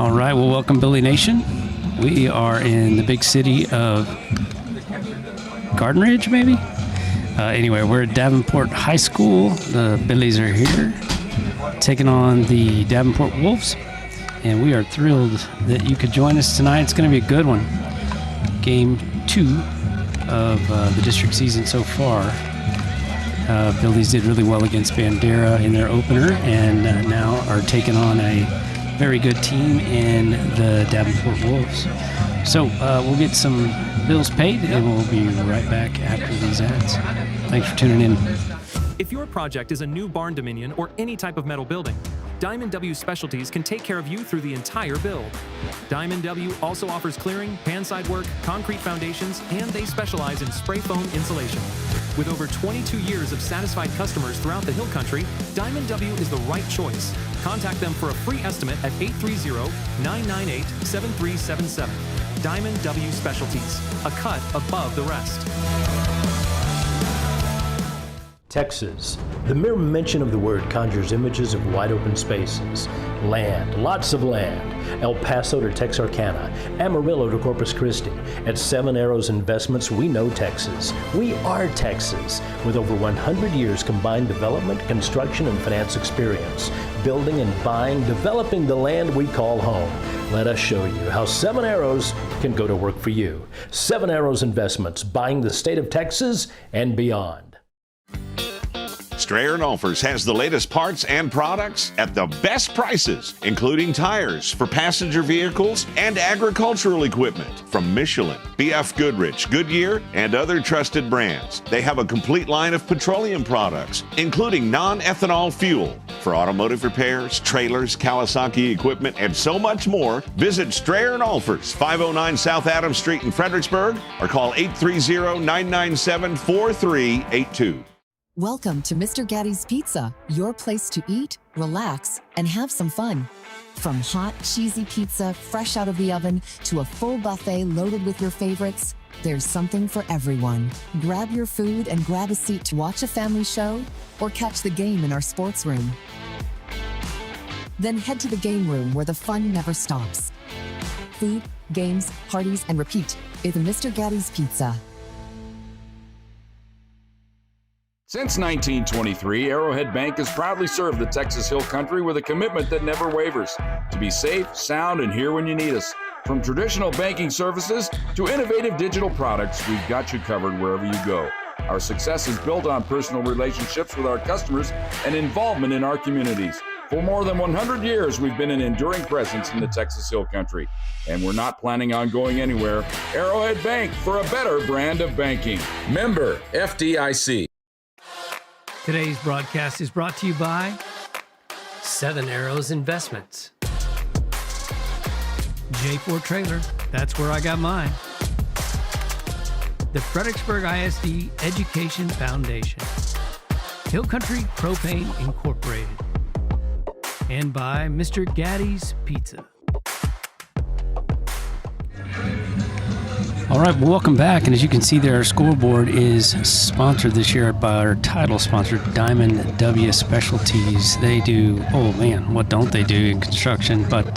All right, well, welcome, Billy Nation. We are in the big city of Garden Ridge, maybe? Anyway, we're at Davenport High School. The Billies are here, taking on the Davenport Wolves, and we are thrilled that you could join us tonight. It's going to be a good one. Game 2 of the district season so far. Billies did really well against Bandera in their opener, and now are taking on a very good team in the Davenport Wolves. So we'll get some bills paid, and we'll be right back after these ads. Thanks for tuning in. If your project is a new barn dominion or any type of metal building, Diamond W Specialties can take care of you through the entire build. Diamond W also offers clearing, panside work, concrete foundations, and they specialize in spray foam insulation. With over 22 years of satisfied customers throughout the Hill Country, Diamond W is the right choice. Contact them for a free estimate at 830-998-7377. Diamond W Specialties, a cut above the rest. Texas. The mere mention of the word conjures images of wide open spaces, land, lots of land. El Paso to Texarkana, Amarillo to Corpus Christi. At Seven Arrows Investments, we know Texas. We are Texas, with over 100 years combined development, construction, and finance experience. Building and buying, developing the land we call home. Let us show you how Seven Arrows can go to work for you. Seven Arrows Investments, buying the state of Texas and beyond. Strayer & Olfers has the latest parts and products at the best prices, including tires for passenger vehicles and agricultural equipment from Michelin, BF Goodrich, Goodyear, and other trusted brands. They have a complete line of petroleum products, including non-ethanol fuel for automotive repairs, trailers, Kawasaki equipment, and so much more. Visit Strayer & Olfers, 509 South Adams Street in Fredericksburg, or call 830-997-4382. Welcome to Mr. Gatti's Pizza, your place to eat, relax, and have some fun. From hot, cheesy pizza fresh out of the oven to a full buffet loaded with your favorites, there's something for everyone. Grab your food and grab a seat to watch a family show or catch the game in our sports room. Then head to the game room where the fun never stops. Food, games, parties, and repeat is Mr. Gatti's Pizza. Since 1923, Arrowhead Bank has proudly served the Texas Hill Country with a commitment that never wavers, to be safe, sound, and here when you need us. From traditional banking services to innovative digital products, we've got you covered wherever you go. Our success is built on personal relationships with our customers and involvement in our communities. For more than 100 years, we've been an enduring presence in the Texas Hill Country, and we're not planning on going anywhere. Arrowhead Bank, for a better brand of banking. Member FDIC. Today's broadcast is brought to you by Seven Arrows Investments. J4 Trailer, that's where I got mine. The Fredericksburg ISD Education Foundation. Hill Country Propane Incorporated. And by Mr. Gatti's Pizza. All right, well, welcome back. And as you can see there, our scoreboard is sponsored this year by our title sponsor, Diamond W Specialties. They do, oh man, what don't they do in construction? But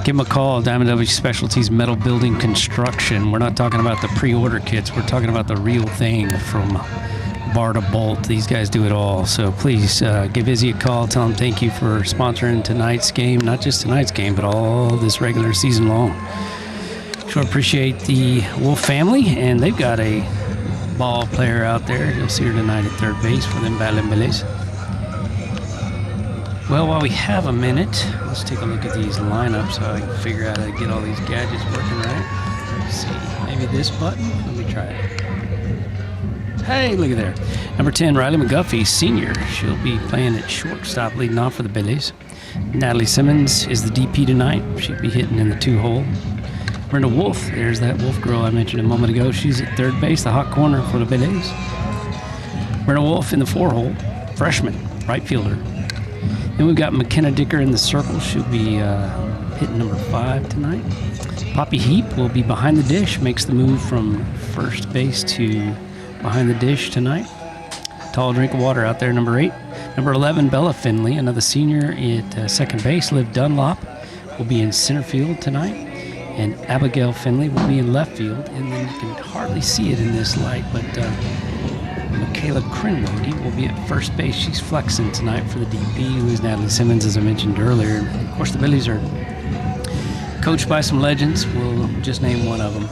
give them a call, Diamond W Specialties Metal Building Construction. We're not talking about the pre-order kits. We're talking about the real thing from bar to bolt. These guys do it all. So please give Izzy a call. Tell him thank you for sponsoring tonight's game. Not just tonight's game, but all this regular season long. Sure appreciate the Wolf family, and they've got a ball player out there. You'll see her tonight at third base for them battling Billies. Well, while we have a minute, let's take a look at these lineups so I can figure out how to get all these gadgets working right. Let's see, maybe this button? Let me try it. Hey, look at there. Number 10, Riley McGuffey, senior. She'll be playing at shortstop, leading off for the Billies. Natalie Simmons is the DP tonight. She'll be hitting in the 2-hole. Brenda Wolf, there's that Wolf girl I mentioned a moment ago. She's at third base, the hot corner for the Billies. Brenda Wolf in the 4-hole, freshman, right fielder. Then we've got McKenna Dicker in the circle. She'll be hitting number 5 tonight. Poppy Heap will be behind the dish, makes the move from first base to behind the dish tonight. Tall drink of water out there, number 8. Number 11, Bella Finley, another senior at second base. Liv Dunlop will be in center field tonight, and Abigail Finley will be in left field. And then you can hardly see it in this light, but Michaela Crinwoody will be at first base. She's flexing tonight for the DP, who is Natalie Simmons, as I mentioned earlier. Of course, the Billies are coached by some legends. We'll just name one of them,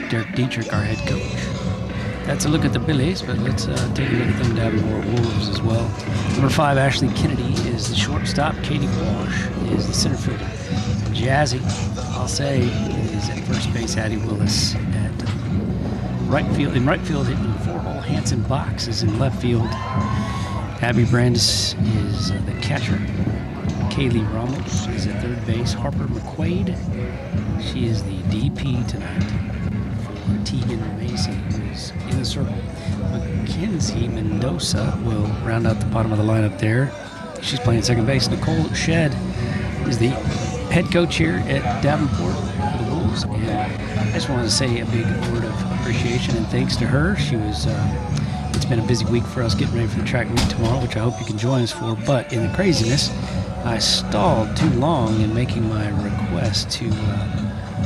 Derek Dietrich, our head coach. That's a look at the Billies, but let's take a look at them Davenport Wolves as well. Number 5, Ashley Kennedy is the shortstop. Katie Walsh is the center fielder. Jazzy, I'll say, is at first base. Addie Willis at right field. In right field, hitting 4-hole. Hanson Box is in left field. Abby Brandis is the catcher. Kaylee Ramos is at third base. Harper McQuaid, she is the DP tonight for Tegan Macy, who is in the circle. Mackenzie Mendoza will round out the bottom of the lineup there. She's playing second base. Nicole Shedd is the head coach here at Davenport for the Wolves, and I just wanted to say a big word of appreciation and thanks to her. She was it's been a busy week for us getting ready for the track meet tomorrow, which I hope you can join us for. But in the craziness, I stalled too long in making my request to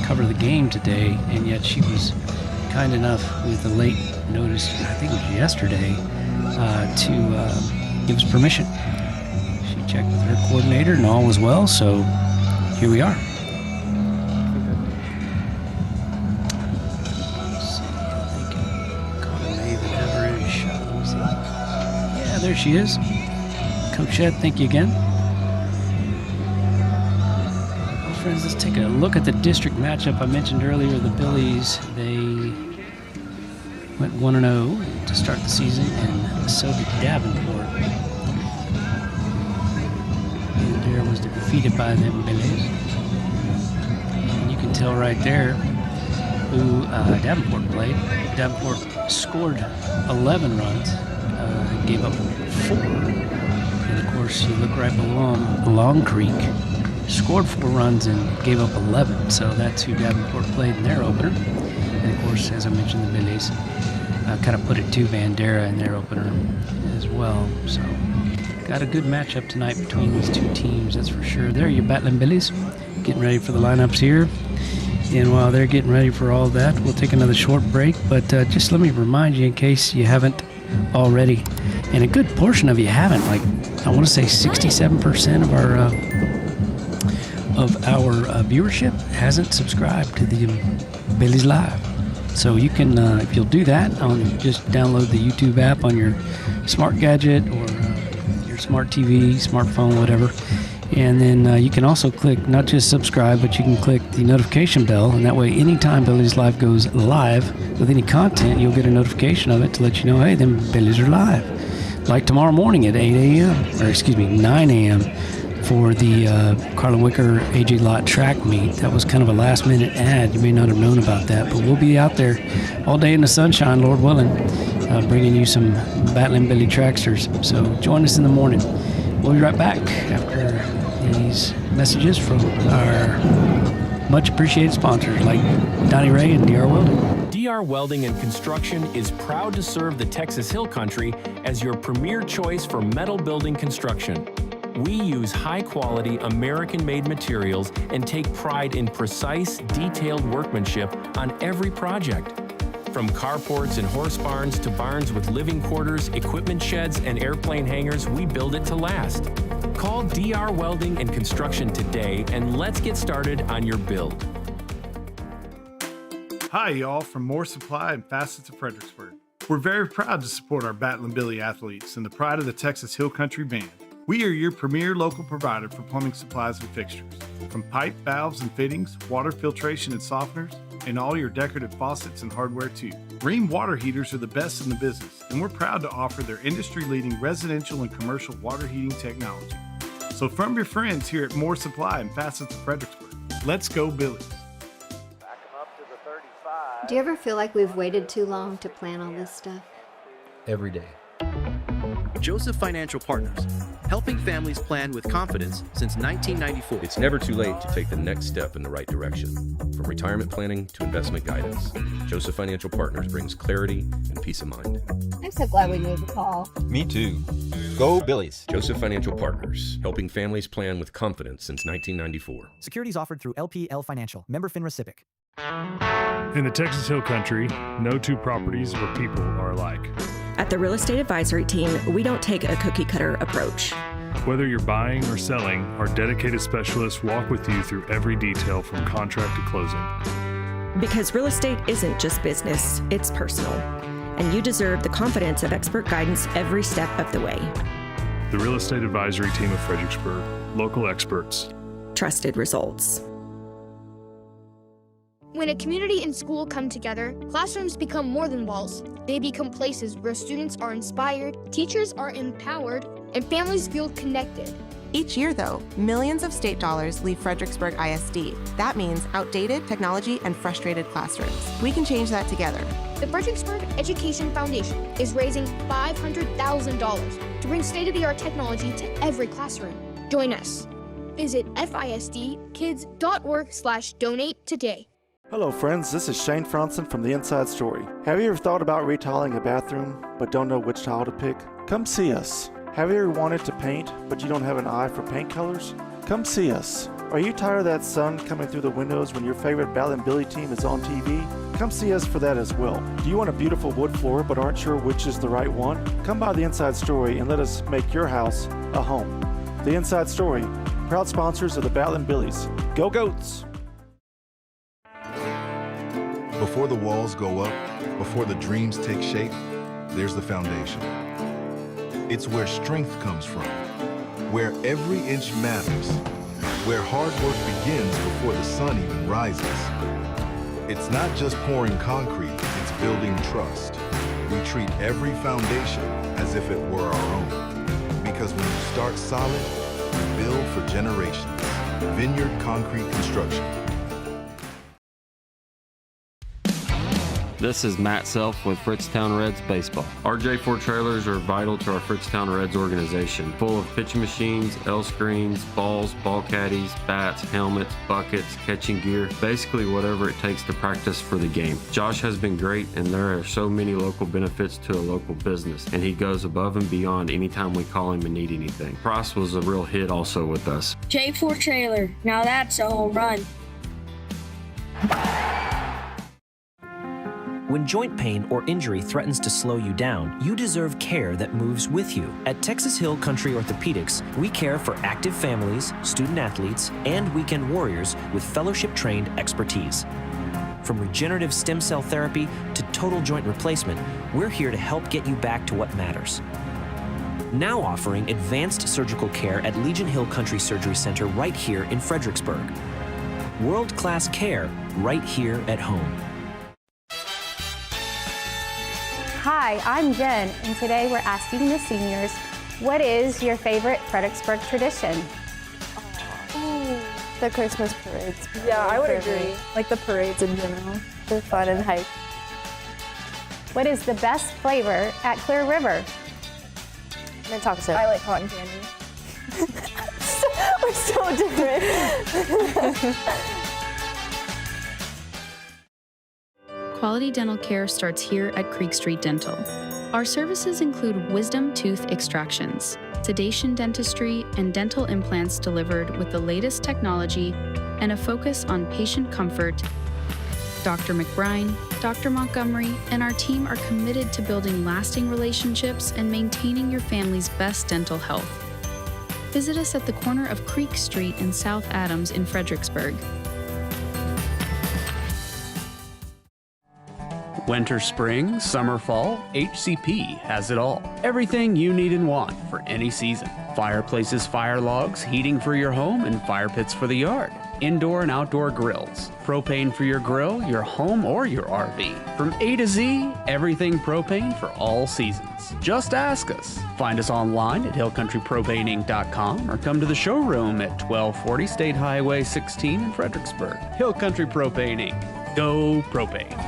cover the game today, and yet she was kind enough with a late notice, I think it was yesterday, to give us permission. She checked with her coordinator and all was well, so here we are. Let's see, I think Connor may even have her in a shot. Let me see. Yeah, there she is. Coach Shedd, thank you again. Well, friends, let's take a look at the district matchup I mentioned earlier. The Billies, they went 1-0 to start the season, and so did Davenport. And there was defeated by them Billies. And you can tell right there who Davenport played. Davenport scored 11 runs, gave up 4. And of course, you look right below Long Creek, scored 4 runs and gave up 11. So that's who Davenport played in their opener. And of course, as I mentioned, the Billies kind of put it to Bandera in their opener as well. So got a good matchup tonight between these two teams, that's for sure. There, your Battling Billies getting ready for the lineups here. And while they're getting ready for all that, we'll take another short break. But just let me remind you, in case you haven't already, and a good portion of you haven't, like I want to say 67% of our viewership hasn't subscribed to the Billies.Live. So you can, if you'll do that, just download the YouTube app on your smart gadget or your smart TV, smartphone, whatever. And then you can also click, not just subscribe, but you can click the notification bell. And that way, anytime Billies.Live goes live with any content, you'll get a notification of it to let you know, hey, them Billies are live. Like tomorrow morning at 9 a.m. for the Carlin Wicker AJ Lott track meet. That was kind of a last minute ad. You may not have known about that, but we'll be out there all day in the sunshine, Lord willing, bringing you some Battling Billy tracksters. So join us in the morning. We'll be right back after these messages from our much appreciated sponsors like Donnie Ray and DR Welding. DR Welding and Construction is proud to serve the Texas Hill Country as your premier choice for metal building construction. We use high-quality, American-made materials and take pride in precise, detailed workmanship on every project. From carports and horse barns to barns with living quarters, equipment sheds, and airplane hangars, we build it to last. Call DR Welding and Construction today, and let's get started on your build. Hi, y'all, from More Supply and Facets of Fredericksburg. We're very proud to support our Battling Billy athletes and the pride of the Texas Hill Country Band. We are your premier local provider for plumbing supplies and fixtures. From pipe, valves, and fittings, water filtration and softeners, and all your decorative faucets and hardware too. Rheem water heaters are the best in the business, and we're proud to offer their industry-leading residential and commercial water heating technology. So from your friends here at More Supply and Facets of Fredericksburg, let's go Billies. Do you ever feel like we've waited too long to plan all this stuff? Every day. Joseph Financial Partners, helping families plan with confidence since 1994. It's never too late to take the next step in the right direction. From retirement planning to investment guidance, Joseph Financial Partners brings clarity and peace of mind. I'm so glad we made the call. Me too. Go Billies. Joseph Financial Partners, helping families plan with confidence since 1994. Securities offered through LPL Financial, member FINRA SIPC. In the Texas Hill Country, no two properties or people are alike. At the Real Estate Advisory Team, we don't take a cookie-cutter approach. Whether you're buying or selling, our dedicated specialists walk with you through every detail from contract to closing. Because real estate isn't just business, it's personal. And you deserve the confidence of expert guidance every step of the way. The Real Estate Advisory Team of Fredericksburg, local experts. Trusted results. When a community and school come together, classrooms become more than walls. They become places where students are inspired, teachers are empowered, and families feel connected. Each year, though, millions of state dollars leave Fredericksburg ISD. That means outdated technology and frustrated classrooms. We can change that together. The Fredericksburg Education Foundation is raising $500,000 to bring state-of-the-art technology to every classroom. Join us. Visit fisdkids.org/donate today. Hello friends, this is Shane Franson from The Inside Story. Have you ever thought about retiling a bathroom but don't know which tile to pick? Come see us. Have you ever wanted to paint but you don't have an eye for paint colors? Come see us. Are you tired of that sun coming through the windows when your favorite Bal and Billy team is on TV? Come see us for that as well. Do you want a beautiful wood floor but aren't sure which is the right one? Come by The Inside Story and let us make your house a home. The Inside Story, proud sponsors of the Bal and Billies. Go Goats! Before the walls go up, before the dreams take shape, there's the foundation. It's where strength comes from, where every inch matters, where hard work begins before the sun even rises. It's not just pouring concrete, it's building trust. We treat every foundation as if it were our own. Because when you start solid, you build for generations. Vineyard Concrete Construction. This is Matt Self with Fritztown Reds Baseball. Our J4 trailers are vital to our Fritztown Reds organization, full of pitching machines, L screens, balls, ball caddies, bats, helmets, buckets, catching gear, basically whatever it takes to practice for the game. Josh has been great, and there are so many local benefits to a local business, and he goes above and beyond anytime we call him and need anything. Price was a real hit also with us. J4 trailer, now that's a home run. When joint pain or injury threatens to slow you down, you deserve care that moves with you. At Texas Hill Country Orthopedics, we care for active families, student athletes, and weekend warriors with fellowship-trained expertise. From regenerative stem cell therapy to total joint replacement, we're here to help get you back to what matters. Now offering advanced surgical care at Legion Hill Country Surgery Center right here in Fredericksburg. World-class care right here at home. Hi, I'm Jen, and today we're asking the seniors, what is your favorite Fredericksburg tradition? The Christmas parades. Yeah, I would agree. Like the parades in general. They're fun and hype. What is the best flavor at Clear River? Mint chocolate. I like cotton candy. We're so different. Quality dental care starts here at Creek Street Dental. Our services include wisdom tooth extractions, sedation dentistry, and dental implants delivered with the latest technology and a focus on patient comfort. Dr. McBride, Dr. Montgomery, and our team are committed to building lasting relationships and maintaining your family's best dental health. Visit us at the corner of Creek Street and South Adams in Fredericksburg. Winter, spring, summer, fall, HCP has it all. Everything you need and want for any season. Fireplaces, fire logs, heating for your home, and fire pits for the yard. Indoor and outdoor grills. Propane for your grill, your home, or your RV. From A to Z, everything propane for all seasons. Just ask us. Find us online at hillcountrypropaneinc.com or come to the showroom at 1240 State Highway 16 in Fredericksburg. Hill Country Propane Inc. Go Propane.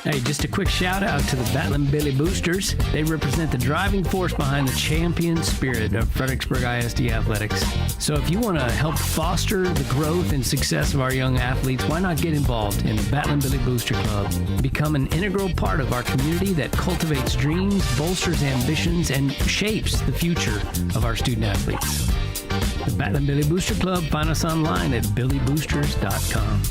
Hey, just a quick shout out to the Battling Billy Boosters. They represent the driving force behind the champion spirit of Fredericksburg ISD athletics. So if you want to help foster the growth and success of our young athletes, why not get involved in the Battling Billy Booster Club? Become an integral part of our community that cultivates dreams, bolsters ambitions, and shapes the future of our student athletes. The Battling Billy Booster Club, find us online at billyboosters.com.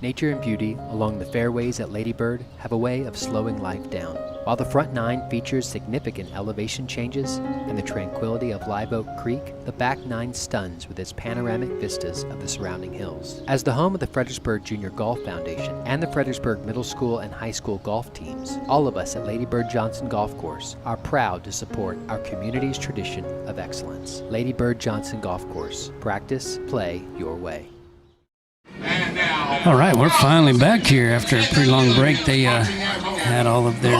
Nature and beauty along the fairways at Lady Bird have a way of slowing life down. While the front nine features significant elevation changes and the tranquility of Live Oak Creek, the back nine stuns with its panoramic vistas of the surrounding hills. As the home of the Fredericksburg Junior Golf Foundation and the Fredericksburg Middle School and High School golf teams, all of us at Lady Bird Johnson Golf Course are proud to support our community's tradition of excellence. Lady Bird Johnson Golf Course. Practice, play your way. All right, we're finally back here after a pretty long break. They had all of their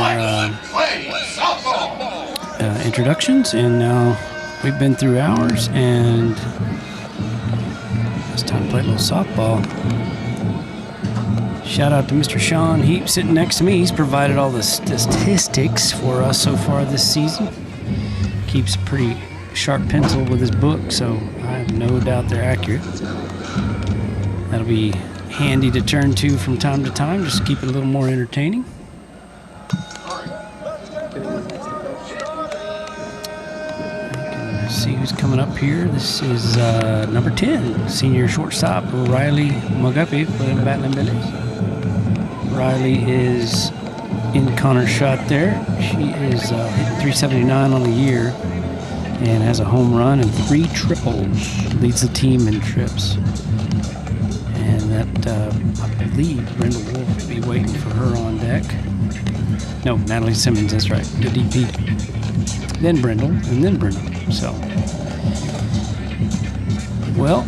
introductions, and now we've been through ours, and it's time to play a little softball. Shout out to Mr. Sean Heap sitting next to me. He's provided all the statistics for us so far this season. Keeps a pretty sharp pencil with his book, so I have no doubt they're accurate. That'll be handy to turn to from time to time, just to keep it a little more entertaining. Let's see who's coming up here. This is number 10, senior shortstop Riley McGuffey for the Battling Billies. Riley is in Connor's shot there. She is hitting 379 on the year and has a home run and 3 triples. Leads the team in trips. And that, I believe, Brenda Wolf will be waiting for her on deck. No, Natalie Simmons, that's right, the DP. Then Brendel, and then Brenda. So, well,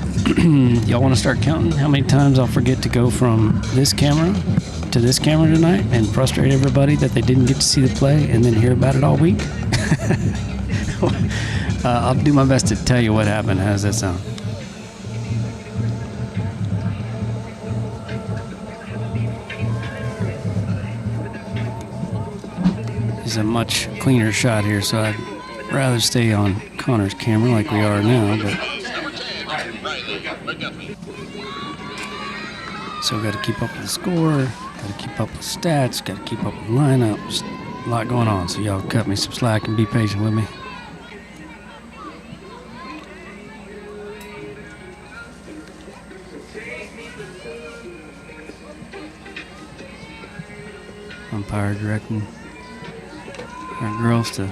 y'all want to start counting how many times I'll forget to go from this camera to this camera tonight and frustrate everybody that they didn't get to see the play and then hear about it all week? I'll do my best to tell you what happened. How does that sound? Is a much cleaner shot here, so I'd rather stay on Connor's camera like we are now, but so got to keep up with the score, got to keep up with stats, got to keep up with lineups. A lot going on, so y'all cut me some slack and be patient with me. Umpire directing our girls to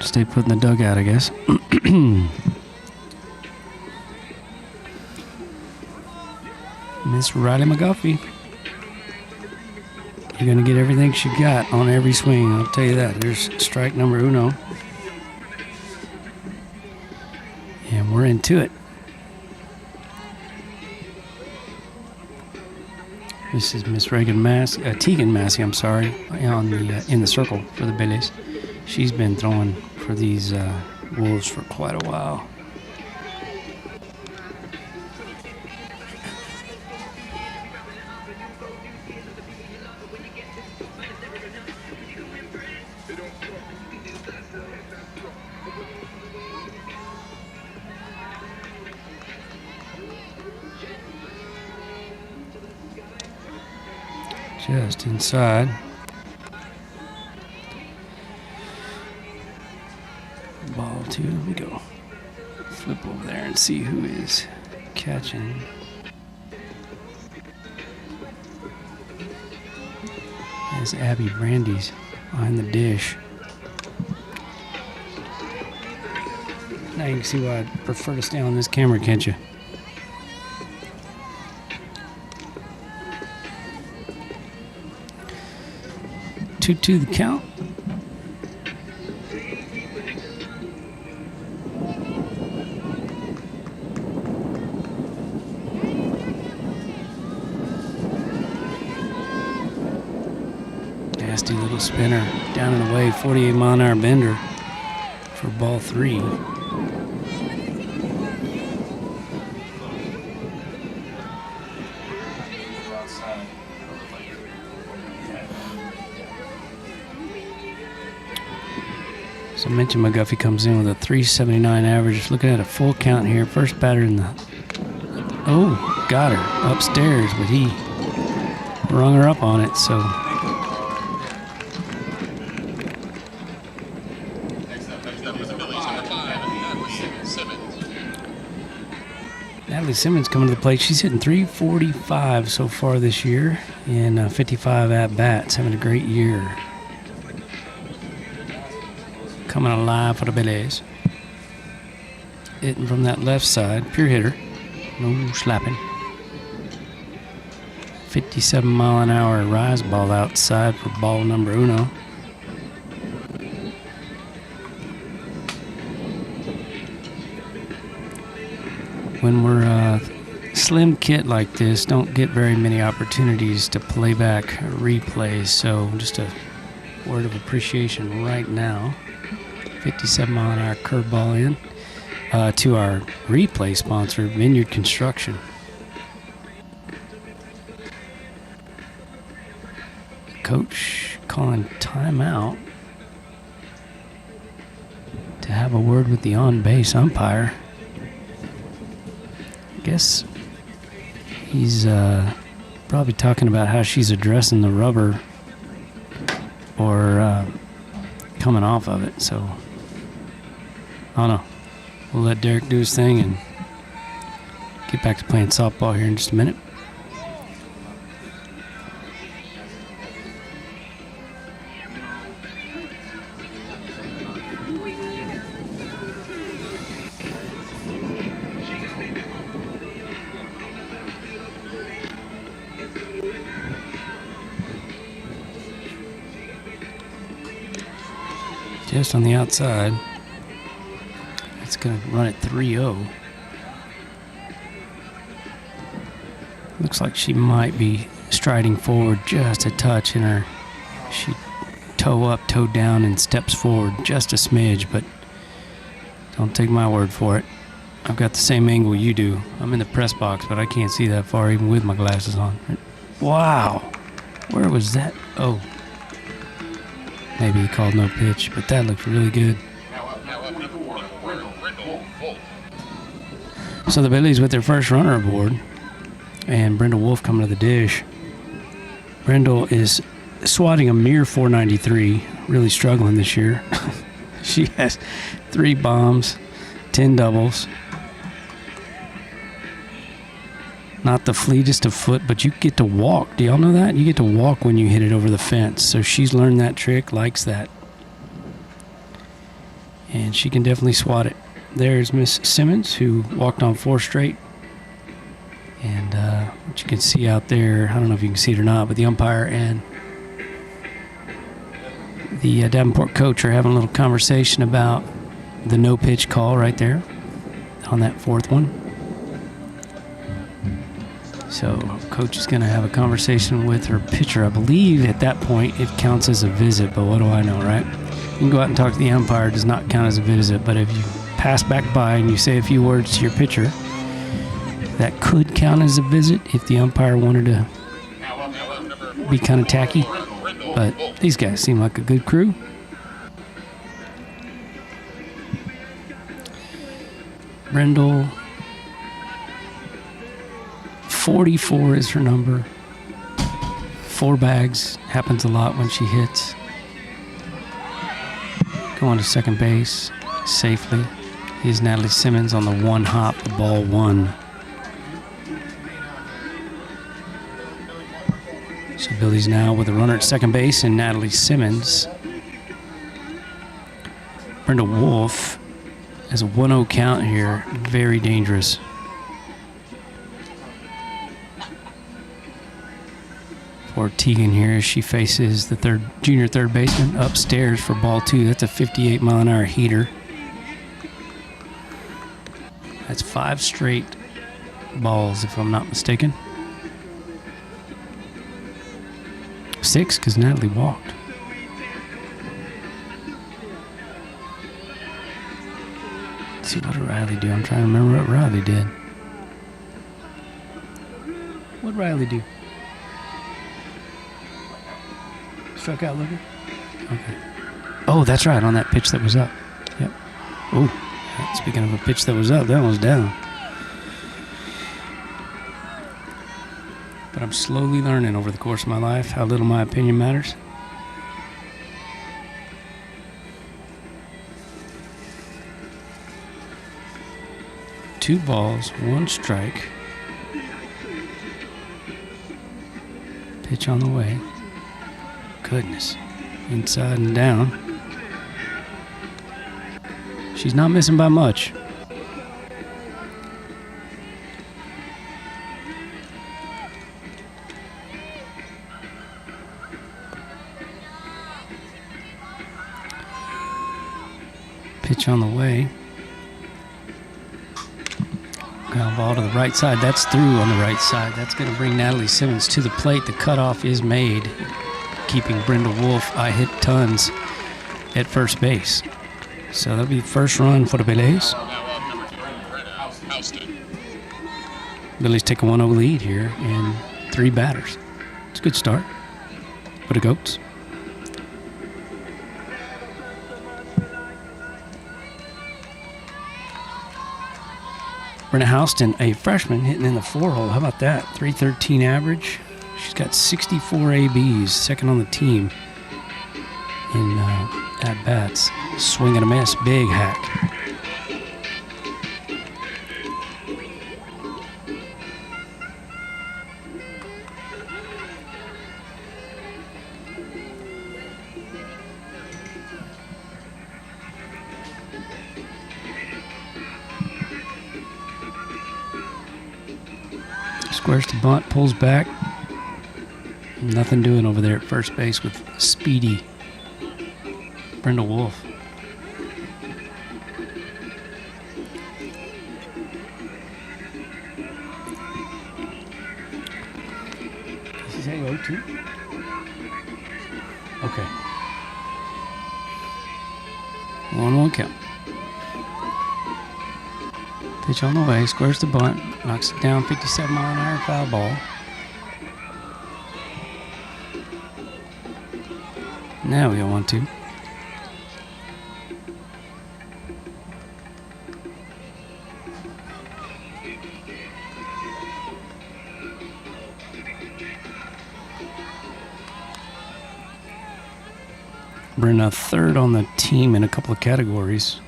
stay put in the dugout, I guess. Miss Riley McGuffey. You're going to get everything she got on every swing, I'll tell you that. There's strike number uno. And we're into it. This is Miss Tegan Massey, I'm sorry, on the in the circle for the Billies. She's been throwing for these Wolves for quite a while. Just inside. Ball 2, we go. Flip over there and see who is catching. That's Abby Brandy's behind the dish. Now you can see why I'd prefer to stay on this camera, can't you? To the count. Nasty little spinner down and away, 48-mile-an-hour bender for ball 3. As I mentioned, McGuffey comes in with a 379 average. Looking at a full count here. First batter in the... Oh, got her upstairs, but he rung her up on it, so... Natalie Simmons coming to the plate. She's hitting 345 so far this year in 55 at-bats. Having a great year. Coming alive for the Billies. Hitting from that left side. Pure hitter. No slapping. 57-mile-an-hour rise ball outside for ball number uno. When we're slim kit like this, don't get very many opportunities to play back replays, so just a word of appreciation right now. 57-mile-an-hour curveball in to our replay sponsor, Vineyard Construction. Coach calling timeout to have a word with the on-base umpire. I guess he's probably talking about how she's addressing the rubber or coming off of it. So, I don't know. We'll let Derek do his thing and get back to playing softball here in just a minute. Just on the outside. It's going to run at 3-0. Looks like she might be striding forward just a touch in her. She toe up, toe down, and steps forward just a smidge, but don't take my word for it. I've got the same angle you do. I'm in the press box, but I can't see that far even with my glasses on. Wow. Where was that? Oh. Maybe he called no pitch, but that looked really good. So the Billies with their first runner aboard, and Brenda Wolf coming to the dish. Brendel is swatting a mere 493, really struggling this year. She has 3 bombs, 10 doubles. Not the fleetest of foot, but you get to walk. Do y'all know that? You get to walk when you hit it over the fence. So she's learned that trick, likes that. And she can definitely swat it. There's Miss Simmons, who walked on 4 straight. And what you can see out there, I don't know if you can see it or not, but the umpire and the Davenport coach are having a little conversation about the no-pitch call right there on that 4th one. So coach is going to have a conversation with her pitcher. I believe at that point it counts as a visit, but what do I know, right? You can go out and talk to the umpire. It does not count as a visit, but if you pass back by and you say a few words to your pitcher, that could count as a visit if the umpire wanted to be kind of tacky. But these guys seem like a good crew. Brendel, 44 is her number. 4 bags, happens a lot when she hits. Going to second base safely is Natalie Simmons on the 1 hop, the ball 1. So Billy's now with a runner at second base and Natalie Simmons. Brenda Wolf has a 1-0 count here, very dangerous. For Tegan here, she faces the junior third baseman upstairs for ball 2. That's a 58-mile-an-hour heater. That's 5 straight balls, if I'm not mistaken. 6, because Natalie walked. Let's see, what did Riley do? I'm trying to remember what Riley did. What did Riley do? Struck out looking? Okay. Oh, that's right, on that pitch that was up. Yep. Oh, speaking of a pitch that was up, that one was down. But I'm slowly learning over the course of my life how little my opinion matters. Two balls, one strike. Pitch on the way. Goodness. Inside and down. She's not missing by much. Pitch on the way. Ground ball to the right side. That's through on the right side. That's going to bring Natalie Simmons to the plate. The cutoff is made, keeping Brenda Wolf. I hit tons at first base. So that'll be the first run for the Billies. Billies take a 1-0 lead here in 3 batters. It's a good start for the Goats. Brenna Houston, a freshman, hitting in the 4-hole. How about that? .313 average. She's got 64 ABs, second on the team in at-bats. Swing and a miss, big hack. Squares to bunt, pulls back. Nothing doing over there at first base with speedy Brenda Wolf. This is 0-2. Okay. 1-1 count. Pitch on the way, squares the bunt, knocks it down, 57-mile-an-hour foul ball. Now we got 1-2. Brenda third on the team in a couple of categories.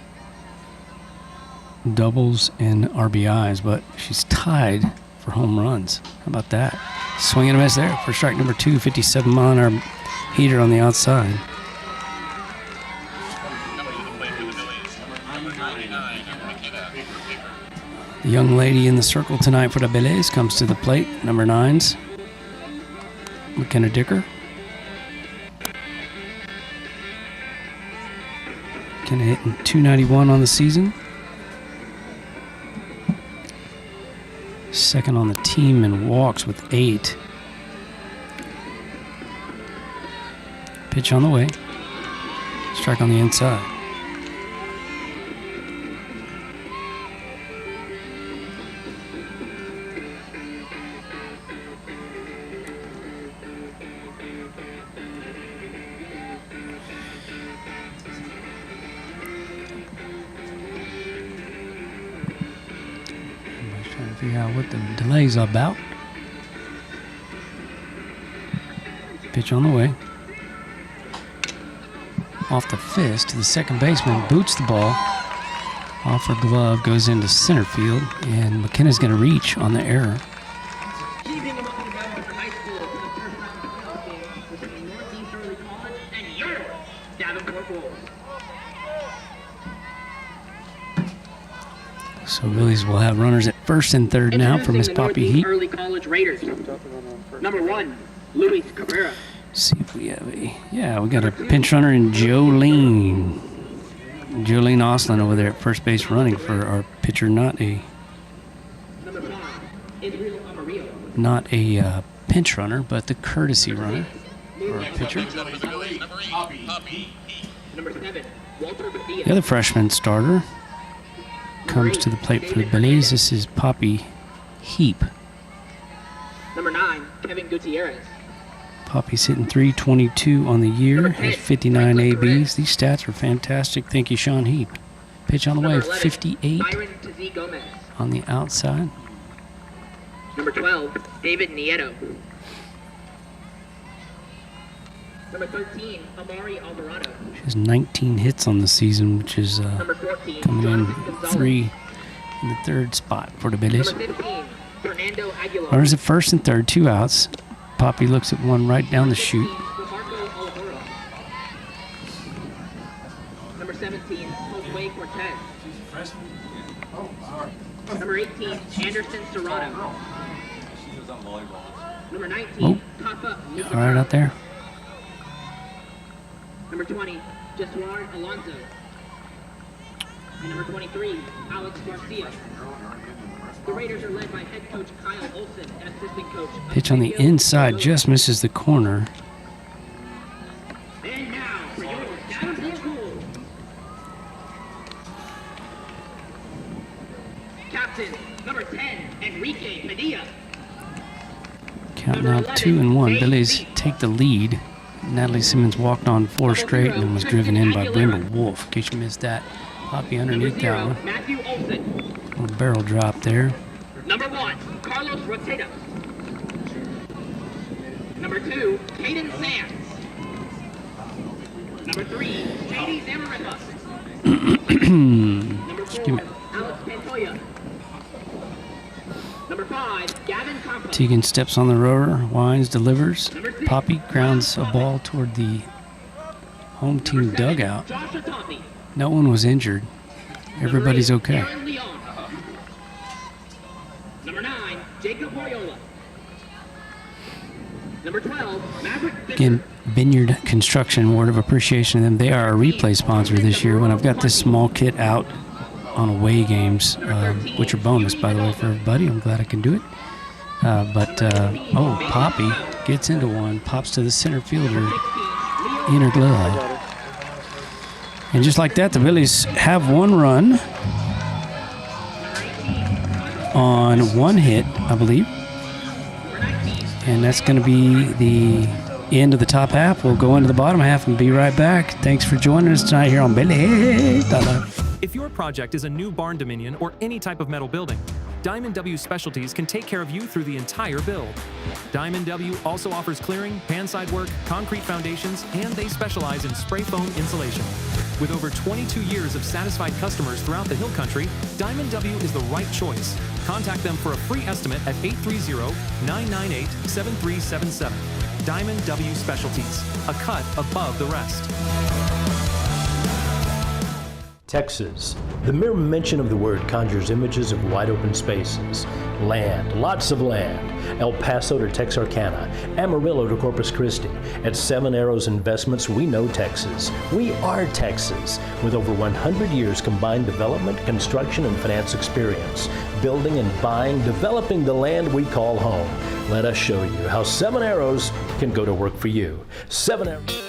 Doubles and RBIs, but she's tied for home runs. How about that? Swing and a miss there for strike number 2, 57-mile-an-hour heater on the outside. The young lady in the circle tonight for the Billies comes to the plate, number 9's McKenna Dicker. McKenna hitting .291 on the season. Second on the team in walks with 8. Pitch on the way. Strike on the inside. Figure out what the delay's about. Pitch on the way. Off the fist to the second baseman, boots the ball. Off her glove, goes into center field, and McKenna's going to reach on the error. So Billies will have runners at first and third now for Miss Poppy Heat. Early college Raiders. Number 1, Luis Cabrera. See if we have we got a pinch runner in Jolene Oslin over there at first base running for our pitcher, not a pinch runner, but the courtesy runner for our pitcher. The other freshman starter comes to the plate for the Billies. This is Poppy Heap. Number 9, Kevin Gutierrez. Poppy's hitting .322 on the year. Has 59 ABs. These stats are fantastic. Thank you, Sean Heap. Pitch on the way, 58 on the outside. Number 12, David Nieto. Number 13, Amari Alvarado. She has 19 hits on the season, which is coming in 3 in the third spot for the Billies. Number 15, Fernando Aguilar. Runners at first and third, 2 outs. Poppy looks at one right down the chute. Number 17, Josue Cortez. Number 18, Anderson Serrano. Number 19, Kafa All right out there. Number 20, Jesuard Alonso. And number 23, Alex Garcia. The Raiders are led by head coach Kyle Olson and assistant coach. Pitch on the inside, just misses the corner. And now for your Davenport goal. Captain, number 10, Enrique Padilla. Count now 2-1. Billies take the lead. Natalie Simmons walked on 4 straight and was driven in by Brenda Wolf. In case you missed that. Poppy underneath that one. Matthew Olson. Little barrel drop there. Number 1, Carlos Roteda. Number 2, Caden Sands. Number 3, JD Zamarripa. Number 4, Alex Pantoya. Number 5, Gavin Compa. Tegan steps on the rower, winds, delivers. Poppy grounds a ball toward the home team dugout. Joshua Toppy. No one was injured. Everybody's okay. Aaron Leon. Number 9, Jacob Loyola. Number 12, Maverick Bitter. Again, Vineyard Construction, word of appreciation to them. They are a replay sponsor this year. When I've got this small kit out on away games, which are bonus, by the way, for everybody. I'm glad I can do it. Oh, Poppy gets into one, pops to the center fielder in her glove. And just like that, the Billies have 1 run on 1 hit, I believe. And that's going to be the end of the top half. We'll go into the bottom half and be right back. Thanks for joining us tonight here on Billies.Live. If your project is a new barn dominion or any type of metal building, Diamond W Specialties can take care of you through the entire build. Diamond W also offers clearing, panside work, concrete foundations, and they specialize in spray foam insulation. With over 22 years of satisfied customers throughout the Hill Country, Diamond W is the right choice. Contact them for a free estimate at 830-998-7377. Diamond W Specialties, a cut above the rest. Texas. The mere mention of the word conjures images of wide open spaces. Land, lots of land. El Paso to Texarkana, Amarillo to Corpus Christi. At Seven Arrows Investments, we know Texas. We are Texas, with over 100 years combined development, construction, and finance experience. Building and buying, developing the land we call home. Let us show you how Seven Arrows can go to work for you. Seven Arrows.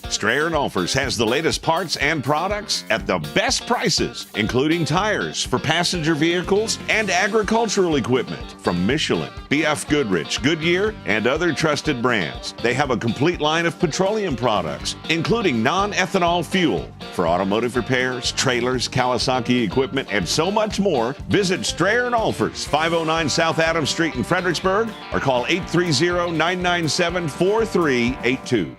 Strayer & Olfers has the latest parts and products at the best prices, including tires for passenger vehicles and agricultural equipment from Michelin, BF Goodrich, Goodyear, and other trusted brands. They have a complete line of petroleum products, including non-ethanol fuel for automotive repairs, trailers, Kawasaki equipment, and so much more. Visit Strayer & Olfers, 509 South Adams Street in Fredericksburg, or call 830-997-4382.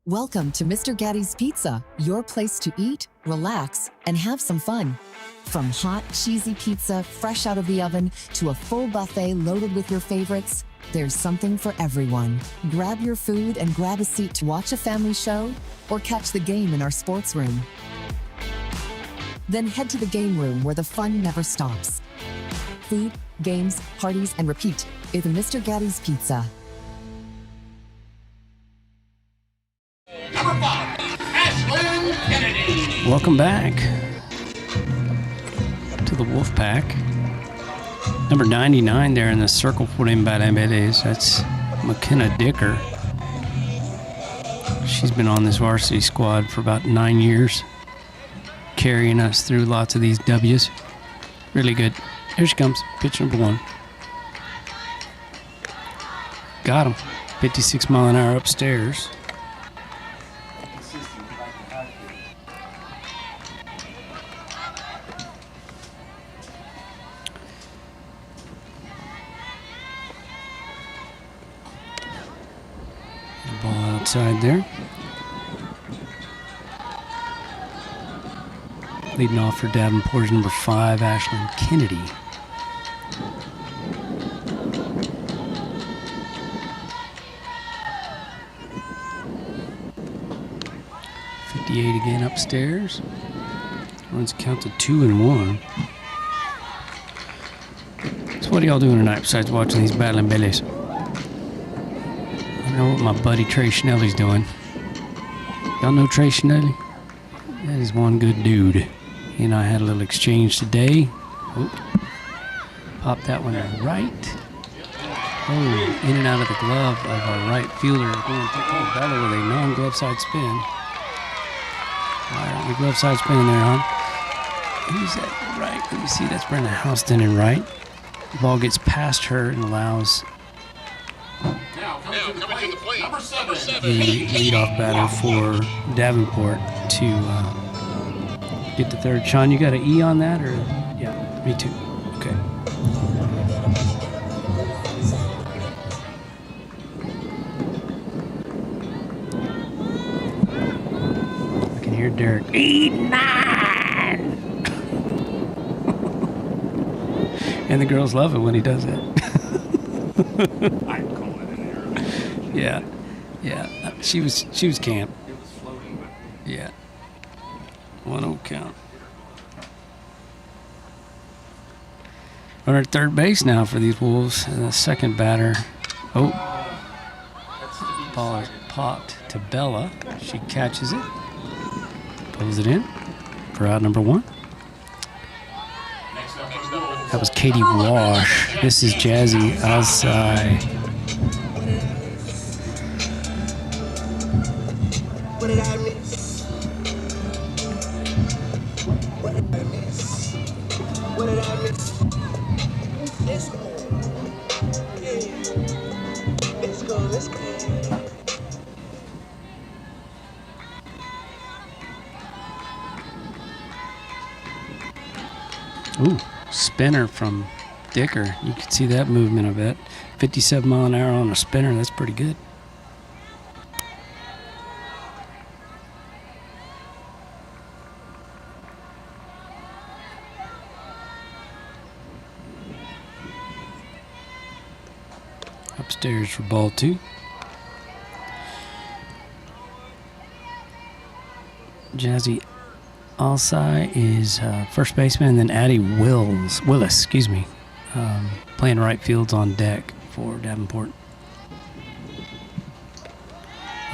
Welcome to Mr. Gatti's Pizza, your place to eat, relax, and have some fun. From hot, cheesy pizza fresh out of the oven to a full buffet loaded with your favorites, there's something for everyone. Grab your food and grab a seat to watch a family show or catch the game in our sports room. Then head to the game room where the fun never stops. Food, games, parties, and repeat is Mr. Gatti's Pizza. Welcome back to the Wolfpack. Number 99 there in the circle for him by Billies. That's McKenna Dicker. She's been on this varsity squad for about 9 years, carrying us through lots of these W's. Really good. Here she comes, pitch number 1. Got him. 56 mile an hour upstairs. Ball outside there. Leading off for Davenport is number 5, Ashlyn Kennedy. Again upstairs. Runs count to 2 and 1. So what are y'all doing tonight besides watching these battling Billies? I know what my buddy Trey Schnelly's doing. Y'all know Trey Schnelly? That is one good dude. He and I had a little exchange today. Oh. Pop that one right. Oh, in and out of the glove of our right fielder going to Bella with a non-glove side spin. All right, the glove side spinning there, huh? Who's that? Right. Let me see. That's Brenda Houston in right. The ball gets past her and allows the leadoff batter for Davenport to get the third. Sean, you got an E on that, or yeah, me too. Okay. Here, Derek. 8-9! And the girls love it when he does that. I'm calling in there. Yeah. Yeah. She was camp. It was floating, but yeah. 1-0 count. We're at third base now for these Wolves. And the second batter. Oh. Ball is popped to Bella. She catches it. Pulls it in for out number 1. That was Katie Wash. This is Jazzy outside. What did I miss? What did I miss? What did I miss? Let's go. Yeah. Let's go, let's go. Ooh, spinner from Dicker. You can see that movement, I bet. 57 mile an hour on a spinner. That's pretty good. Upstairs for ball 2. Jazzy Alsai is first baseman, and then Addie Willis, playing right fields on deck for Davenport.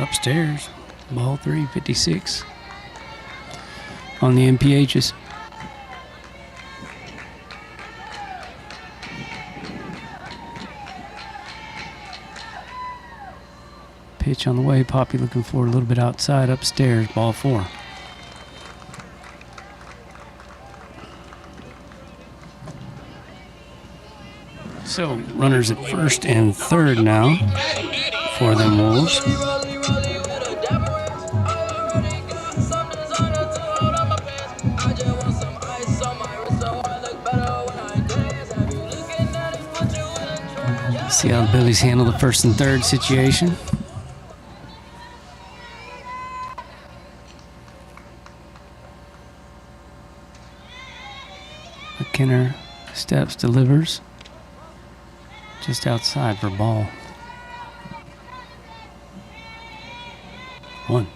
Upstairs, ball 3, 56 on the MPHs. Pitch on the way. Poppy looking for a little bit outside. Upstairs, ball 4. So, runners at first and third now for them Wolves. See how the Billies handle the first and third situation. McKinner steps, delivers. Just outside for ball 1.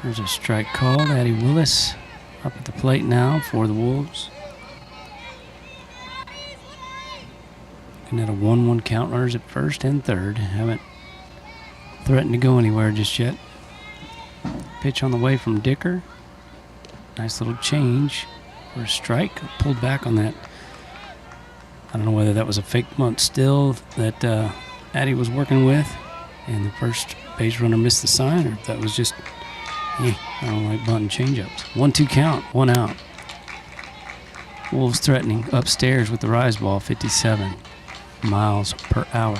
There's a strike called. Addie Willis up at the plate now for the Wolves. Looking at a 1-1 count. Runners at first and third. Haven't threatened to go anywhere just yet. Pitch on the way from Dicker. Nice little change for a strike. Pulled back on that. I don't know whether that was a fake bunt still that Addie was working with, and the first base runner missed the sign, or if that was just I don't like bunting changeups. 1-2 count, 1 out. Wolves threatening upstairs with the rise ball, 57 miles per hour.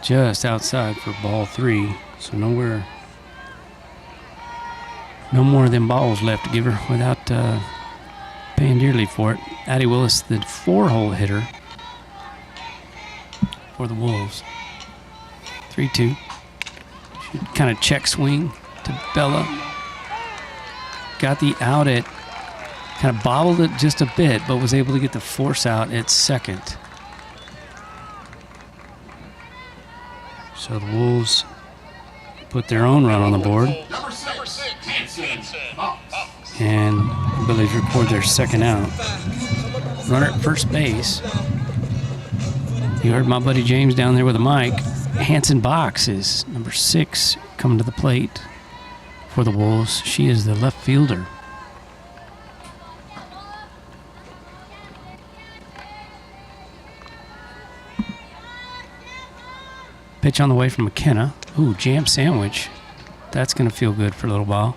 Just outside for ball 3, so nowhere. No more of them balls left to give her without paying dearly for it. Addie Willis, the 4-hole hitter for the Wolves. 3-2. Kind of check swing to Bella. Got the out at, kind of bobbled it just a bit, but was able to get the force out at second. So the Wolves put their own run on the board. And the Billies record their second out. Runner at first base. You heard my buddy James down there with a mic. Hanson Box is number 6 coming to the plate for the Wolves. She is the left fielder. Pitch on the way from McKenna. Ooh, jam sandwich. That's going to feel good for a little while.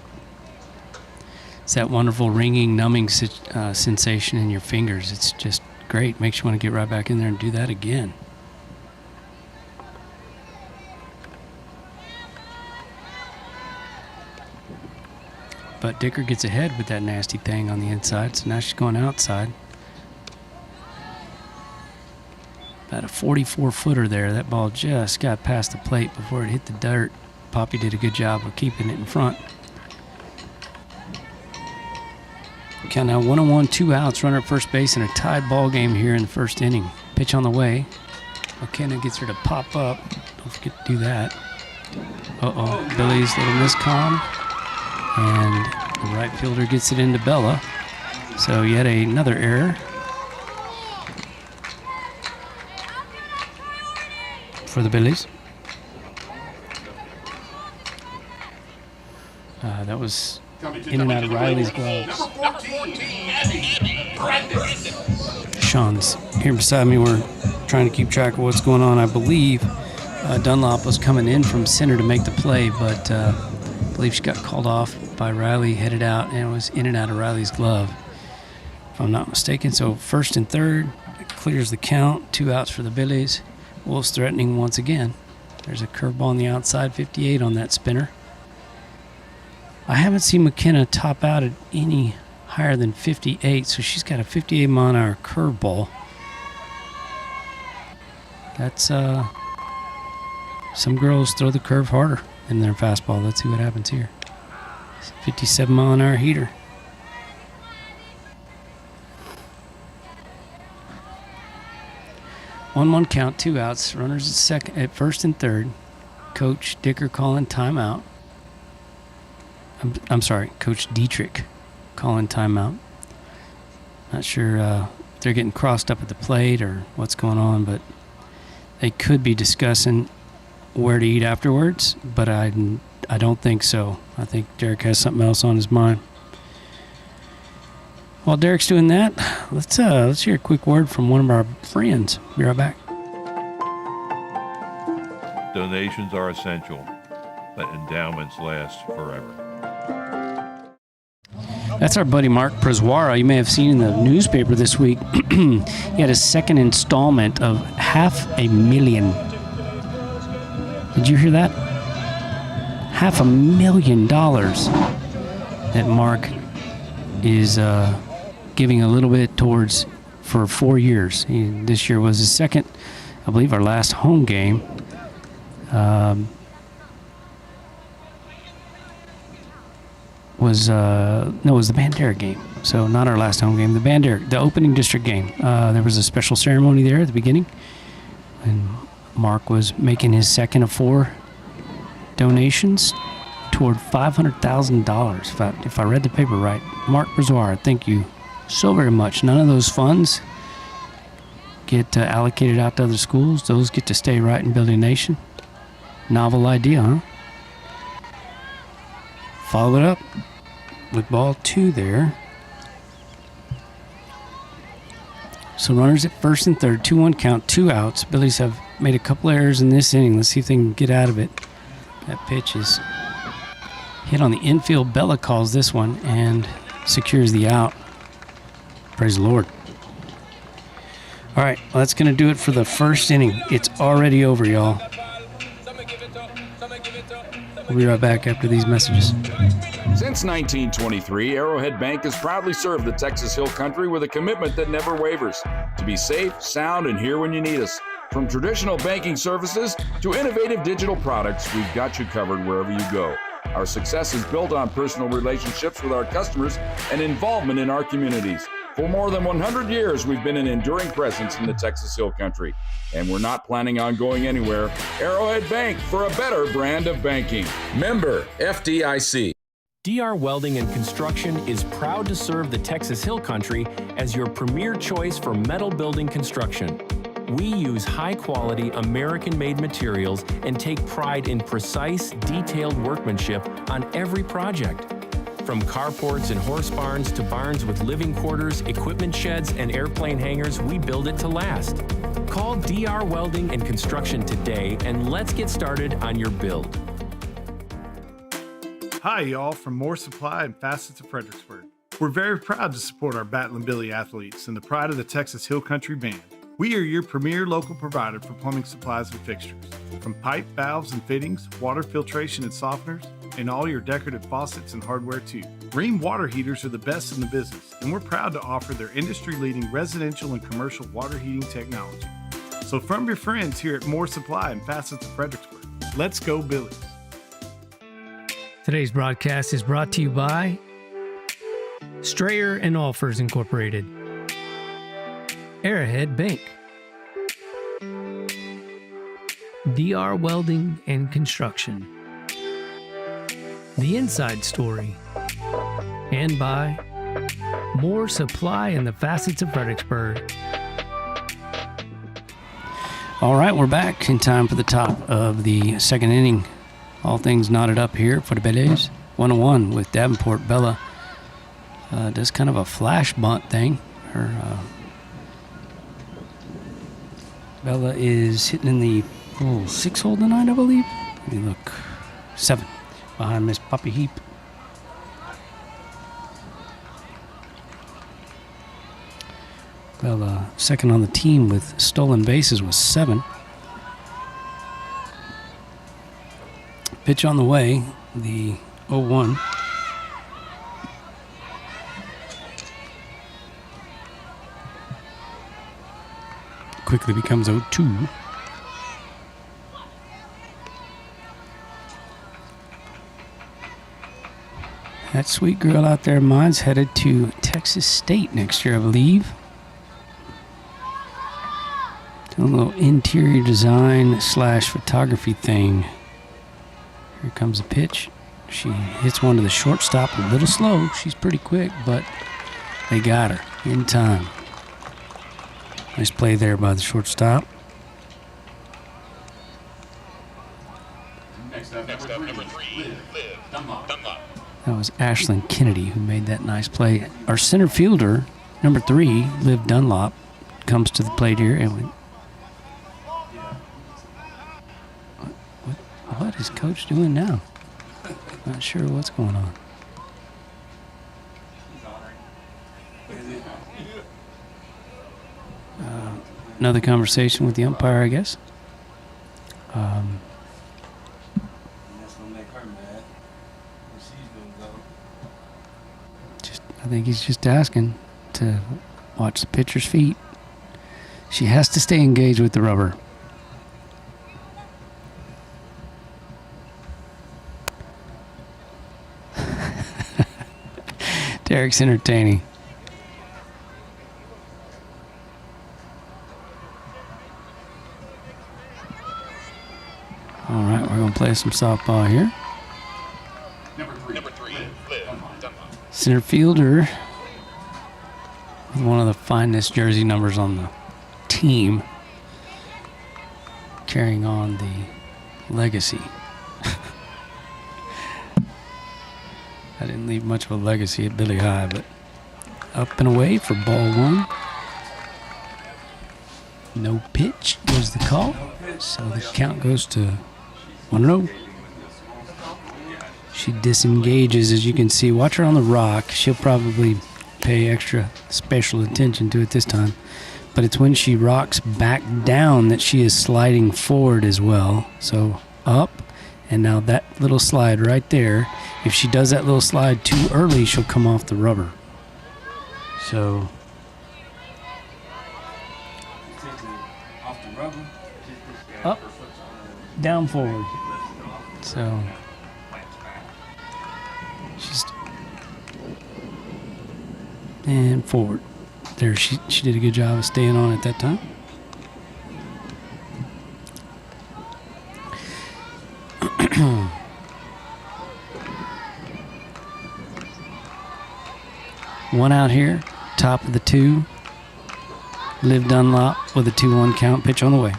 It's that wonderful ringing, numbing sensation in your fingers. It's just great. Makes you want to get right back in there and do that again. But Dicker gets ahead with that nasty thing on the inside, so now she's going outside. About a 44-footer there. That ball just got past the plate before it hit the dirt. Poppy did a good job of keeping it in front. Count now 1-1, 2 outs. Runner at first base in a tied ball game here in the first inning. Pitch on the way. McKenna gets her to pop up. Don't forget to do that. Uh-oh. Billy's little miscomm. And the right fielder gets it into Bella. So yet another error for the Billies. That was in and out of Riley's gloves. Sean's here beside me. We're trying to keep track of what's going on. I believe Dunlop was coming in from center to make the play, but I believe she got called off by Riley, headed out, and it was in and out of Riley's glove, if I'm not mistaken. So first and third, it clears the count. 2 outs for the Billies. Wolves threatening once again. There's a curveball on the outside, 58 on that spinner. I haven't seen McKenna top out at any higher than 58, so she's got a 58-mile-an-hour curveball. That's, some girls throw the curve harder than their fastball. Let's see what happens here. 57-mile-an-hour heater. One count, 2 outs. Runners at first and third. Coach Dicker calling timeout. I'm sorry, Coach Dietrich calling timeout. Not sure if they're getting crossed up at the plate or what's going on, but they could be discussing where to eat afterwards, but I don't think so. I think Derek has something else on his mind. While Derek's doing that, let's hear a quick word from one of our friends. Be right back. Donations are essential, but endowments last forever. That's our buddy Mark Prezwara. You may have seen in the newspaper this week, he had his second installment of $500,000. Did you hear that? $500,000 that Mark is giving a little bit towards for 4 years. This year was his second, I believe, our last home game. It was the Bandera game. So not our last home game, the opening district game. There was a special ceremony there at the beginning, and Mark was making his second of 4 donations toward $500,000. If I read the paper right, Mark Brazoir, thank you so very much. None of those funds get allocated out to other schools. Those get to stay right in Building Nation. Novel idea, huh? Follow it up with ball 2 there. So runners at first and third, 2-1 count, 2 outs. Billies have made a couple errors in this inning. Let's see if they can get out of it. That pitch is hit on the infield. Bella calls this one and secures the out. Praise the Lord. All right, well, that's going to do it for the first inning. It's already over, y'all. We'll be right back after these messages. Since 1923, Arrowhead Bank has proudly served the Texas Hill Country with a commitment that never wavers to be safe, sound, and here when you need us. From traditional banking services to innovative digital products, we've got you covered wherever you go. Our success is built on personal relationships with our customers and involvement in our communities. For more than 100 years, we've been an enduring presence in the Texas Hill Country, and we're not planning on going anywhere. Arrowhead Bank, for a better brand of banking. Member FDIC. DR Welding and Construction is proud to serve the Texas Hill Country as your premier choice for metal building construction. We use high-quality American-made materials and take pride in precise, detailed workmanship on every project. From carports and horse barns to barns with living quarters, equipment sheds, and airplane hangars, we build it to last. Call DR Welding and Construction today and let's get started on your build. Hi, y'all, from More Supply and Facets of Fredericksburg. We're very proud to support our Battlin' Billy athletes and the pride of the Texas Hill Country Band. We are your premier local provider for plumbing supplies and fixtures. From pipe, valves, and fittings, water filtration and softeners, and all your decorative faucets and hardware too. Rheem water heaters are the best in the business, and we're proud to offer their industry-leading residential and commercial water heating technology. So from your friends here at More Supply and Facets of Fredericksburg, let's go Billies. Today's broadcast is brought to you by Strayer and Alfers Incorporated, Arrowhead Bank, DR Welding and Construction, The Inside Story, and by More Supply and the Facets of Fredericksburg. All right, we're back in time for the top of the second inning. All things knotted up here for the Billies. 1-1 with Davenport. Bella does kind of a flash bunt thing. Bella is hitting in the 6-hole tonight, I believe. Let me look. 7 behind Miss Poppy Heap. Bella second on the team with stolen bases with 7. Pitch on the way, the 0-1. Quickly becomes 0-2. That sweet girl out there of mine's headed to Texas State next year, I believe. Doing a little interior design / photography thing. Here comes a pitch. She hits one to the shortstop a little slow. She's pretty quick, but they got her in time. Nice play there by the shortstop. Next up, number 3, Liv Dunlop. That was Ashlyn Kennedy who made that nice play. Our center fielder, number 3, Liv Dunlop, comes to the plate here. And what is Coach doing now? Not sure what's going on. Another conversation with the umpire, I guess. I think he's just asking to watch the pitcher's feet. She has to stay engaged with the rubber. Derek's entertaining. All right, we're going to play some softball here. Number 3, Liv Dunlop. Center fielder with one of the finest jersey numbers on the team, carrying on the legacy. I didn't leave much of a legacy at Billy High, but up and away for ball 1. No pitch was the call. So the count goes to 1-0. She disengages, as you can see. Watch her on the rock. She'll probably pay extra special attention to it this time. But it's when she rocks back down that she is sliding forward as well. So up, and now that little slide right there. If she does that little slide too early, she'll come off the rubber. So up, down, forward. So she's and forward. There, she did a good job of staying on at that time. One out here, top of the 2. Liv Dunlop with a 2-1 count, pitch on the way.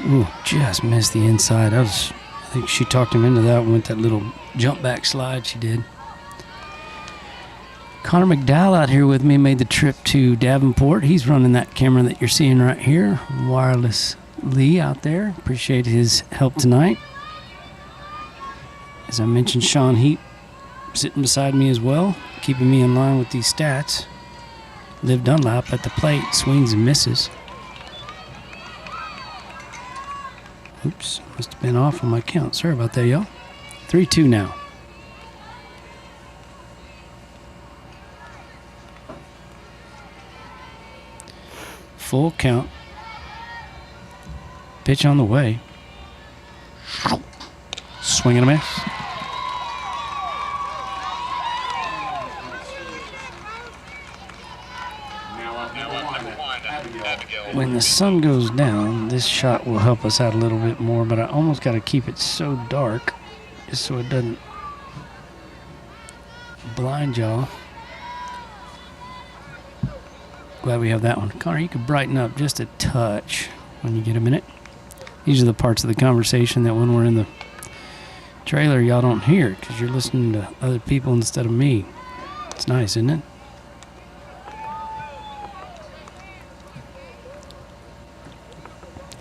Ooh, just missed the inside. I think she talked him into that one with that little jump back slide she did. Connor McDowell out here with me made the trip to Davenport. He's running that camera that you're seeing right here, wirelessly out there. Appreciate his help tonight. As I mentioned, Sean Heap sitting beside me as well, keeping me in line with these stats. Liv Dunlop at the plate, swings and misses. Oops, must have been off on my count. Sorry about that, y'all. 3-2 now. Full count. Pitch on the way. Swing and a miss. When the sun goes down, this shot will help us out a little bit more, but I almost got to keep it so dark just so it doesn't blind y'all. Glad we have that one. Connor, you could brighten up just a touch when you get a minute. These are the parts of the conversation that when we're in the trailer, y'all don't hear because you're listening to other people instead of me. It's nice, isn't it?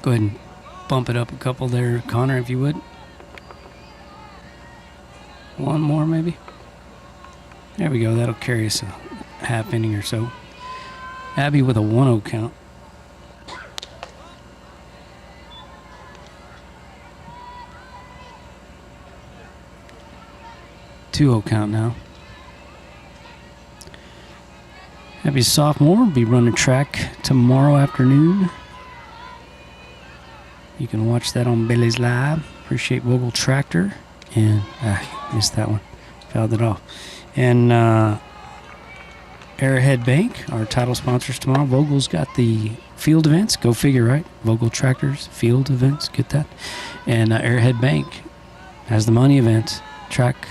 Go ahead and bump it up a couple there, Connor, if you would. One more, maybe. There we go. That'll carry us a half inning or so. Abby with a 1-0 count. Two-0 count now. Abby's sophomore, be running track tomorrow afternoon. You can watch that on Billies.Live. Appreciate Vogel Tractor. And, missed that one. Fouled it off. And Arrowhead Bank, our title sponsors tomorrow. Vogel's got the field events. Go figure, right? Vogel Tractors, field events. Get that. And Arrowhead Bank has the money events, track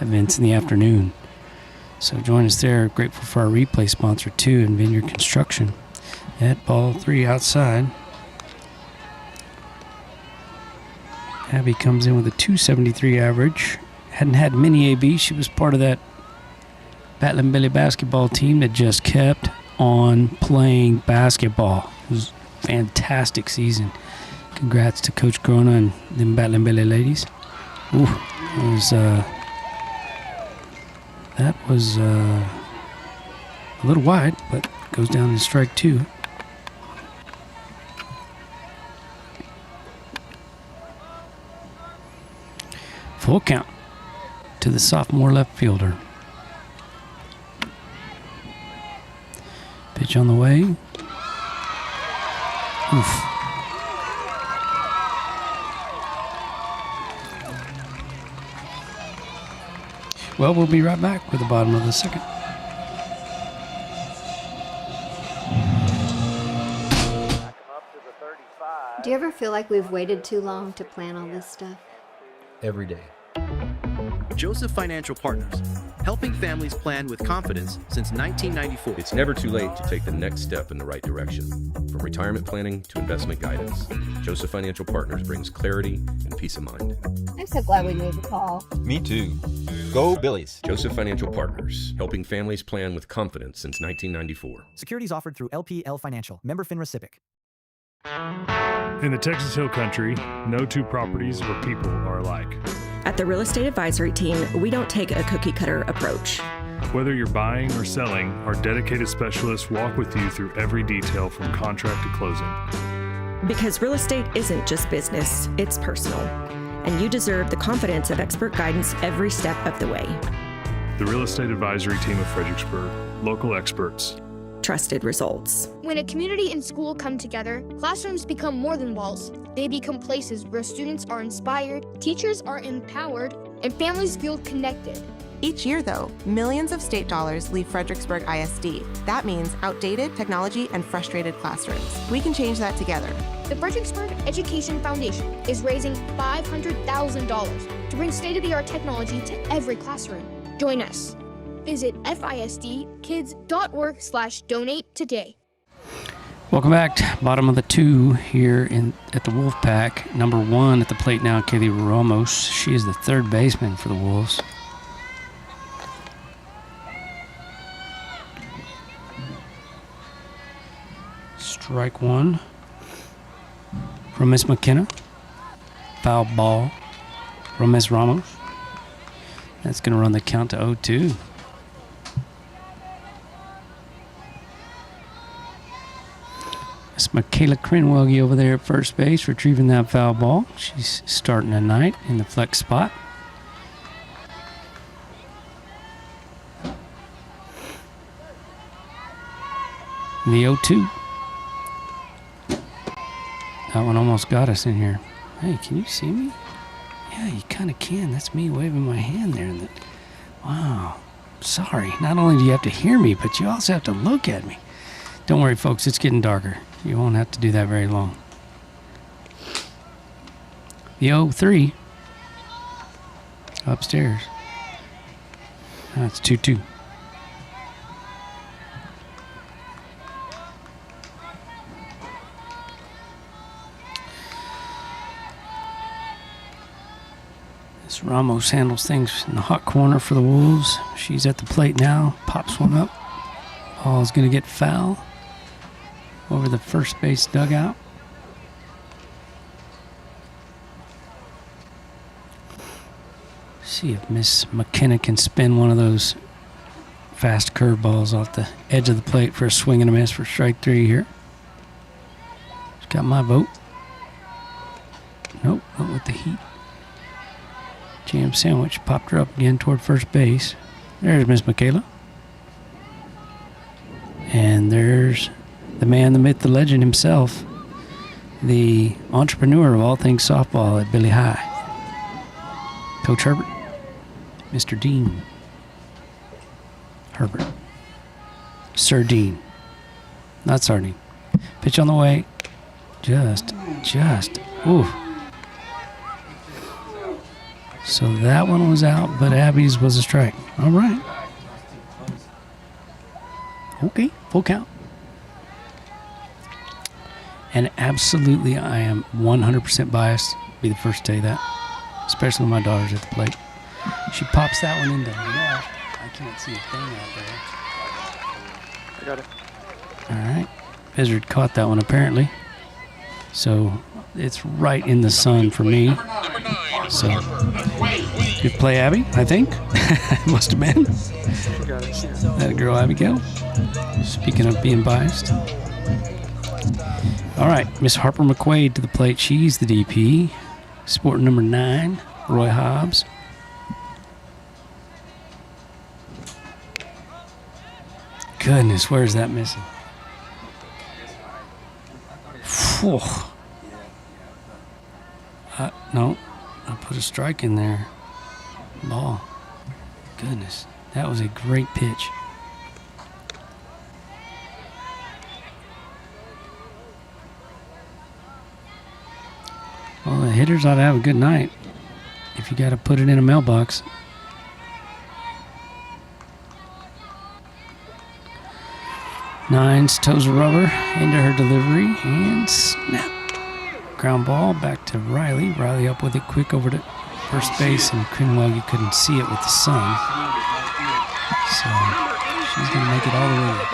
events in the afternoon. So join us there. Grateful for our replay sponsor, too, in Vineyard Construction. At ball 3 outside. Abby comes in with a 273 average. Hadn't had many ABs. She was part of that Battling Billy basketball team that just kept on playing basketball. It was a fantastic season. Congrats to Coach Grona and them Battling Billy ladies. Ooh, that was a little wide, but goes down to strike 2. Full count to the sophomore left fielder. Pitch on the way. Oof. Well, we'll be right back with the bottom of the second. Do you ever feel like we've waited too long to plan all this stuff? Every day. Joseph Financial Partners, helping families plan with confidence since 1994. It's never too late to take the next step in the right direction. From retirement planning to investment guidance, Joseph Financial Partners brings clarity and peace of mind. I'm so glad we made the call. Me too. Go Billies! Joseph Financial Partners, helping families plan with confidence since 1994. Securities offered through LPL Financial, member FINRA SIPC. In the Texas Hill Country, no two properties or people are alike. At the Real Estate Advisory Team, we don't take a cookie-cutter approach. Whether you're buying or selling, our dedicated specialists walk with you through every detail from contract to closing. Because real estate isn't just business, it's personal. And you deserve the confidence of expert guidance every step of the way. The Real Estate Advisory Team of Fredericksburg, local experts. Trusted results. When a community and school come together, classrooms become more than walls. They become places where students are inspired, teachers are empowered, and families feel connected. Each year, though, millions of state dollars leave Fredericksburg ISD. That means outdated technology and frustrated classrooms. We can change that together. The Fredericksburg Education Foundation is raising $500,000 to bring state-of-the-art technology to every classroom. Join us. Visit fisdkids.org/donate today. Welcome back. Bottom of the two here at the Wolfpack. Number 1 at the plate now, Kaylee Ramos. She is the third baseman for the Wolves. Strike 1 from Miss McKenna. Foul ball from Miss Ramos. That's going to run the count to 0-2. It's Michaela Crinwelge over there at first base, retrieving that foul ball. She's starting tonight in the flex spot. The 0-2. That one almost got us in here. Hey, can you see me? Yeah, you kind of can. That's me waving my hand there. Wow. Sorry. Not only do you have to hear me, but you also have to look at me. Don't worry, folks. It's getting darker. You won't have to do that very long. The 0-3. Upstairs. That's 2-2. This Ramos handles things in the hot corner for the Wolves. She's at the plate now. Pops one up. Ball's going to get foul over the first base dugout. See if Miss McKenna can spin one of those fast curveballs off the edge of the plate for a swing and a miss for strike 3 here. She's got my vote. Nope, not with the heat. Jam sandwich popped her up again toward first base. There's Miss Michaela. And there's the man, the myth, the legend himself, the entrepreneur of all things softball at Billy High, Coach Herbert, Mr. Dean Herbert, Sir Dean, not Sardine. Pitch on the way, just, ooh. So that one was out, but Abby's was a strike. All right. Okay, full count. And absolutely, I am 100% biased. Be the first to tell you that. Especially when my daughter's at the plate. She pops that one into left. I can't see a thing out there. I got it. All right. Bizard caught that one apparently. So it's right in the sun for me. So good play, Abby, I think. It must have been. That girl, Abigail. Speaking of being biased. All right, Miss Harper McQuaid to the plate. She's the DP. Sporting number 9, Roy Hobbs. Goodness, where's that missing? Whew. No, I put a strike in there. Ball. Goodness, that was a great pitch. Well, the hitters ought to have a good night if you got to put it in a mailbox. Nines toes of rubber into her delivery and snap. Ground ball back to Riley. Riley up with it quick over to first base, and Crinwell, you couldn't see it with the sun. So she's going to make it all the way there.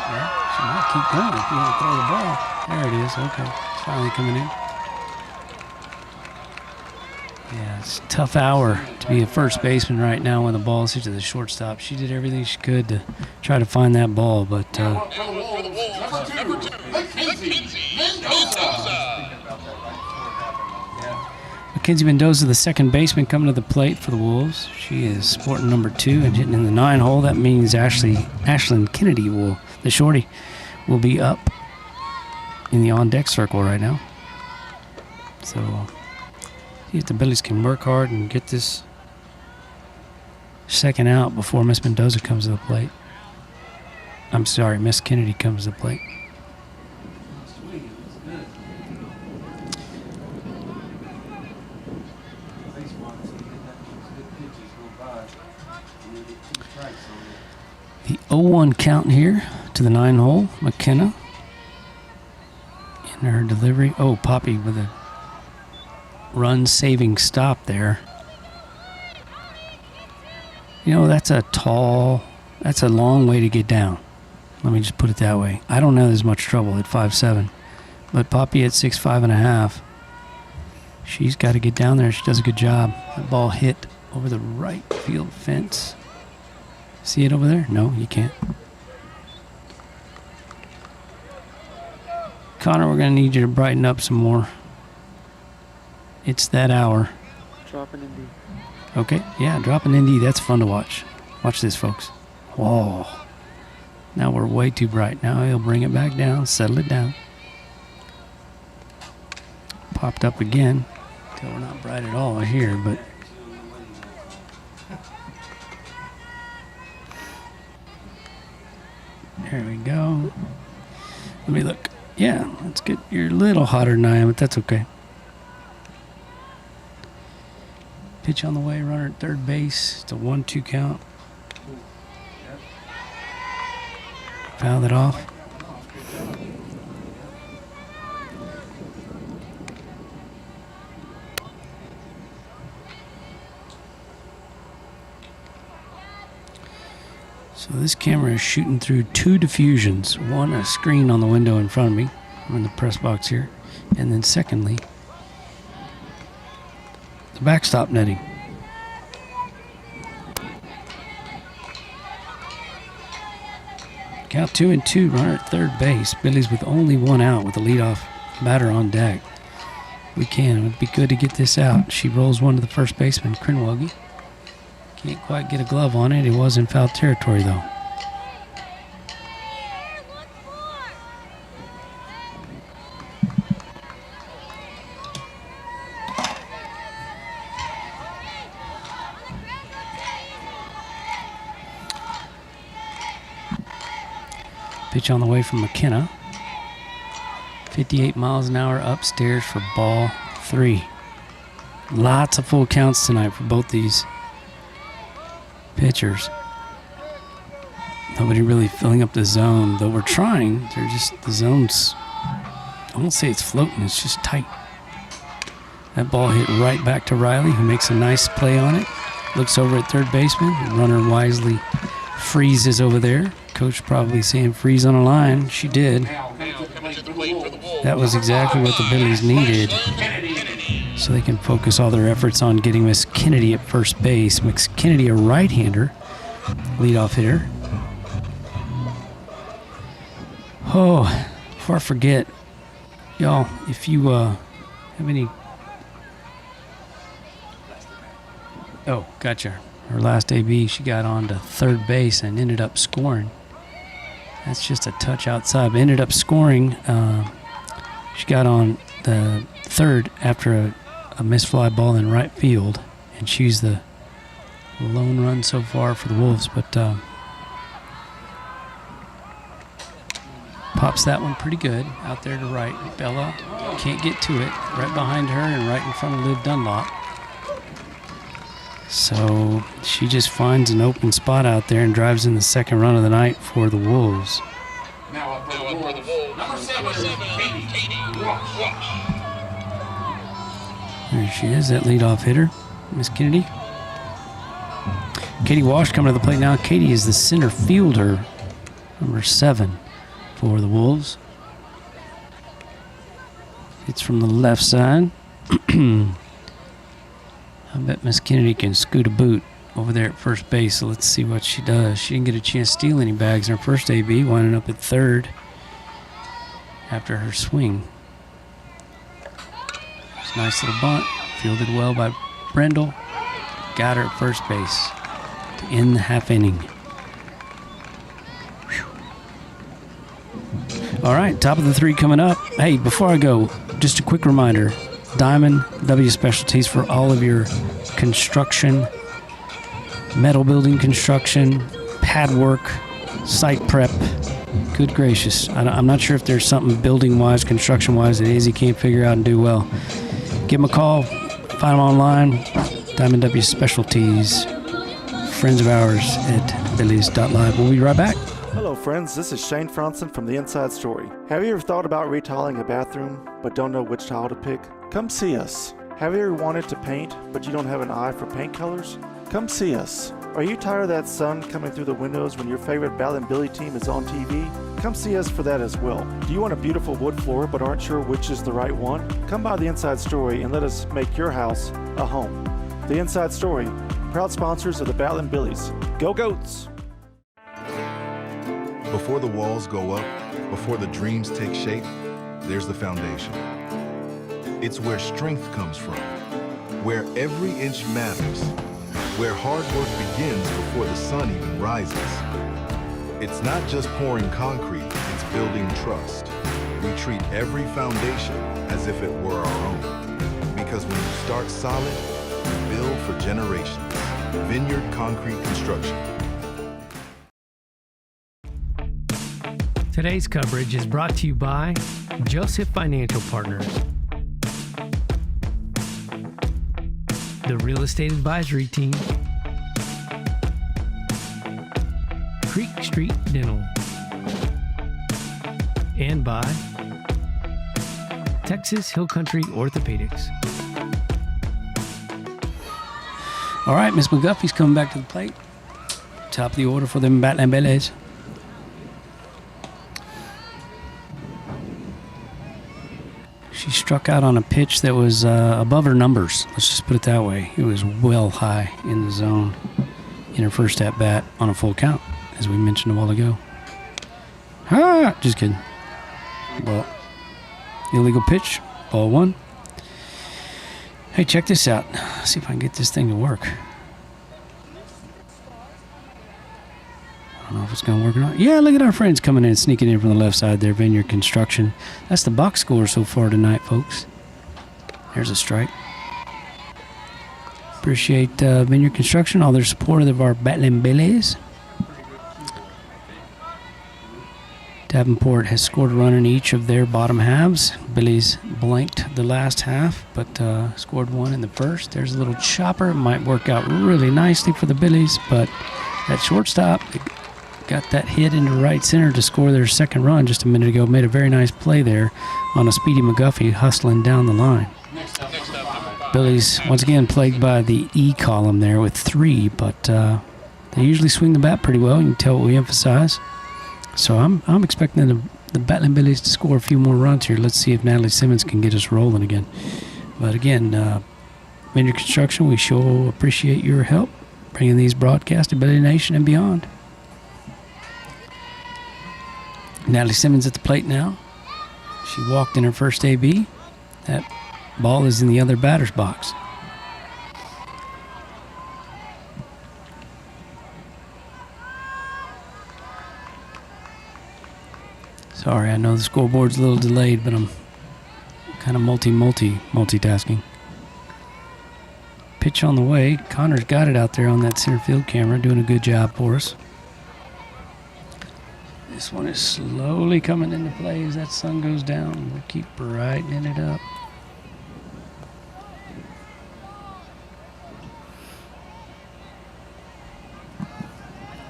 Well, she might keep going if you want to throw the ball. There it is. Okay. It's finally coming in. Yeah, it's a tough hour to be a first baseman right now when the ball's hit to the shortstop. She did everything she could to try to find that ball, but Mackenzie Mendoza, the second baseman, coming to the plate for the Wolves. She is sporting number 2 and hitting in the 9 hole. That means Ashlyn Kennedy, the shorty, will be up in the on-deck circle right now. So see if the Billies can work hard and get this second out before Miss Mendoza comes to the plate. I'm sorry, Miss Kennedy comes to the plate. The 0-1 count here to the 9 hole. McKenna in her delivery. Oh, Poppy with a run-saving stop there. You know, that's a long way to get down. Let me just put it that way. I don't have as much trouble at 5'7", but Poppy at 6'5.5". She's got to get down there. She does a good job. That ball hit over the right field fence. See it over there? No, you can't. Connor, we're going to need you to brighten up some more. It's that hour. Drop an Indy. Okay, yeah, drop an Indy. That's fun to watch. Watch this, folks. Whoa. Now we're way too bright. Now he'll bring it back down, settle it down. Popped up again. Till we're not bright at all here, but there we go. Let me look. Yeah, that's good. You're a little hotter than I am, but that's okay. Pitch on the way, runner at third base. It's a 1-2 count. Foul it off. So this camera is shooting through 2 diffusions. One, a screen on the window in front of me. I'm in the press box here. And then secondly, the backstop netting. Count 2-2, runner at third base. Billy's with only 1 out with the leadoff batter on deck. We can. It would be good to get this out. She rolls one to the first baseman, Crinwell. Can't quite get a glove on it. It was in foul territory, though. Pitch on the way from McKenna. 58 miles an hour upstairs for ball 3. Lots of full counts tonight for both these pitchers. Nobody really filling up the zone, though we're trying. They're just, the zone's, I won't say it's floating, it's just tight. That ball hit right back to Riley, who makes a nice play on it. Looks over at third baseman. The runner wisely freezes over there. Coach probably saying freeze on a line. She did. That was exactly what the Billies needed, so they can focus all their efforts on getting Miss Kennedy at first base. Miss Kennedy, a right-hander, leadoff hitter. Oh, before I forget, y'all, if you have any... Oh, gotcha. Her last AB, she got on to third base and ended up scoring. That's just a touch outside, but ended up scoring. She got on the third after a missed fly ball in right field, and she's the lone run so far for the Wolves, but pops that one pretty good out there to right. Bella can't get to it. Right behind her and right in front of Liv Dunlop. So she just finds an open spot out there and drives in the second run of the night for the Wolves. Now up for the Wolves, number 7, Katie. There she is, that leadoff hitter, Miss Kennedy. Katie Walsh coming to the plate now. Katie is the center fielder, number 7 for the Wolves. It's from the left side. I bet Miss Kennedy can scoot a boot over there at first base, so let's see what she does. She didn't get a chance to steal any bags in her first AB, winding up at third after her swing. It's a nice little bunt, fielded well by Brendel. Got her at first base to end the half inning. Whew. All right, top of the 3 coming up. Hey, before I go, just a quick reminder, Diamond W Specialties for all of your construction, metal building construction, pad work, site prep. Good gracious. I'm not sure if there's something building-wise, construction-wise that Izzy can't figure out and do well. Give them a call. Find them online. Diamond W Specialties. Friends of ours at Billies.Live. We'll be right back. Hello friends, this is Shane Franson from The Inside Story. Have you ever thought about retiling a bathroom but don't know which tile to pick? Come see us. Have you ever wanted to paint but you don't have an eye for paint colors? Come see us. Are you tired of that sun coming through the windows when your favorite Bal and Billy team is on TV? Come see us for that as well. Do you want a beautiful wood floor but aren't sure which is the right one? Come by The Inside Story and let us make your house a home. The Inside Story, proud sponsors of the Bal and Billies. Go Goats! Before the walls go up, before the dreams take shape, there's the foundation. It's where strength comes from, where every inch matters, where hard work begins before the sun even rises. It's not just pouring concrete, it's building trust. We treat every foundation as if it were our own. Because when you start solid, you build for generations. Vineyard Concrete Construction. Today's coverage is brought to you by Joseph Financial Partners, the Real Estate Advisory Team, Creek Street Dental, and by Texas Hill Country Orthopedics. All right, Miss McGuffey's coming back to the plate. Top of the order for them Bat and Belles. She struck out on a pitch that was above her numbers. Let's just put it that way. It was well high in the zone in her first at-bat on a full count, as we mentioned a while ago. Ah, just kidding. Well, illegal pitch, ball 1. Hey, check this out. Let's see if I can get this thing to work. I don't know if it's going to work or not. Yeah, look at our friends coming in, sneaking in from the left side there, Vineyard Construction. That's the box score so far tonight, folks. There's a strike. Appreciate Vineyard Construction, all their support of our Battling Billies. Davenport has scored a run in each of their bottom halves. Billies blanked the last half, but scored 1 in the first. There's a little chopper. It might work out really nicely for the Billies, but that shortstop got that hit into right center to score their second run just a minute ago. Made a very nice play there on a Speedy McGuffey hustling down the line. Billies, once again, plagued by the E column there with 3, but they usually swing the bat pretty well. You can tell what we emphasize. So I'm expecting the Battling Billies to score a few more runs here. Let's see if Natalie Simmons can get us rolling again. But again, Vineyard Construction, we sure appreciate your help bringing these broadcasts to Billy Nation and beyond. Natalie Simmons at the plate now. She walked in her first AB. That ball is in the other batter's box. Sorry, I know the scoreboard's a little delayed, but I'm kind of multitasking. Pitch on the way. Connor's got it out there on that center field camera, doing a good job for us. This one is slowly coming into play as that sun goes down. We'll keep brightening it up.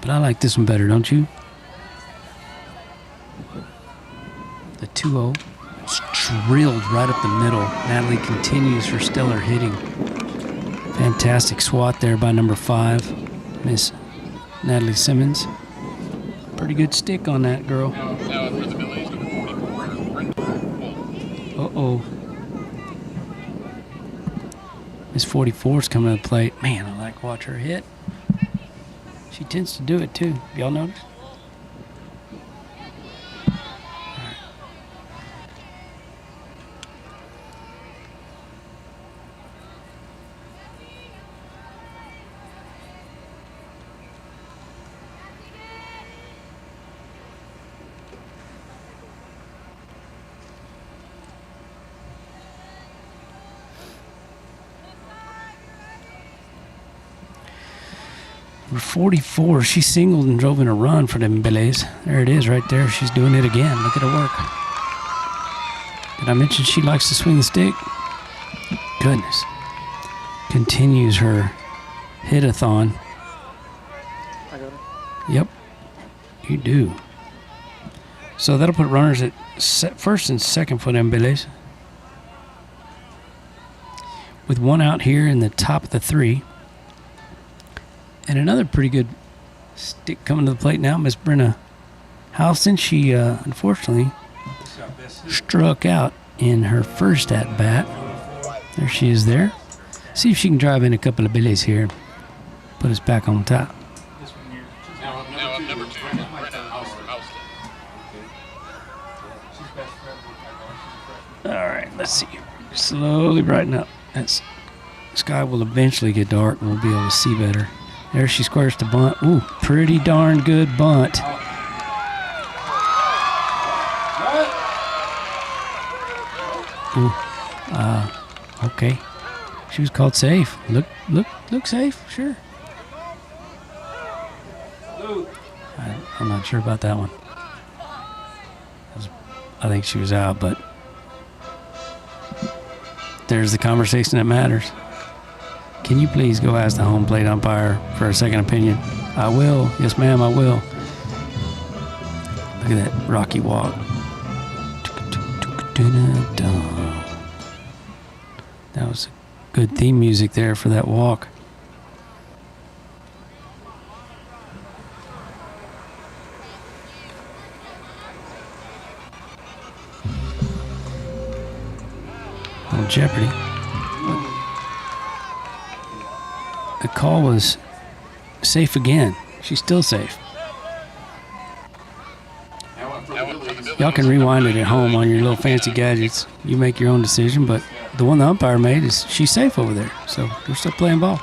But I like this one better, don't you? The 2-0. drilled right up the middle. Natalie continues her stellar hitting. Fantastic swat there by number 5, Miss Natalie Simmons. Pretty good stick on that girl. Uh-oh. Miss 44's coming to the plate. Man, I like to watch her hit. She tends to do it too. Y'all notice? Number 44, she singled and drove in a run for them Billies. There it is right there. She's doing it again. Look at her work. Did I mention she likes to swing the stick? Goodness. Continues her hit-a-thon. Yep, you do. So that'll put runners at first and second for them Billies. With one out here in the top of the 3. And another pretty good stick coming to the plate now, Miss Brenna Houston. She unfortunately struck out in her first at-bat. There she is there. See if she can drive in a couple of Billies here. Put us back on top. Number 2, Brenna Houston. All right, let's see. Slowly brighten up. The sky will eventually get dark and we'll be able to see better. There she squares the bunt. Ooh, pretty darn good bunt. Ooh, okay. She was called safe. Look safe, sure. I'm not sure about that one. I think she was out, but there's the conversation that matters. Can you please go ask the home plate umpire for a second opinion? I will. Yes, ma'am, I will. Look at that rocky walk. That was good theme music there for that walk. Little Jeopardy. The call was safe again. She's still safe. Y'all can rewind it at home on your little fancy gadgets. You make your own decision, but the one the umpire made is she's safe over there. So we're still playing ball.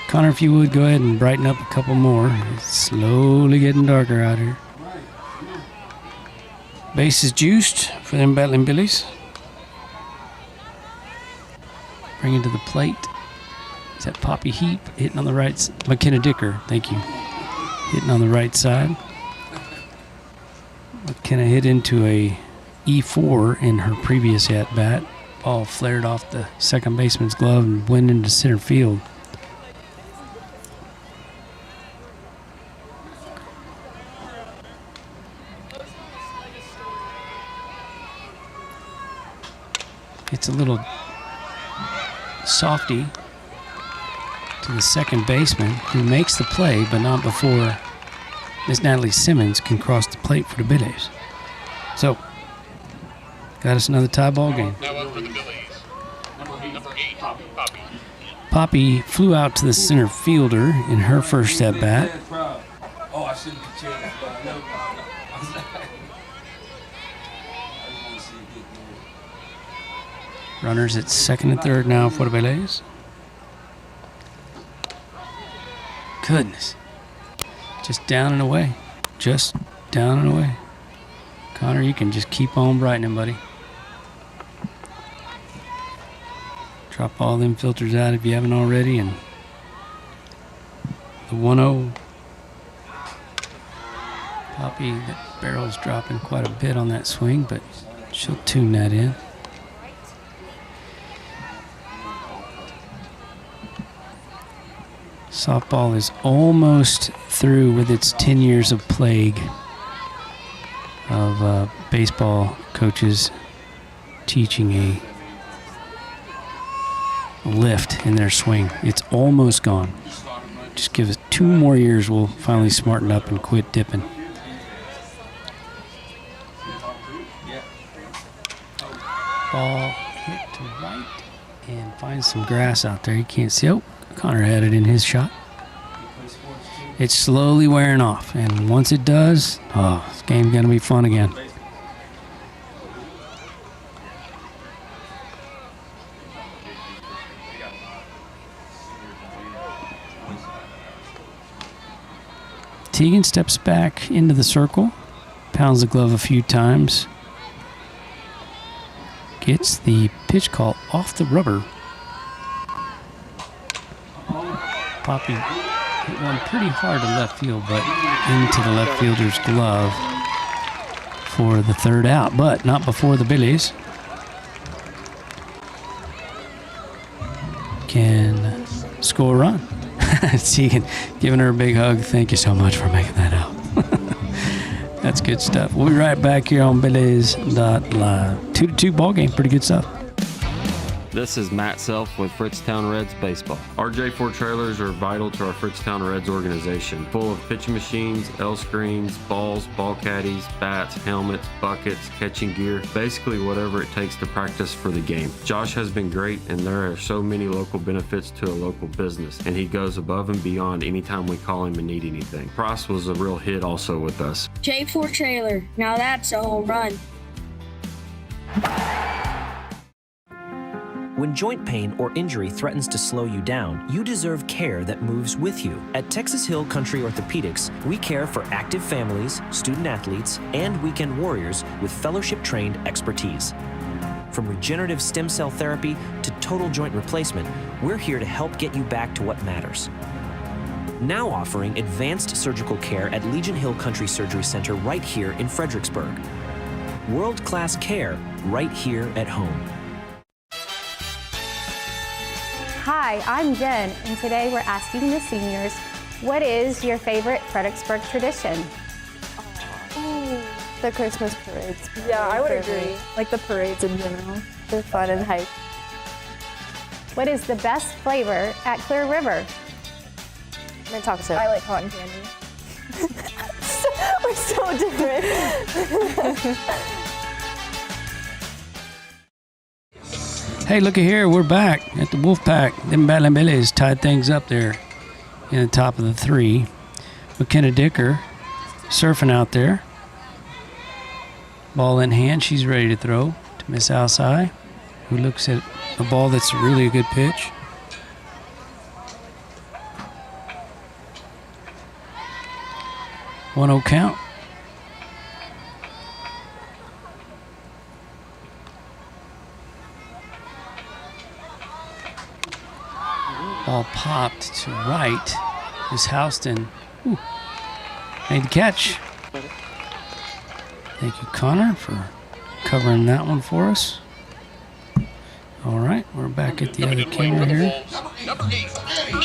Connor, if you would, go ahead and brighten up a couple more. It's slowly getting darker out here. Base is juiced for them battling Billies. Bring it to the plate. Is that Poppy Heap hitting on the right side? McKenna Dicker, thank you. Hitting on the right side. McKenna hit into a E4 in her previous at-bat. Ball flared off the second baseman's glove and went into center field. It's a little softy to the second baseman, who makes the play, but not before Miss Natalie Simmons can cross the plate for the Billies. So, got us another tie ball game. Now up for the Billies. Number 8, Poppy. Poppy flew out to the center fielder in her first at bat. Oh, I shouldn't be cheering. Runners at second and third now for the Billies. Goodness. Just down and away. Just down and away. Connor, you can just keep on brightening, buddy. Drop all them filters out if you haven't already. And the 1-0. Poppy, that barrel's dropping quite a bit on that swing, but she'll tune that in. Softball is almost through with its 10 years of plague of baseball coaches teaching a lift in their swing. It's almost gone. Just give us 2 more years, we'll finally smarten up and quit dipping. Ball hit to right and finds some grass out there. You can't see. Oh, Connor had it in his shot. It's slowly wearing off, and once it does, oh, this game's gonna be fun again. Teagan steps back into the circle, pounds the glove a few times, gets the pitch call off the rubber. Poppy hit one pretty hard to left field, but into the left fielder's glove for the 3rd out, but not before the Billies can score a run. Teagan giving her a big hug. Thank you so much for making that out. That's good stuff. We'll be right back here on Billies.Live. 2-2 ball game. Pretty good stuff. This is Matt Self with Fritztown Reds Baseball. Our J4 trailers are vital to our Fritztown Reds organization, full of pitching machines, L screens, balls, ball caddies, bats, helmets, buckets, catching gear, basically whatever it takes to practice for the game. Josh has been great, and there are so many local benefits to a local business, and he goes above and beyond anytime we call him and need anything. Price was a real hit also with us. J4 trailer, now that's a home run. When joint pain or injury threatens to slow you down, you deserve care that moves with you. At Texas Hill Country Orthopedics, we care for active families, student athletes, and weekend warriors with fellowship-trained expertise. From regenerative stem cell therapy to total joint replacement, we're here to help get you back to what matters. Now offering advanced surgical care at Legion Hill Country Surgery Center right here in Fredericksburg. World-class care right here at home. Hi, I'm Jen, and today we're asking the seniors, what is your favorite Fredericksburg tradition? The Christmas parades. Yeah, I would agree. Like the parades in general. They're fun and hype. What is the best flavor at Clear River? Mint chocolate chip. I like cotton candy. We're so different. Hey, looky here, we're back at the Wolfpack. Them Battling Billies tied things up there in the top of the 3. McKenna Dicker surfing out there. Ball in hand, she's ready to throw to Miss Alsai, who looks at a ball that's really a good pitch. One 0 count. Ball popped to right. Miss Houston made the catch. Thank you, Connor, for covering that one for us. All right, we're back at the other camera here. Number 8, Eddie.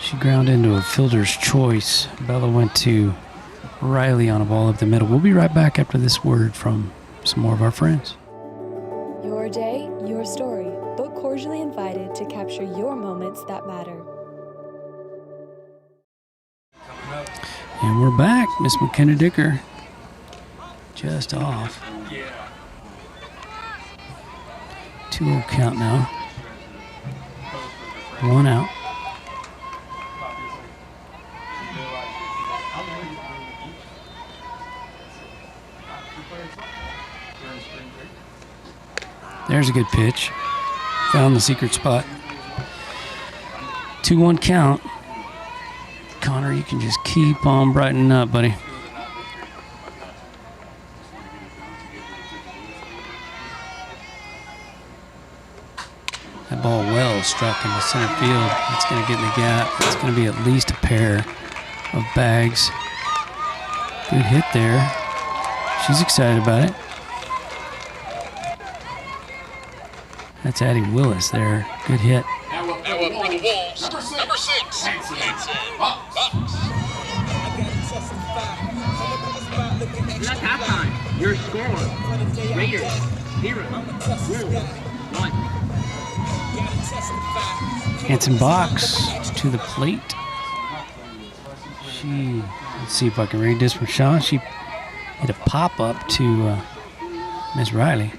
She ground into a fielder's choice. Bella went to Riley on a ball up the middle. We'll be right back after this word from some more of our friends. Your day, your story, but cordially invited to capture your moments that matter. And we're back. Miss McKenna Dicker just off. 2-0 count now. 1 out. There's a good pitch. Found the secret spot. 2-1 count. Connor, you can just keep on brightening up, buddy. That ball well struck into center field. It's going to get in the gap. It's going to be at least a pair of bags. Good hit there. She's excited about it. That's Addie Willis there. Good hit. Now up for the Wolves, number 6. Hanson Box. That's halftime. Your score. Raiders 0. Wolves 1. Hanson Box to the plate. Let's see if I can read this from Sean. She hit a pop-up to Miss Riley.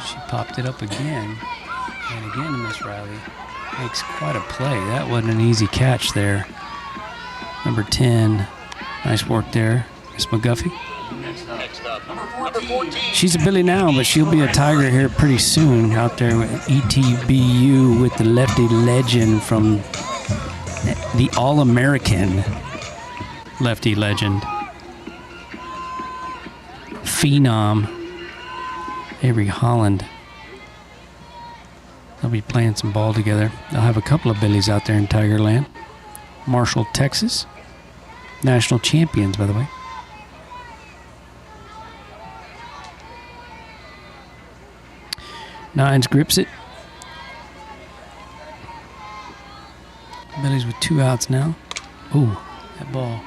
She popped it up again. And again to Miss Riley. Makes quite a play. That wasn't an easy catch there. Number 10. Nice work there, Miss McGuffey. Next up, number 14. She's a Billy now, but she'll be a Tiger here pretty soon out there with ETBU with the lefty legend from the All-American lefty legend. Phenom, Avery Holland. They'll be playing some ball together. They'll have a couple of Billies out there in Tigerland. Marshall, Texas. National champions, by the way. Nines grips it. Billy's with 2 outs now. Ooh, that ball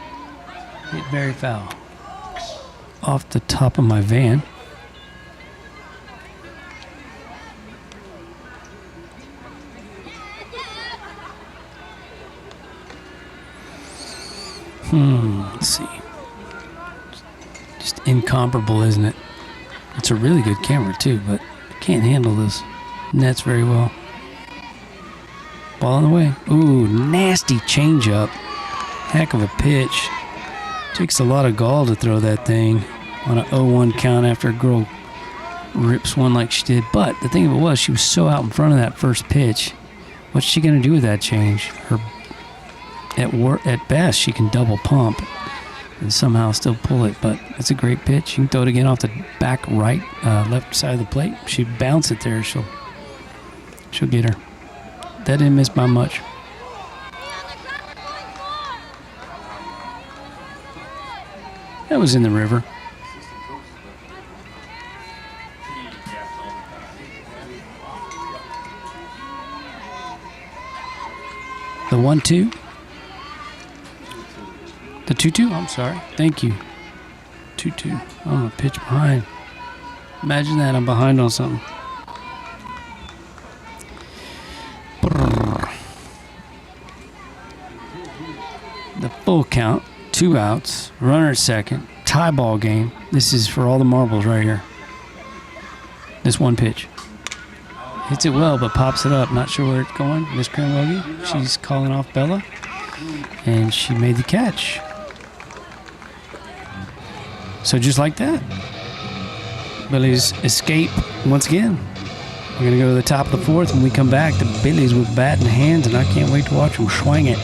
hit very foul. Off the top of my van. Let's see. Just incomparable, isn't it? It's a really good camera too, but it can't handle this nets very well. Ball on the way. Ooh, nasty changeup. Heck of a pitch. Takes a lot of gall to throw that thing on an 0-1 count after a girl rips one like she did. But the thing of it was, she was so out in front of that first pitch. What's she going to do with that change? At best, she can double pump and somehow still pull it, but it's a great pitch. You can throw it again off the back right, left side of the plate. She'd bounce it there. She'll get her. That didn't miss by much. That was in the river. The 1-2. The 2-2? I'm sorry. Thank you. 2-2. I'm going to pitch behind. Imagine that. I'm behind on something. The full count. 2 outs. Runner at second. Tie ball game. This is for all the marbles right here. This one pitch. Hits it well, but pops it up. Not sure where it's going. Miss Cranwoggy. She's calling off Bella. And she made the catch. So just like that, Billy's escape once again. We're going to go to the top of the 4th. When we come back, the Billies with bat in hand, and I can't wait to watch them swing it.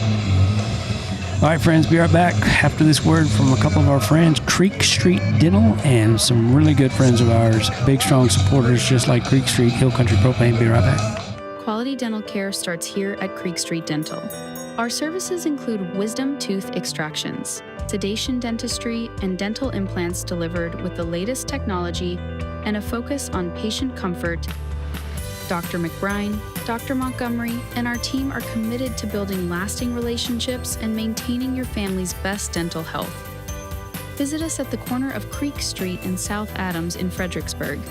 All right, friends, be right back after this word from a couple of our friends, Creek Street Dental, and some really good friends of ours, big, strong supporters just like Creek Street, Hill Country Propane. Be right back. Quality dental care starts here at Creek Street Dental. Our services include wisdom tooth extractions, sedation dentistry, and dental implants delivered with the latest technology and a focus on patient comfort. Dr. McBride, Dr. Montgomery, and our team are committed to building lasting relationships and maintaining your family's best dental health. Visit us at the corner of Creek Street and South Adams in Fredericksburg.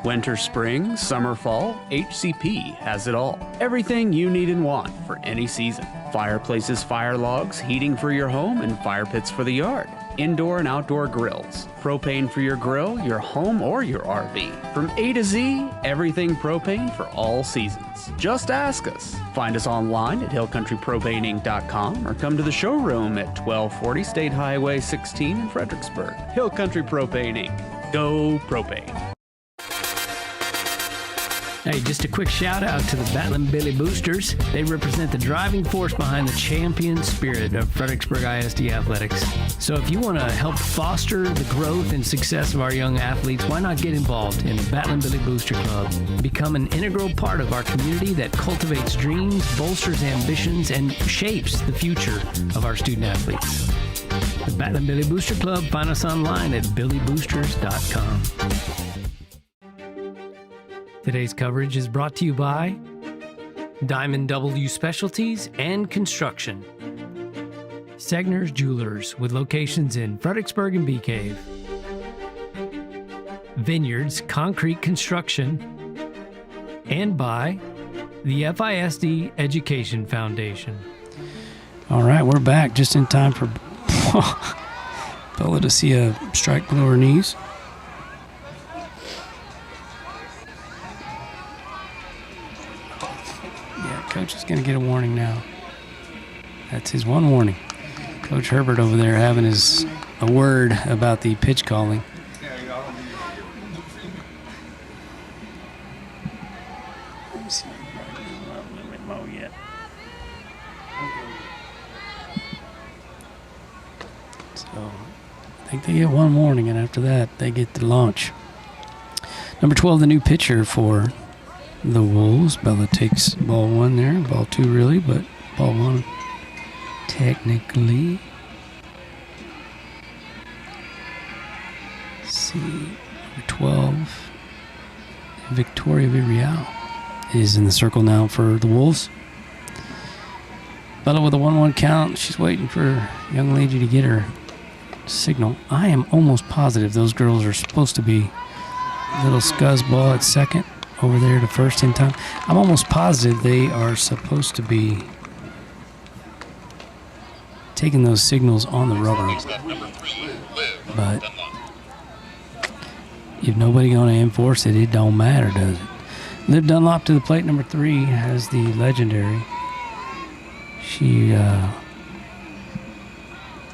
Winter, spring, summer, fall, HCP has it all. Everything you need and want for any season. Fireplaces, fire logs, heating for your home, and fire pits for the yard. Indoor and outdoor grills. Propane for your grill, your home, or your RV. From A to Z, everything propane for all seasons. Just ask us. Find us online at hillcountrypropaneinc.com or come to the showroom at 1240 State Highway 16 in Fredericksburg. Hill Country Propane Inc. Go propane. Hey, just a quick shout out to the Battling Billy Boosters. They represent the driving force behind the champion spirit of Fredericksburg ISD athletics. So if you want to help foster the growth and success of our young athletes, why not get involved in the Battling Billy Booster Club? Become an integral part of our community that cultivates dreams, bolsters ambitions, and shapes the future of our student athletes. The Battling Billy Booster Club, find us online at billyboosters.com. Today's coverage is brought to you by Diamond W Specialties and Construction, Segner's Jewelers with locations in Fredericksburg and Bee Cave, Vineyards Concrete Construction, and by the FISD Education Foundation. All right, we're back just in time for Bella to see a strike below her knees. Coach is going to get a warning now. That's his one warning. Coach Herbert over there having a word about the pitch calling. Let me see. Not a little bit low yet. So I think they get one warning, and after that they get to launch. Number 12, the new pitcher for the Wolves. Bella takes ball 1 there. Ball 2 really, but ball 1 technically. Let's see. Number 12, Victoria Villarreal is in the circle now for the Wolves. Bella with a 1-1 count. She's waiting for young lady to get her signal. I am almost positive those girls are supposed to be little scuzz ball at second. Over there to first in time. I'm almost positive they are supposed to be taking those signals on the rubber. But if nobody going to enforce it, it don't matter, does it? Liv Dunlop to the plate. Number 3 has the legendary. She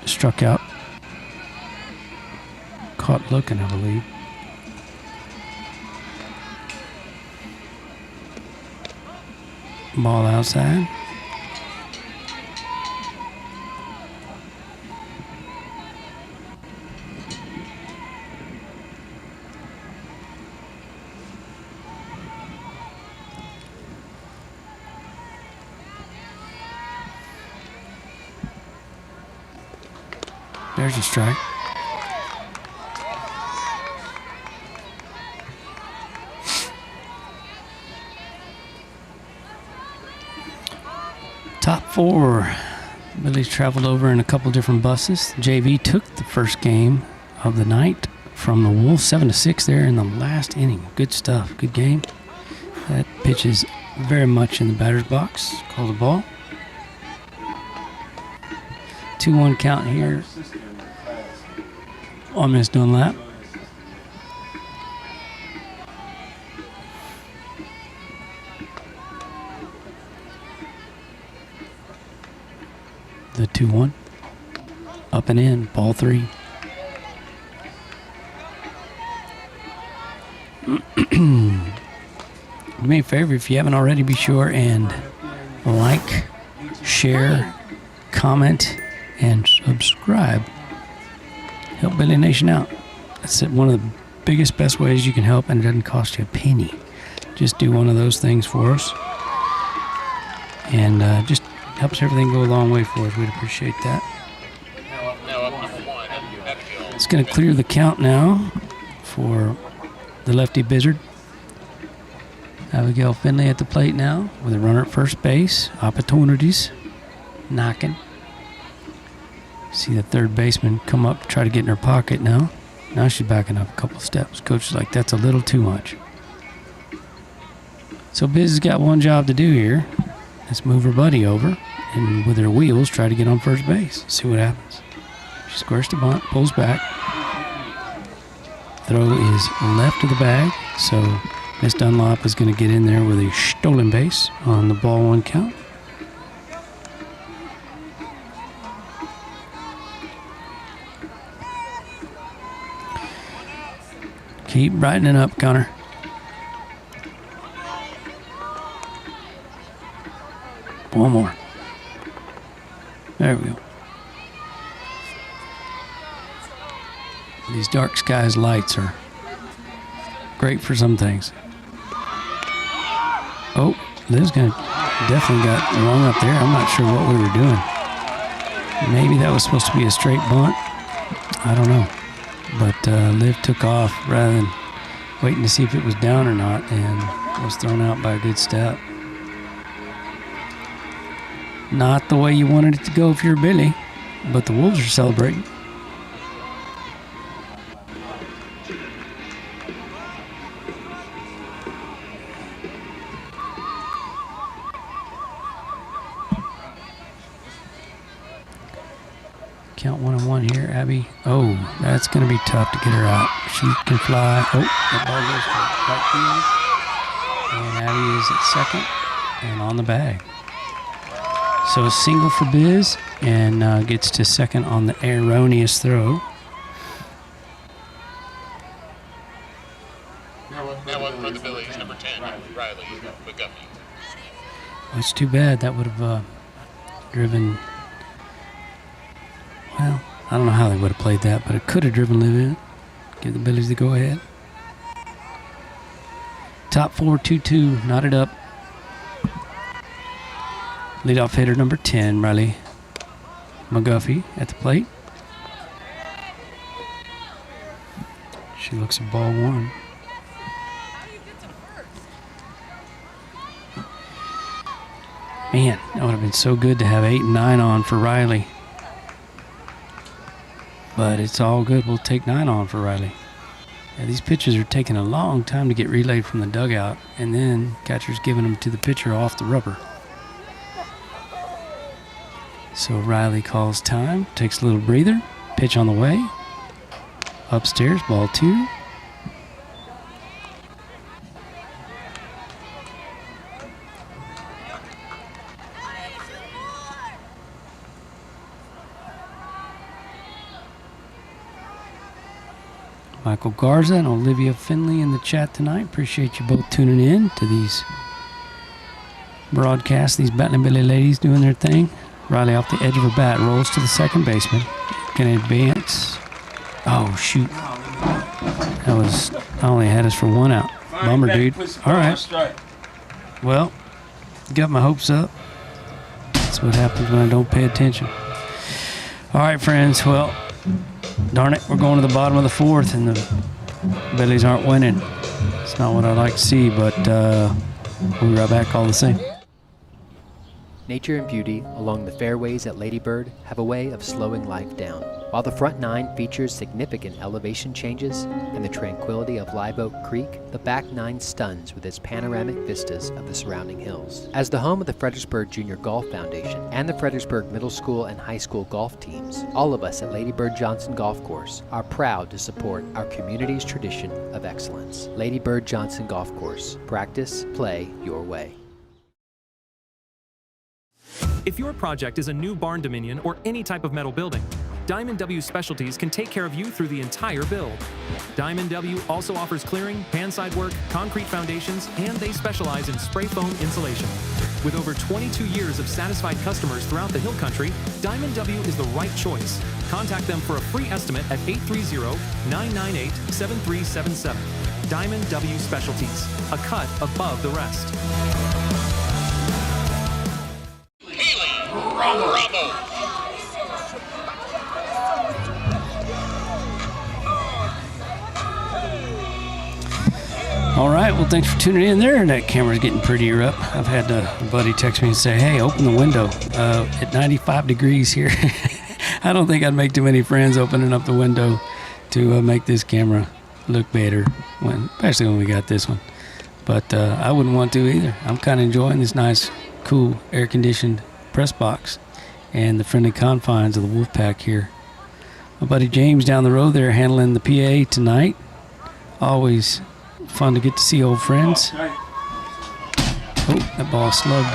struck out. Caught looking, I believe. Ball outside. There's your strike. Top 4. Billy's traveled over in a couple different buses. JV took the first game of the night from the Wolves, 7-6 there in the last inning. Good stuff. Good game. That pitch is very much in the batter's box. Call the ball. 2-1 count here on Miss Dunlap. The 2-1. Up and in. Ball 3. Do me a favor, if you haven't already, be sure and like, share, comment, and subscribe. Help Billy Nation out. That's one of the biggest, best ways you can help, and it doesn't cost you a penny. Just do one of those things for us. And just helps everything go a long way for us. We'd appreciate that. It's going to clear the count now for the lefty Bizzard. Abigail Finley at the plate now with a runner at first base. Opportunities. Knocking. See the third baseman come up, try to get in her pocket now. Now she's backing up a couple steps. Coach is like, that's a little too much. So Biz has got one job to do here. Let's move her buddy over and with her wheels try to get on first base. See what happens. She squares the bunt, pulls back. Throw is left of the bag, so Miss Dunlop is going to get in there with a stolen base on the ball 1 count. Keep brightening up, Connor. one more. There we go. These dark skies lights are great for some things. Oh, Liv's definitely got wrong up there. I'm not sure what we were doing. Maybe that was supposed to be a straight bunt. I don't know. But Liv took off rather than waiting to see if it was down or not, and was thrown out by a good step. Not the way you wanted it to go if you're Billy, but the Wolves are celebrating. Count 1-1 here, Abby. Oh, that's going to be tough to get her out. She can fly. Oh, that ball goes to right field. And Abby is at second and on the bag. So a single for Biz, and gets to second on the erroneous throw. Now up for the Billies, number 10, Riley McGuffey. Well, it's too bad. That would have driven... Well, I don't know how they would have played that, but it could have driven Liv in. Give the Billies the go-ahead. Top 4, 2-2, knotted up. Leadoff hitter number 10, Riley McGuffey at the plate. She looks at ball one. Man, that would have been so good to have 8 and 9 on for Riley. But it's all good. We'll take 9 on for Riley. Yeah, these pitches are taking a long time to get relayed from the dugout, and then catcher's giving them to the pitcher off the rubber. So Riley calls time, takes a little breather, pitch on the way. Upstairs, ball 2. Michael Garza and Olivia Finley in the chat tonight. Appreciate you both tuning in to these broadcasts. These Batlin Billy ladies doing their thing. Riley off the edge of her bat, rolls to the second baseman. Can advance. Oh, shoot. That was, I only had us for 1 out. Bummer, dude. All right. Well, got my hopes up. That's what happens when I don't pay attention. All right, friends. Well, darn it, we're going to the bottom of the 4th, and the Billies aren't winning. It's not what I'd like to see, but we'll be right back all the same. Nature and beauty along the fairways at Lady Bird have a way of slowing life down. While the front 9 features significant elevation changes and the tranquility of Live Oak Creek, the back 9 stuns with its panoramic vistas of the surrounding hills. As the home of the Fredericksburg Junior Golf Foundation and the Fredericksburg Middle School and High School golf teams, all of us at Lady Bird Johnson Golf Course are proud to support our community's tradition of excellence. Lady Bird Johnson Golf Course. Practice, play your way. If your project is a new barn dominion or any type of metal building, Diamond W Specialties can take care of you through the entire build. Diamond W also offers clearing, panside work, concrete foundations, and they specialize in spray foam insulation. With over 22 years of satisfied customers throughout the Hill Country, Diamond W is the right choice. Contact them for a free estimate at 830-998-7377. Diamond W Specialties, a cut above the rest. All right, well, thanks for tuning in there. That camera's getting prettier up. I've had a buddy text me and say, hey, open the window. At 95 degrees here, I don't think I'd make too many friends opening up the window to make this camera look better, especially when we got this one. But I wouldn't want to either. I'm kind of enjoying this nice, cool, air-conditioned press box and the friendly confines of the Wolfpack here. My buddy James down the road there handling the PA tonight. Always fun to get to see old friends. Oh, that ball slugged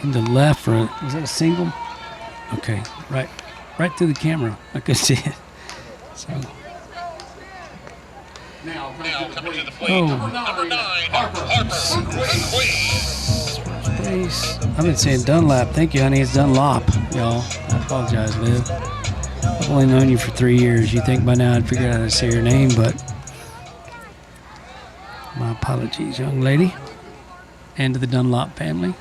in the left. Was that a single? Okay, right through the camera. I could see it. So Now coming to the plate, Oh. number 9, Harper McQueen. Base. I've been saying Dunlap. Thank you, honey. It's Dunlop, y'all. I apologize, Liv. I've only known you for 3 years. You think by now I'd figure out how to say your name, but my apologies, young lady. And to the Dunlop family.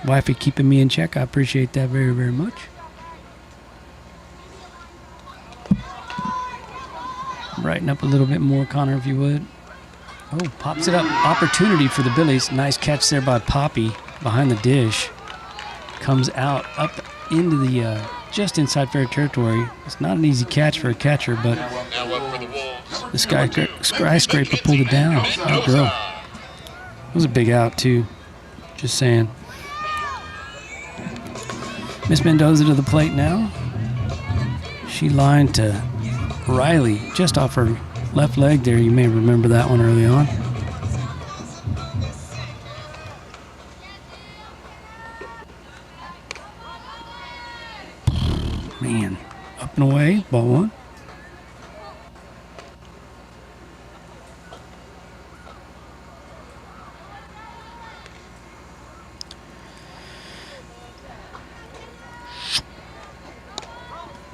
Wifey keeping me in check. I appreciate that very, very much. Brighten up a little bit more, Connor, if you would. Oh, pops it up. Opportunity for the Billies. Nice catch there by Poppy behind the dish. Comes out up into the just inside fair territory. It's not an easy catch for a catcher, but the skyscraper pulled it down. Oh, girl. It was a big out, too. Just saying. Miss Mendoza to the plate now. She lined to Riley just off her left leg there. You may remember that one early on. Man, up and away, ball one.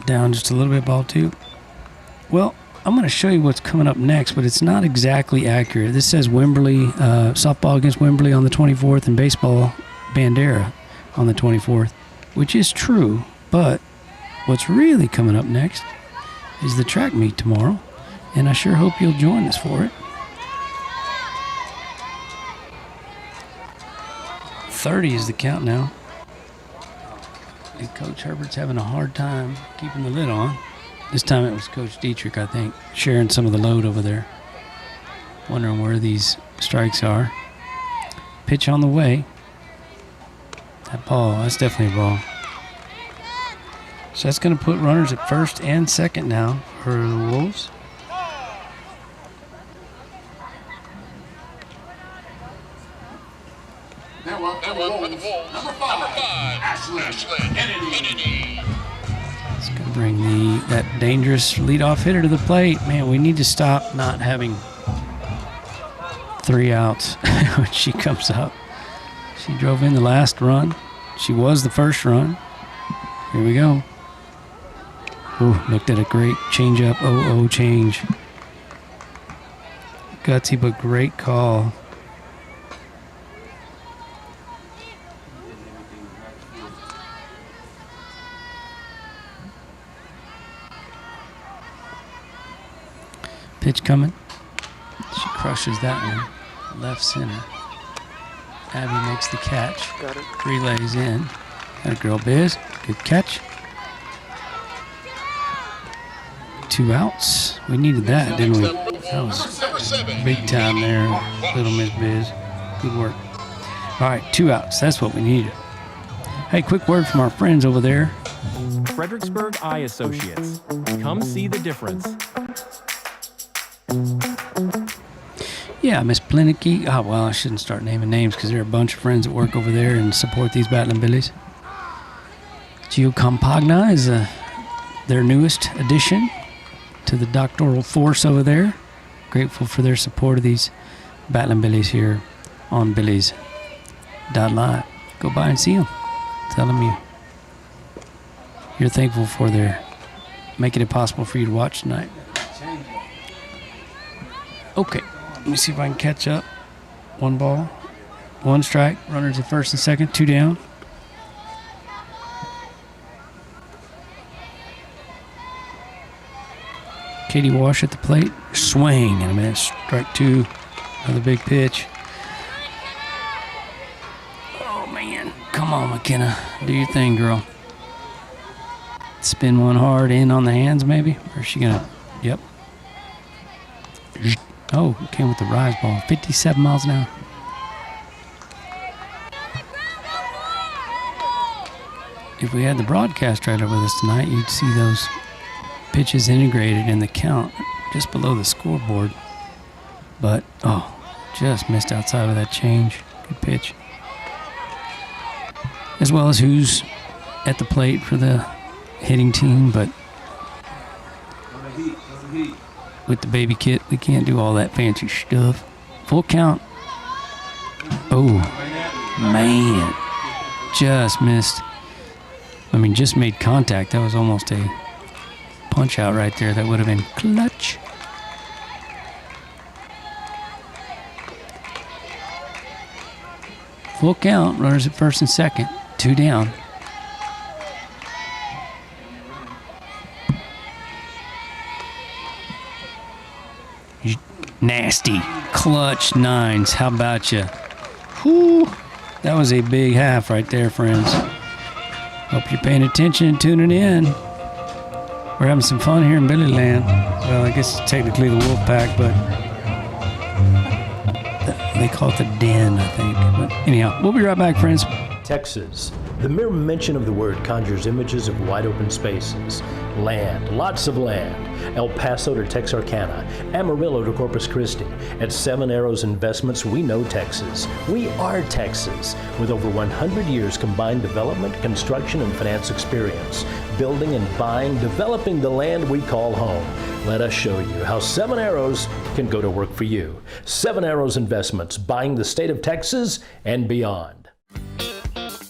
Down just a little bit, ball two. Well, I'm going to show you what's coming up next, but it's not exactly accurate. This says Wimberley, softball against Wimberley on the 24th and baseball Bandera on the 24th, which is true, but what's really coming up next is the track meet tomorrow, and I sure hope you'll join us for it. 30 is the count now. And Coach Herbert's having a hard time keeping the lid on. This time it was Coach Dietrich, I think, sharing some of the load over there. Wondering where these strikes are. Pitch on the way. That ball, that's definitely a ball. So that's going to put runners at first and second now for the Wolves. Now up for the Wolves, number 5, Ashland Kennedy. It's going to bring that dangerous leadoff hitter to the plate. Man, we need to stop not having 3 outs when she comes up. She drove in the last run. She was the first run. Here we go. Ooh, looked at a great changeup. 0-0 change. Gutsy, but great call. Pitch coming. She crushes that one. Left center. Abby makes the catch. Got it. Relays in. That girl Biz. Good catch. 2 outs. We needed that, didn't we? That was big time there, little Miss Biz. Good work. All right, 2 outs. That's what we needed. Hey, quick word from our friends over there. Fredericksburg Eye Associates. Come see the difference. Yeah, Miss Plinicky. Oh, well, I shouldn't start naming names because there are a bunch of friends that work over there and support these Battling Billies. Gio Campagna is their newest addition to the doctoral force over there. Grateful for their support of these Battling Billies here on Billies.Live. Go by and see them. Tell them you're thankful for their making it possible for you to watch tonight. Okay, let me see if I can catch up. 1 ball, 1 strike. Runners at first and second, 2 down. Katie Walsh at the plate. Swing and a minute. Strike 2. Another big pitch. Oh, man. Come on, McKenna. Do your thing, girl. Spin one hard in on the hands, maybe? Or is she going to... Yep. Oh, it came with the rise ball. 57 miles an hour. If we had the broadcast trailer with us tonight, you'd see those pitches integrated in the count just below the scoreboard. But, oh, just missed outside of that change. Good pitch. As well as who's at the plate for the hitting team, but with the baby kit. We can't do all that fancy stuff. Full count. Oh, man. Just missed. I mean, just made contact. That was almost a punch out right there. That would have been clutch. Full count. Runners at first and second. 2 down. Nasty. Clutch 9s. How about you? Whew. That was a big half right there, friends. Hope you're paying attention and tuning in. We're having some fun here in Billy Land. Well, I guess it's technically the Wolf Pack, but they call it the Den, I think. But anyhow, we'll be right back, friends. Texas. The mere mention of the word conjures images of wide open spaces, land, lots of land. El Paso to Texarkana, Amarillo to Corpus Christi. At Seven Arrows Investments, we know Texas. We are Texas, with over 100 years combined development, construction, and finance experience. Building and buying, developing the land we call home. Let us show you how Seven Arrows can go to work for you. Seven Arrows Investments, buying the state of Texas and beyond.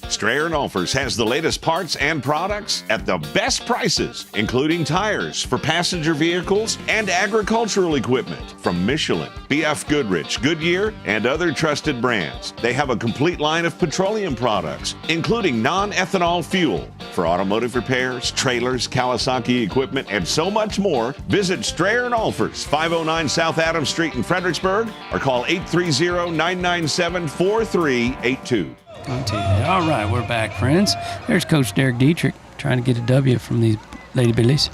Strayer & Olfers has the latest parts and products at the best prices, including tires for passenger vehicles and agricultural equipment from Michelin, BF Goodrich, Goodyear, and other trusted brands. They have a complete line of petroleum products, including non-ethanol fuel for automotive repairs, trailers, Kawasaki equipment, and so much more. Visit Strayer & Olfers, 509 South Adams Street in Fredericksburg, or call 830-997-4382. I'll tell you that. All right, we're back, friends. There's Coach Derek Dietrich trying to get a W from these Lady Billies.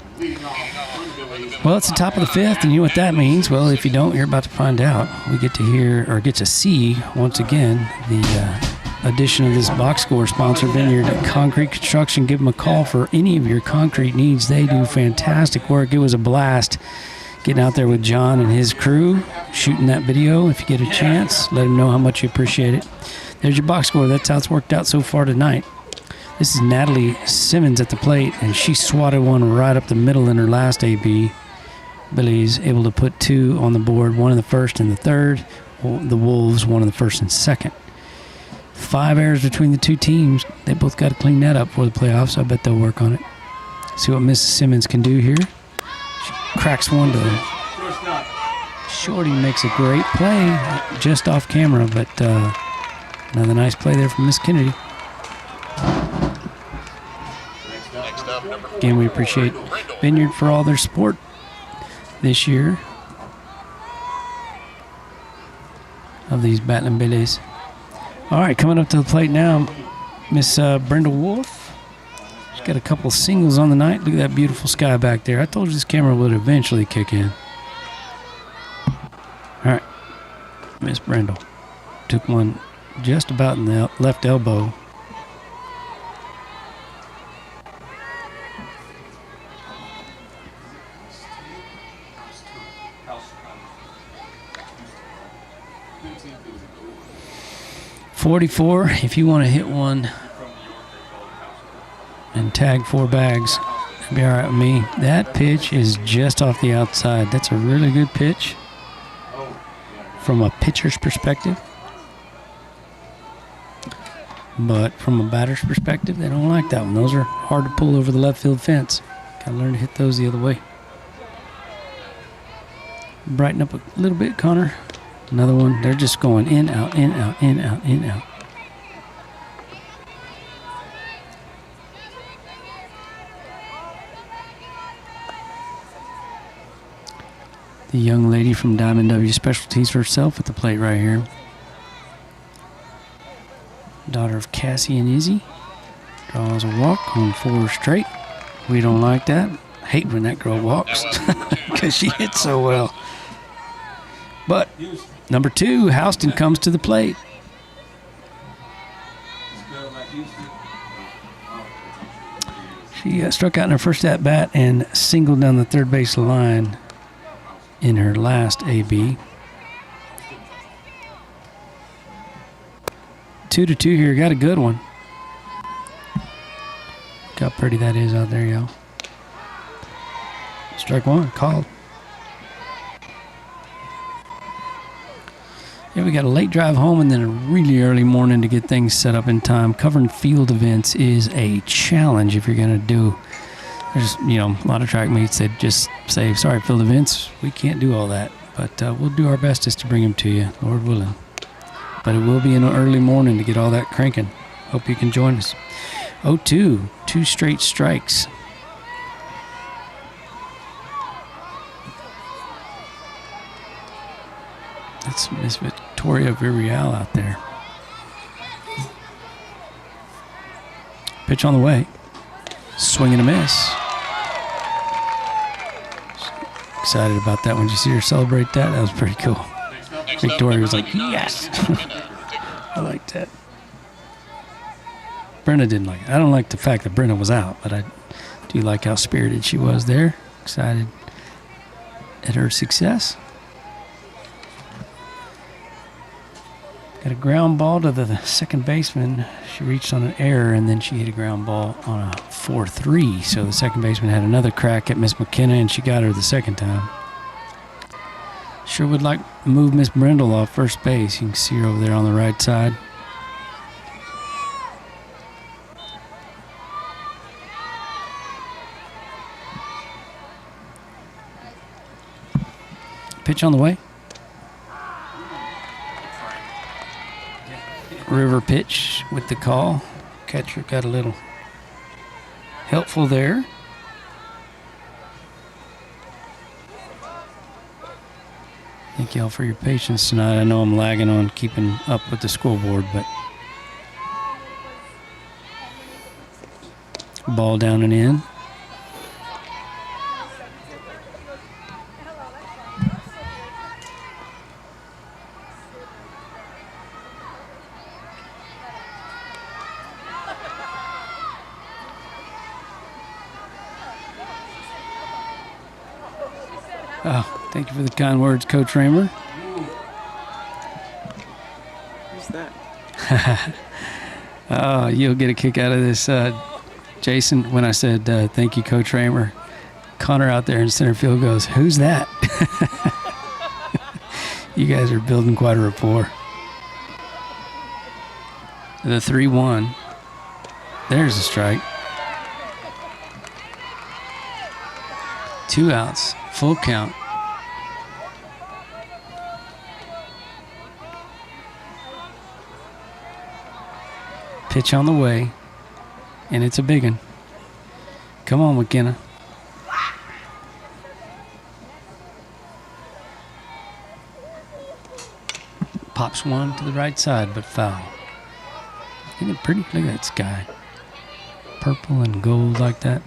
Well, it's the top of the 5th, and you know what that means? Well, if you don't, you're about to find out. We get to hear, or get to see, once again, the addition of this box score sponsor, Vineyard Concrete Construction. Give them a call for any of your concrete needs. They do fantastic work. It was a blast getting out there with John and his crew, shooting that video. If you get a chance, let them know how much you appreciate it. There's your box score. That's how it's worked out so far tonight. This is Natalie Simmons at the plate, and she swatted one right up the middle in her last AB. Billy's able to put 2 on the board, 1 in the first and the third. The Wolves, 1 in the first and second. 5 errors between the two teams. They both got to clean that up for the playoffs, so I bet they'll work on it. See what Mrs. Simmons can do here. She cracks one to Shorty, makes a great play just off camera, but another nice play there from Miss Kennedy. Again, we appreciate Vineyard for all their support this year of these Battling Billies. All right, coming up to the plate now, Miss Brenda Wolf. She's got a couple of singles on the night. Look at that beautiful sky back there. I told you this camera would eventually kick in. All right, Miss Brendel took one just about in the left elbow. .44, if you want to hit one and tag 4 bags, that'd be all right with me. That pitch is just off the outside. That's a really good pitch from a pitcher's perspective. But from a batter's perspective, they don't like that one. Those are hard to pull over the left field fence. Got to learn to hit those the other way. Brighten up a little bit, Connor. Another one. They're just going in, out, in, out, in, out, in, out. The young lady from Diamond W Specialties herself at the plate right here. Daughter of Cassie and Izzy. Draws a walk on 4 straight. We don't like that. Hate when that girl walks because she hits so well. But number 2, Houston comes to the plate. She struck out in her first at-bat and singled down the third base line in her last AB. 2-2 here. Got a good one. Look how pretty that is out there, y'all. Strike 1, called. Yeah, we got a late drive home and then a really early morning to get things set up in time. Covering field events is a challenge if you're going to do. There's, a lot of track meets that just say, sorry, field events, we can't do all that. But we'll do our best just to bring them to you, Lord willing. But it will be in an early morning to get all that cranking. Hope you can join us. 0-2, 2 straight strikes. That's Miss Victoria Villarreal out there. Pitch on the way. Swing and a miss. Excited about that. When you see her celebrate that was pretty cool. Victoria was like, yes. I like that. Brenna didn't like it. I don't like the fact that Brenna was out, but I do like how spirited she was there. Excited at her success. Got a ground ball to the second baseman. She reached on an error, and then she hit a ground ball on a 4-3. So the second baseman had another crack at Miss McKenna, and she got her the second time. Sure would like to move Miss Brindle off first base. You can see her over there on the right side. Pitch on the way. River pitch with the call. Catcher got a little helpful there. Thank y'all for your patience tonight. I know I'm lagging on keeping up with the scoreboard, but ball down and in. Oh, thank you for the kind words, Coach Raymer. Who's that? Oh, you'll get a kick out of this, Jason. When I said thank you, Coach Raymer, Connor out there in center field goes, "Who's that?" You guys are building quite a rapport. The 3-1. There's a strike. 2 outs. Full count. Pitch on the way, and it's a big one. Come on, McKenna. Pops one to the right side, but foul. Isn't it pretty? Look at that sky. Purple and gold like that.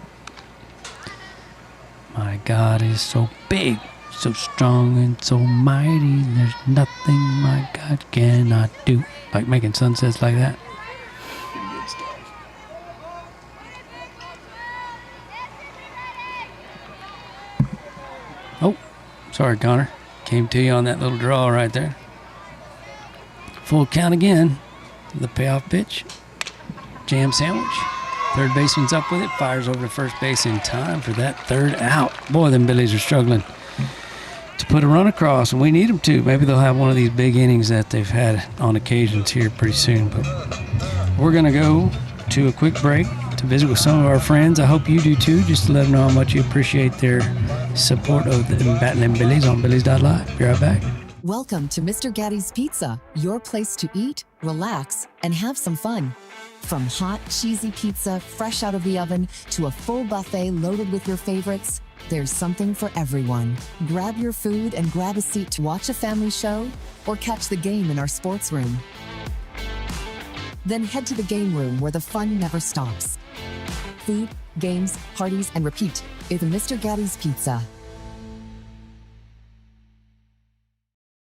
My God is so big, so strong, and so mighty. There's nothing my God cannot do. Like making sunsets like that. Oh, sorry, Connor. Came to you on that little draw right there. Full count again. The payoff pitch. Jam sandwich. Third baseman's up with it. Fires over to first base in time for that third out. Boy, them Billies are struggling to put a run across, and we need them to. Maybe they'll have one of these big innings that they've had on occasions here pretty soon. But we're going to go to a quick break to visit with some of our friends. I hope you do too, just to let them know how much you appreciate their support of the Battling Billies on Billies.Live. Be right back. Welcome to Mr. Gatti's Pizza, your place to eat, relax, and have some fun. From hot, cheesy pizza fresh out of the oven to a full buffet loaded with your favorites, there's something for everyone. Grab your food and grab a seat to watch a family show or catch the game in our sports room. Then head to the game room where the fun never stops. Food, games, parties, and repeat. It's Mr. Gatti's Pizza.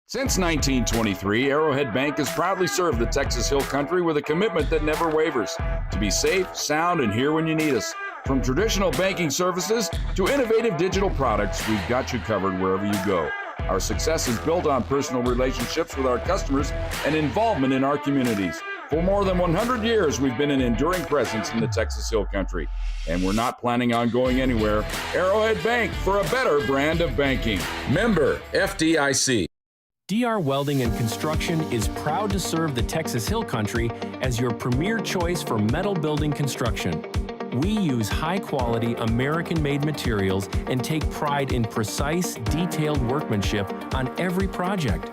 Since 1923, Arrowhead Bank has proudly served the Texas Hill Country with a commitment that never wavers to be safe, sound, and here when you need us. From traditional banking services to innovative digital products, we've got you covered wherever you go. Our success is built on personal relationships with our customers and involvement in our communities. For more than 100 years, we've been an enduring presence in the Texas Hill Country, and we're not planning on going anywhere. Arrowhead Bank, for a better brand of banking. Member FDIC. DR Welding and Construction is proud to serve the Texas Hill Country as your premier choice for metal building construction. We use high-quality, American-made materials and take pride in precise, detailed workmanship on every project.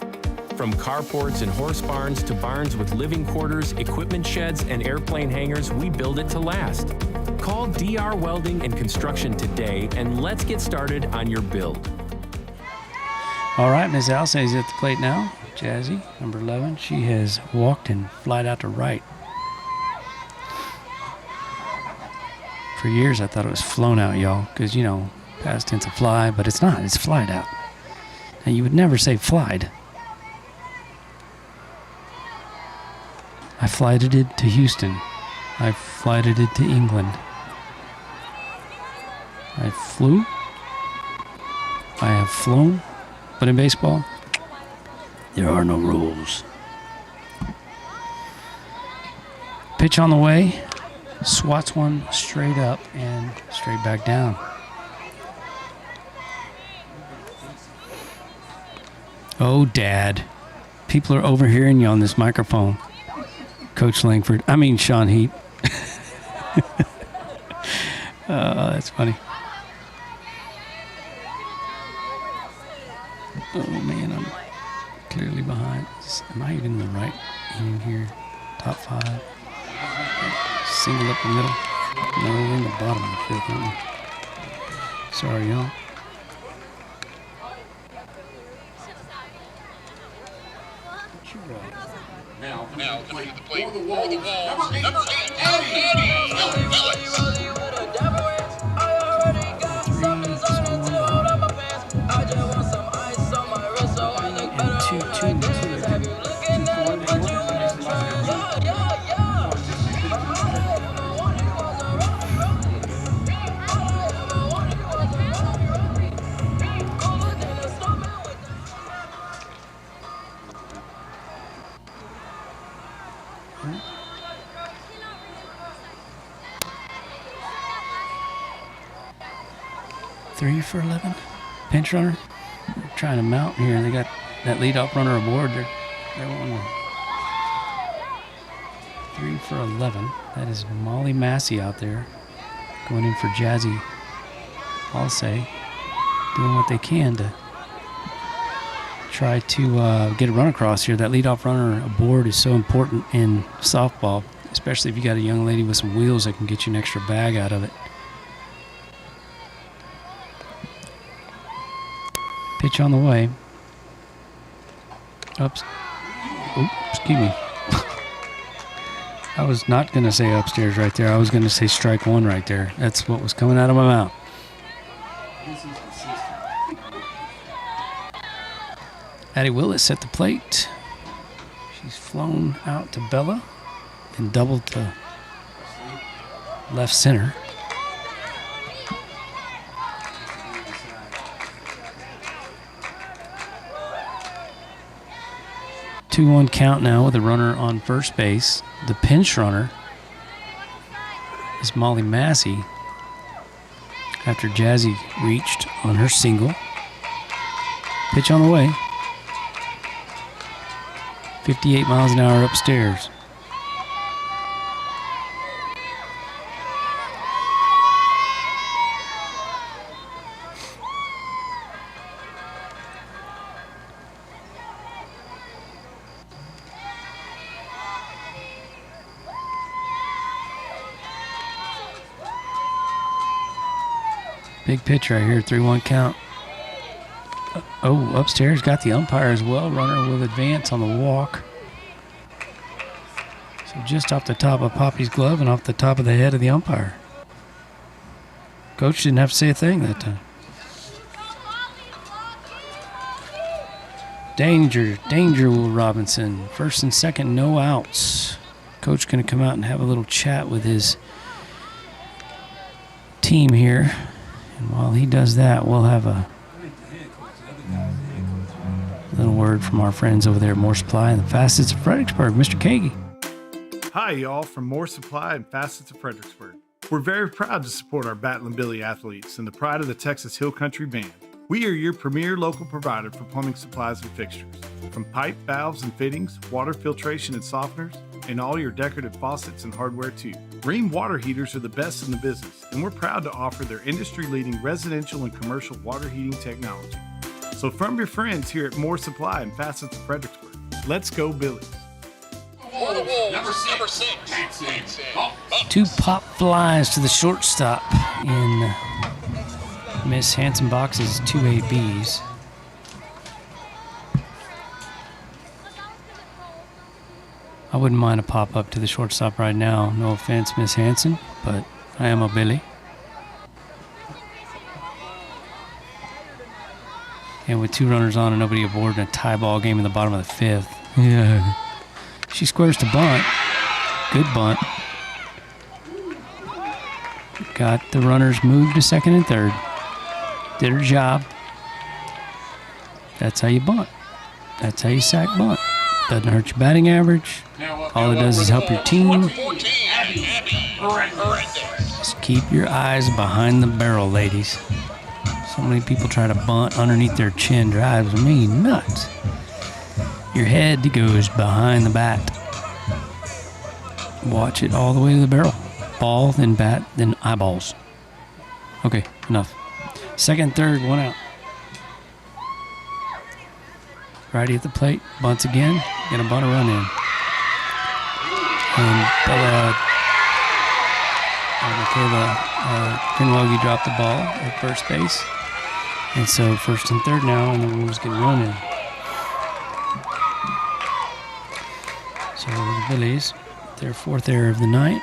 From carports and horse barns to barns with living quarters, equipment sheds, and airplane hangars, we build it to last. Call DR Welding and Construction today, and let's get started on your build. All right, Ms. Alsay's at the plate now. Jazzy, number 11. She has walked and flied out to right. For years, I thought it was flown out, y'all, because, you know, past tense of fly, but it's not. It's flied out. Now, you would never say flied. I flighted it to Houston. I flighted it to England. I flew. I have flown. But in baseball, there are no rules. Pitch on the way. Swats one straight up and straight back down. Oh, Dad. People are overhearing you on this microphone. Coach Langford. I mean, Sean Heat. That's funny. Oh, man, I'm clearly behind. Am I even in the right inning here? Top 5. Single up the middle. No, we're in the bottom of the 5th, aren't we? Sorry, y'all. Now, coming to the plate for the Walls, number 8, Eddie. Three for 11. Pinch runner. They're trying to mount here. They got that leadoff runner aboard. They're wanting 3 for 11. That is Molly Massey out there going in for Jazzy Alsay, doing what they can to try to get a run across here. That leadoff runner aboard is so important in softball, especially if you got a young lady with some wheels that can get you an extra bag out of it. Pitch on the way. Oops. Oops, excuse me. I was not going to say upstairs right there. I was going to say strike one right there. That's what was coming out of my mouth. Addie Willis at the plate. She's flown out to Bella and doubled to left center. Two-one count now with a runner on first base. The pinch runner is Molly Massey after Jazzy reached on her single. Pitch on the way. 58 miles an hour upstairs. Big pitch right here, 3-1 count. Oh, upstairs got the umpire as well. Runner will advance on the walk. So just off the top of Poppy's glove and off the top of the head of the umpire. Coach didn't have to say a thing that time. Danger, danger, Will Robinson. First and second, no outs. Coach going to come out and have a little chat with his team here. And while he does that, we'll have a little word from our friends over there at Moore Supply and the Facets of Fredericksburg. Mr. Kagi. Hi, y'all, from Moore Supply and Facets of Fredericksburg. We're very proud to support our Battlin' Billy athletes and the pride of the Texas Hill Country Band. We are your premier local provider for plumbing supplies and fixtures. From pipe, valves, and fittings, water filtration and softeners, and all your decorative faucets and hardware too. Rheem water heaters are the best in the business, and we're proud to offer their industry-leading residential and commercial water heating technology. So from your friends here at Moore Supply and Facets of Fredericksburg, let's go Billies. Number six. Two pop flies to the shortstop in Miss Hanson Box's 2ABs. I wouldn't mind a pop up to the shortstop right now. No offense, Miss Hanson, but I am a Billy. And with 2 runners on and nobody aboard in a tie ball game in the bottom of the 5th. Yeah. She squares to bunt. Good bunt. Got the runners moved to second and third. Did her job. That's how you bunt. That's how you sack bunt. Doesn't hurt your batting average. All it does is help your team. Just keep your eyes behind the barrel, ladies. So many people try to bunt underneath their chin. Drives me nuts. Your head goes behind the bat. Watch it all the way to the barrel. Ball, then bat, then eyeballs. Okay, enough. Second, third, 1 out. Righty at the plate, bunts again. Gonna bunt a run in. And Michaela Greenwelge dropped the ball at first base. And so first and third now, and the Wolves get a run in. So the Billies, their 4th error of the night.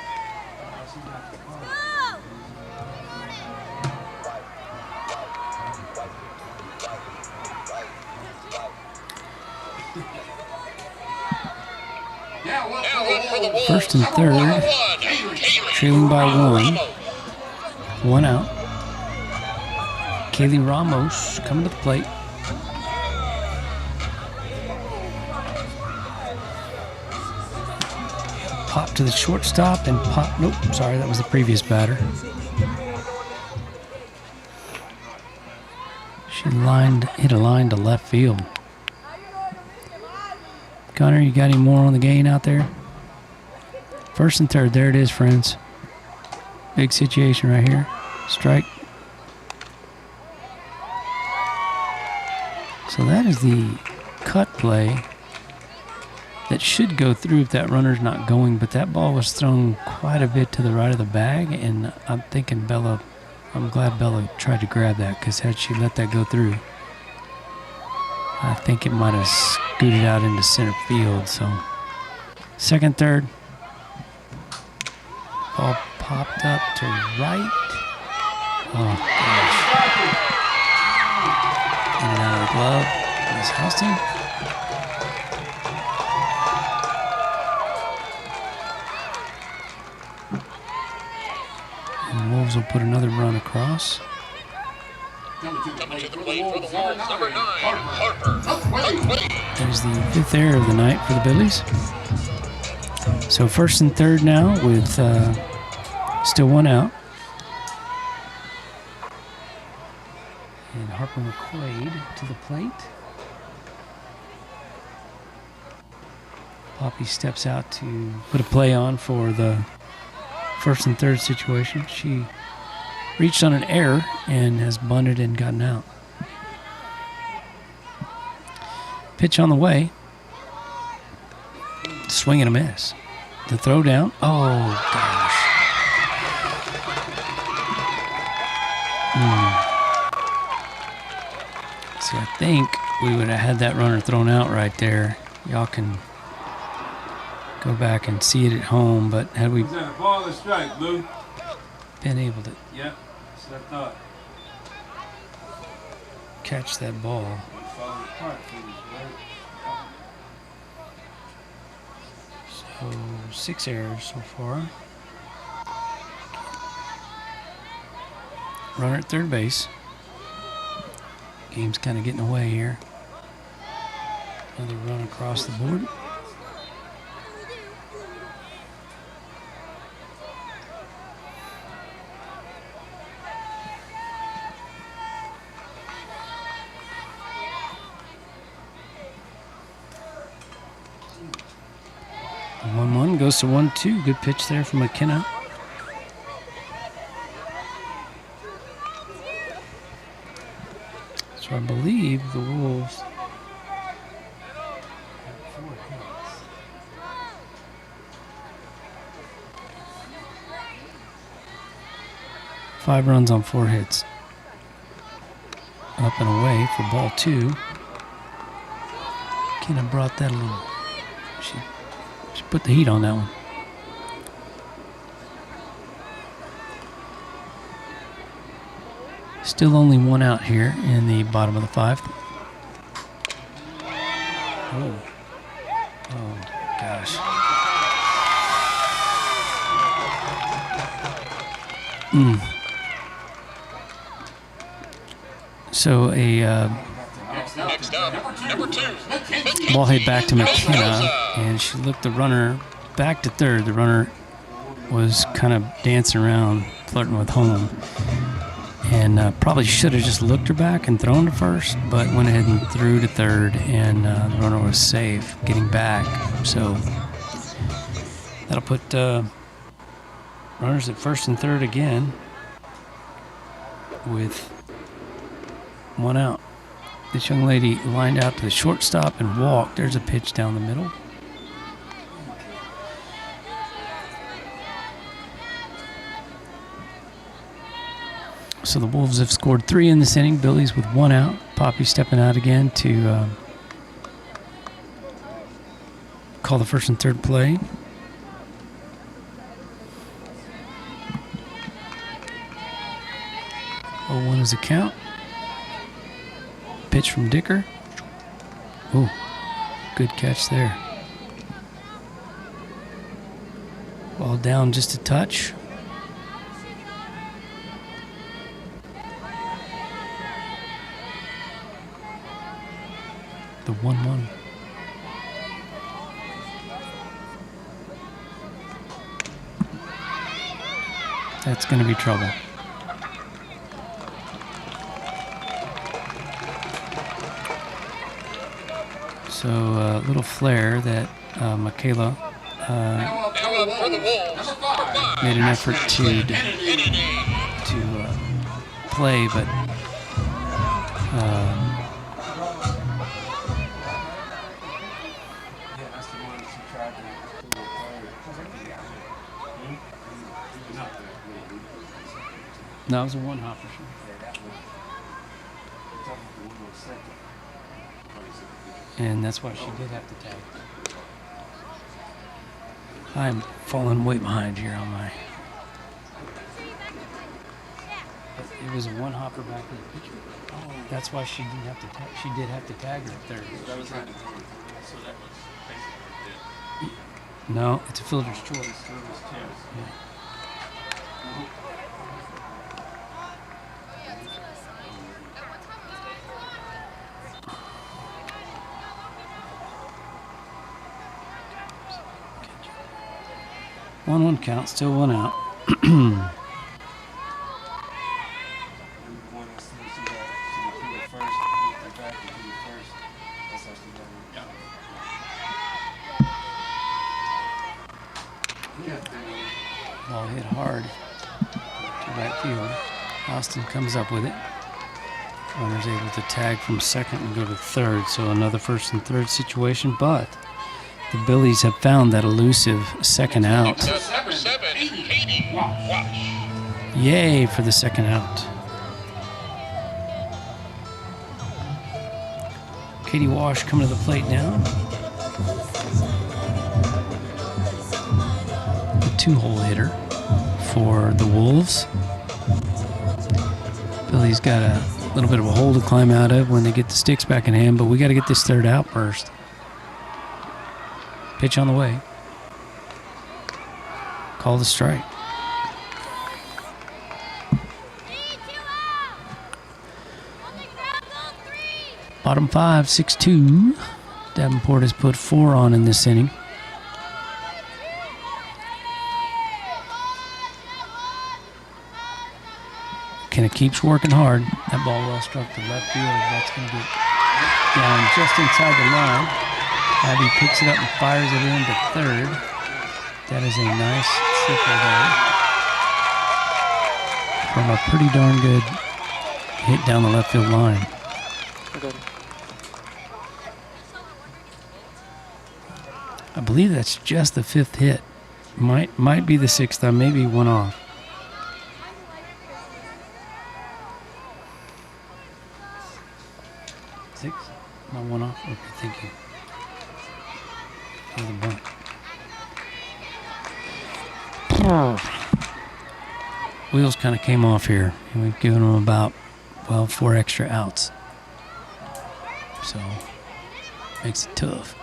First and third, trailing by 1. 1 out. Kaylee Ramos coming to the plate. Pop to the shortstop and pop. Nope, sorry, that was the previous batter. She hit a line to left field. Connor, you got any more on the gain out there? First and third, there it is, friends. Big situation right here. Strike. So that is the cut play that should go through if that runner's not going, but that ball was thrown quite a bit to the right of the bag, and I'm thinking I'm glad Bella tried to grab that, because had she let that go through, I think it might have scooted out into center field. So second, third, ball popped up to right. Oh gosh. In and out of the glove. Miss Houston. And the Wolves will put another run across. Coming to the plate for the Wolves, number 9, Harper. There's the 5th error of the night for the Billies. So first and third now with still 1 out. And Harper McQuaid to the plate. Poppy steps out to put a play on for the first and third situation. She reached on an error and has bunted and gotten out. Pitch on the way. Swing and a miss. The throw down. Oh, gosh. See, I think we would have had that runner thrown out right there. Y'all can go back and see it at home, but had we Is that a ball or strike, Blue? been able to Yep, that's what I thought. catch that ball. So 6 errors so far. Runner at third base. Game's kind of getting away here. Another run across the board. 1-1 goes to 1-2. Good pitch there from McKenna. So I believe the Wolves 5 runs on 4 hits. Up and away for ball 2. Kenna brought that a little. She put the heat on that one. Still only 1 out here in the bottom of the 5th. Oh gosh. So a Next up, number 2. ball hit back to McKenna, and she looked the runner back to third. The runner was kind of dancing around, flirting with home, and probably should have just looked her back and thrown to first, but went ahead and threw to third, and the runner was safe getting back. So that'll put runners at first and third again with 1 out. This young lady lined out to the shortstop and walked. There's a pitch down the middle. So the Wolves have scored 3 in this inning. Billies with 1 out. Poppy stepping out again to call the first and third play. Oh, 1 is a count. Pitch from Dicker. Ooh, good catch there. Ball down just a touch. The 1-1. That's going to be trouble. So a little flare that Michaela made an effort to play, but no, it was a 1-hopper. And that's why she did have to tag. I'm falling way behind here on my. It was a 1-hopper back in the pitcher. That's why she didn't have to tag. She did have to tag her at third. No, it's a fielder's choice. Yeah. 1-1 count, still 1 out. Ball hit hard to right field. Austin comes up with it. Runner's able to tag from second and go to third, so another first and third situation, but the Billies have found that elusive second out. Number 7, Katie Wash. Yay for the second out. Katie Wash coming to the plate now. A 2-hole hitter for the Wolves. Billy's got a little bit of a hole to climb out of when they get the sticks back in hand, but we got to get this third out first. Pitch on the way. Call the strike. Bottom 5, 6-2. Davenport has put 4 on in this inning. Kenna keeps working hard. That ball well struck to left field. That's going to get down just inside the line. Abby picks it up and fires it into third. That is a nice triple there from a pretty darn good hit down the left field line. I believe that's just the 5th hit. Might be the 6th. I may be one off. Six? Am I one off? Okay, thank you. Another bunt. Wheels kind of came off here, and we've given them about, 4 extra outs. So, makes it tough.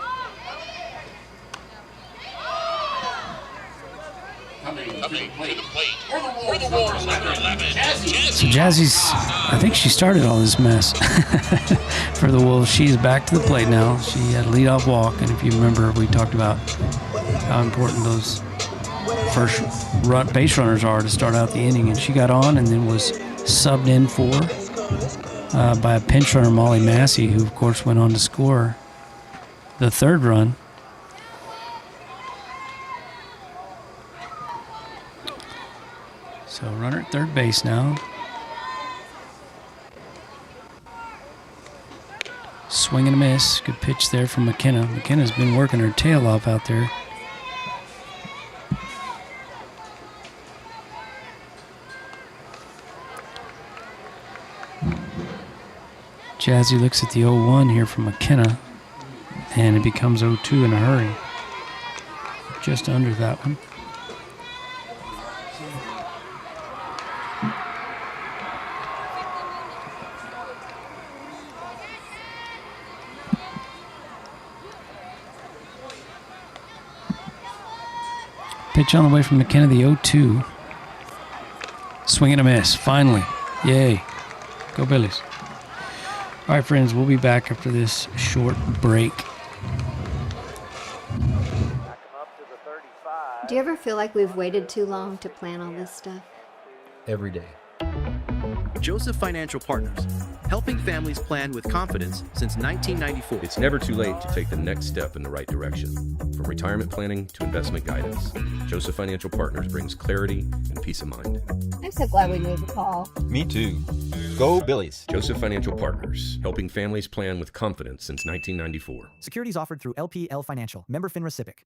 So Jazzy's, I think she started all this mess for the Wolves. She's back to the plate now. She had a leadoff walk, and if you remember, we talked about how important those first base runners are to start out the inning, and she got on and then was subbed in for by a pinch runner, Molly Massey, who of course went on to score the 3rd run. So runner at 3rd base now. Swing and a miss. Good pitch there from McKenna. McKenna's been working her tail off out there. Jazzy looks at the 0-1 here from McKenna, and it becomes 0-2 in a hurry. Just under that one. Pitch on the way from McKenna, the 0-2. Swing and a miss, finally. Yay. Go Billies. All right, friends, we'll be back after this short break. Do you ever feel like we've waited too long to plan all this stuff? Every day. Joseph Financial Partners, helping families plan with confidence since 1994. It's never too late to take the next step in the right direction. From retirement planning to investment guidance, Joseph Financial Partners brings clarity and peace of mind. I'm so glad we made the call. Me too. Go Billies. Joseph Financial Partners, helping families plan with confidence since 1994. Securities offered through LPL Financial, member FINRA SIPC.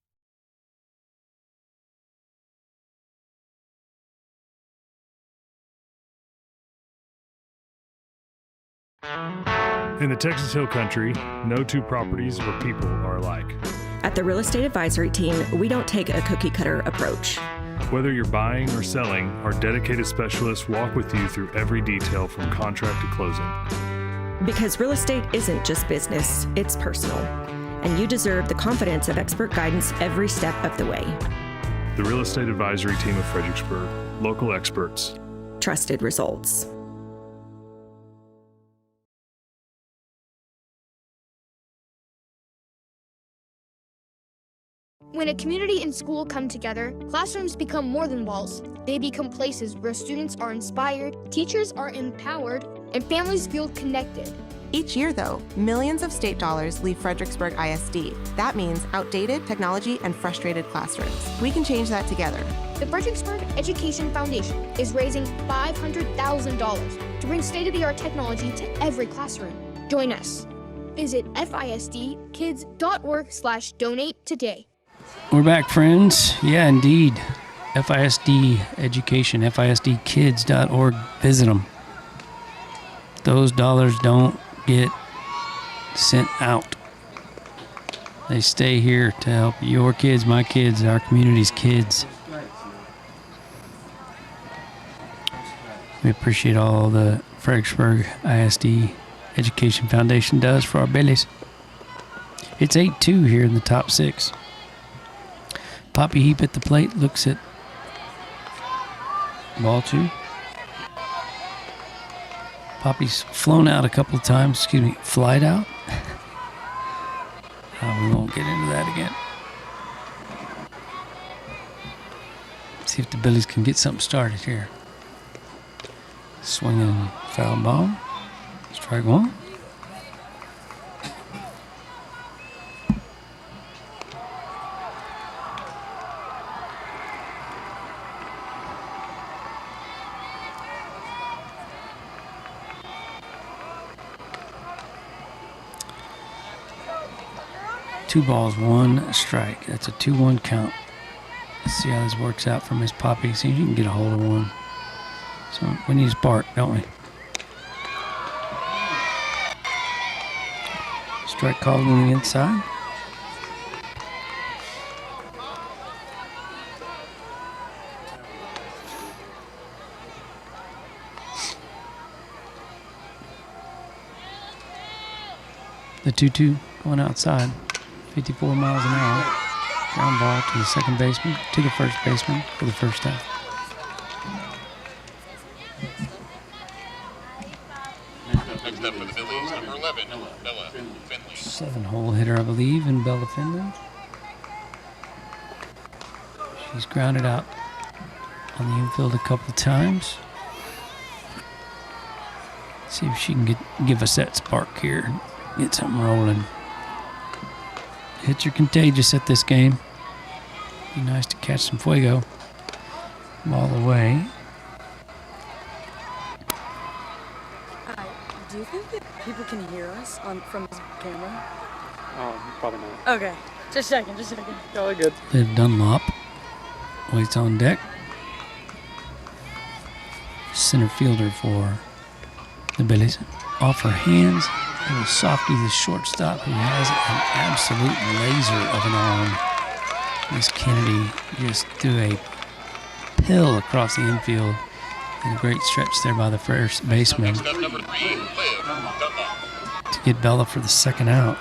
In the Texas Hill Country, no two properties or people are alike. At the Real Estate Advisory Team, we don't take a cookie-cutter approach. Whether you're buying or selling, our dedicated specialists walk with you through every detail from contract to closing. Because real estate isn't just business, it's personal. And you deserve the confidence of expert guidance every step of the way. The Real Estate Advisory Team of Fredericksburg, local experts. Trusted results. When a community and school come together, classrooms become more than walls. They become places where students are inspired, teachers are empowered, and families feel connected. Each year, though, millions of state dollars leave Fredericksburg ISD. That means outdated technology and frustrated classrooms. We can change that together. The Fredericksburg Education Foundation is raising $500,000 to bring state-of-the-art technology to every classroom. Join us. Visit fisdkids.org/donate today. We're back, friends. Yeah, indeed. FISD Education, FISDkids.org. Visit them. Those dollars don't get sent out. They stay here to help your kids, my kids, our community's kids. We appreciate all the Fredericksburg ISD Education Foundation does for our Billies. It's 8-2 here in the top 6. Poppy Heap at the plate, looks at ball 2. Poppy's flown out a couple of times, flied out. We won't get into that again. See if the Billies can get something started here. Swinging foul ball. Strike one. 2 balls, 1 strike. That's a 2-1 count. Let's see how this works out for Miss Poppy. See if you can get a hold of one. So we need a spark, don't we? Strike called on the inside. The 2-2 going outside. 54 miles an hour. Ground ball to the second baseman, to the first baseman for the first out. Next up for the Billies, number 11, Bella Finley. 7-hole hitter, I believe, in Bella Finley. She's grounded out on the infield a couple times. See if she can give us that spark here. Get something rolling. Hits are contagious at this game. Be nice to catch some fuego. Ball away. Do you think that people can hear us from this camera? Probably not. Okay, just checking. Probably good. Liv Dunlop waits on deck. Center fielder for the Billies. Off her hands. A little softy, the shortstop, who has an absolute laser of an arm. Miss Kennedy just threw a pill across the infield. And a great stretch there by the first baseman to get Bella for the second out.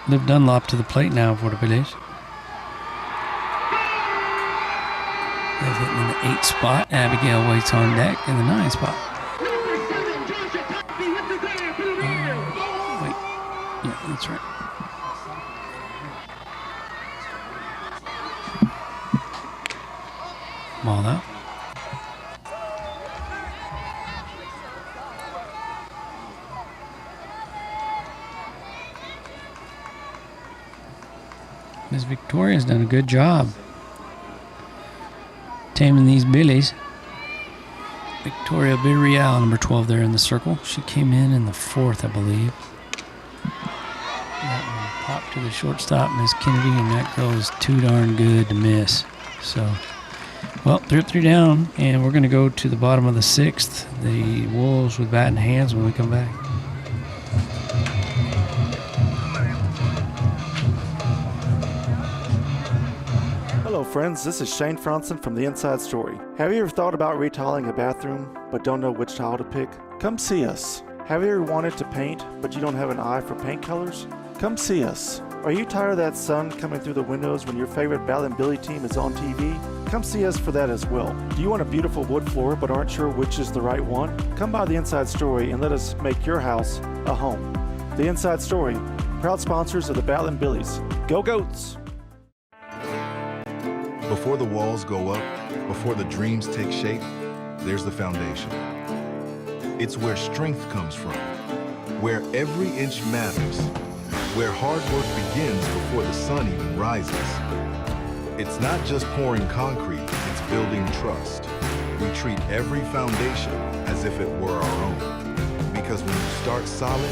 Liv Dunlop to the plate now for the Billies. They've hit in the 8th spot. Abigail waits on deck in the 9th spot. Yeah, that's right. Ball out. Miss Victoria's done a good job taming these Billies. Victoria Villarreal, number 12 there in the circle. She came in the 4th, I believe. That one popped to the shortstop, Miss Kennedy, and that girl is too darn good to miss. So, well, 3 down, and we're going to go to the bottom of the 6th. The Wolves with bat in hands when we come back. Hello friends, this is Shane Franson from The Inside Story. Have you ever thought about retiling a bathroom but don't know which tile to pick? Come see us. Have you ever wanted to paint but you don't have an eye for paint colors? Come see us. Are you tired of that sun coming through the windows when your favorite Bal and Billy team is on TV? Come see us for that as well. Do you want a beautiful wood floor but aren't sure which is the right one? Come by The Inside Story and let us make your house a home. The Inside Story, proud sponsors of the Bal and Billies. Go Goats! Before the walls go up, before the dreams take shape, there's the foundation. It's where strength comes from, where every inch matters, where hard work begins before the sun even rises. It's not just pouring concrete, it's building trust. We treat every foundation as if it were our own. Because when you start solid,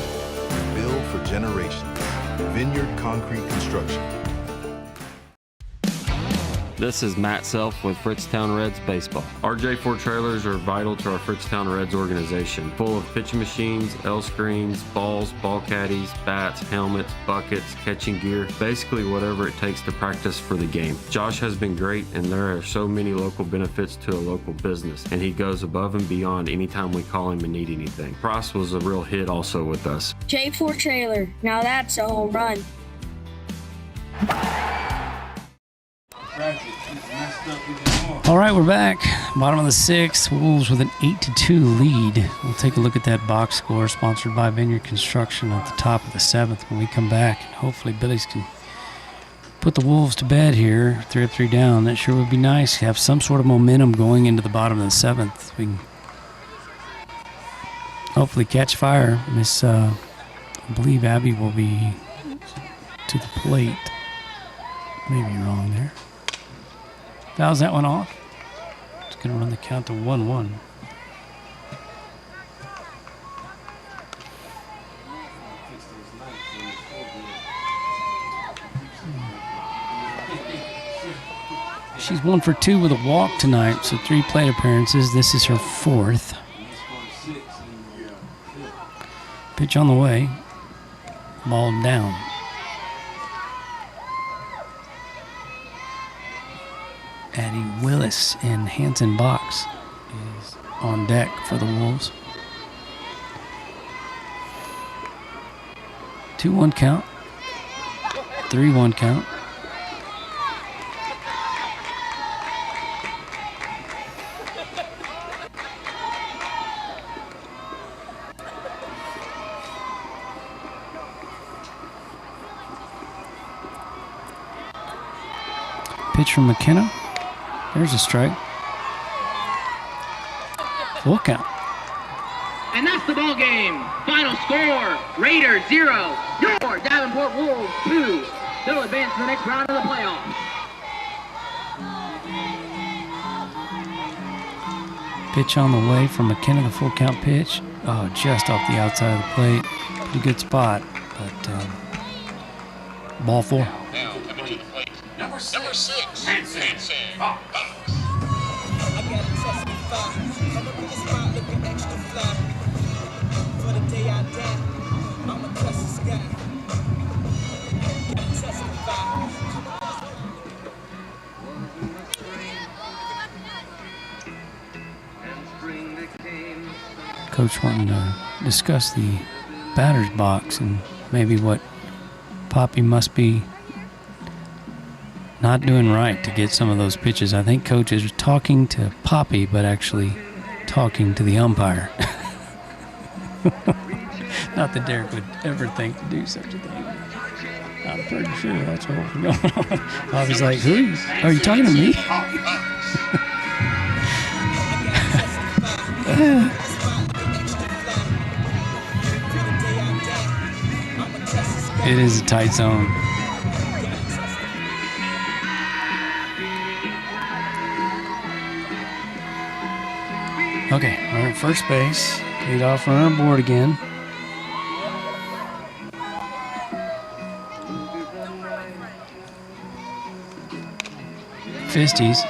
you build for generations. Vineyard Concrete Construction. This is Matt Self with Fritztown Reds Baseball. Our J4 trailers are vital to our Fritztown Reds organization, full of pitching machines, L screens, balls, ball caddies, bats, helmets, buckets, catching gear, basically whatever it takes to practice for the game. Josh has been great, and there are so many local benefits to a local business, and he goes above and beyond anytime we call him and need anything. Price was a real hit also with us. J4 trailer, now that's a home run. All right, we're back. Bottom of the 6th, Wolves with an 8-2 lead. We'll take a look at that box score sponsored by Vineyard Construction at the top of the 7th when we come back. And hopefully Billies can put the Wolves to bed here, 3 down. That sure would be nice to have some sort of momentum going into the bottom of the 7th. We can hopefully catch fire. I believe Abby will be to the plate. Maybe wrong there. Fouls that one off. It's going to run the count to 1-1. She's 1 for 2 with a walk tonight, so 3 plate appearances. This is her 4th. Pitch on the way. Ball down. Addie Willis and Hanson Box is on deck for the Wolves. 2-1 count. 3-1 count. Pitch from McKenna. There's a strike. Full count. And that's the ball game. Final score: Raiders 0, your Davenport Wolves 2. They'll advance to the next round of the playoffs. Pitch on the way from McKenna, the full count pitch. Oh, just off the outside of the plate. Pretty good spot, but ball 4. Now coming to the plate, number 6, Hanson. Coach wanting to discuss the batter's box and maybe what Poppy must be not doing right to get some of those pitches. I think Coach is talking to Poppy, but actually talking to the umpire. Not that Derek would ever think to do such a thing. I'm pretty sure that's what was going on. Poppy's like, who? Are you talking to me? It is a tight zone. Okay, we're at first base. Lead off runner aboard again. Fisties.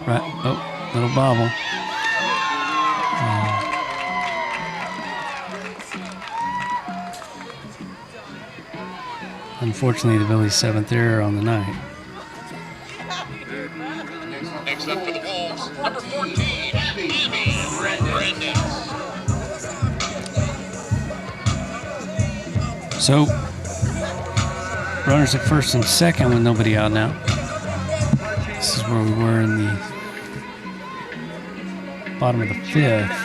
Right. Oh, little bobble. Unfortunately, the Billies' 7th error on the night. Next up for the Wolves, number 14, Brandon. So, runners at first and second with nobody out now. This is where we were in the bottom of the 5th.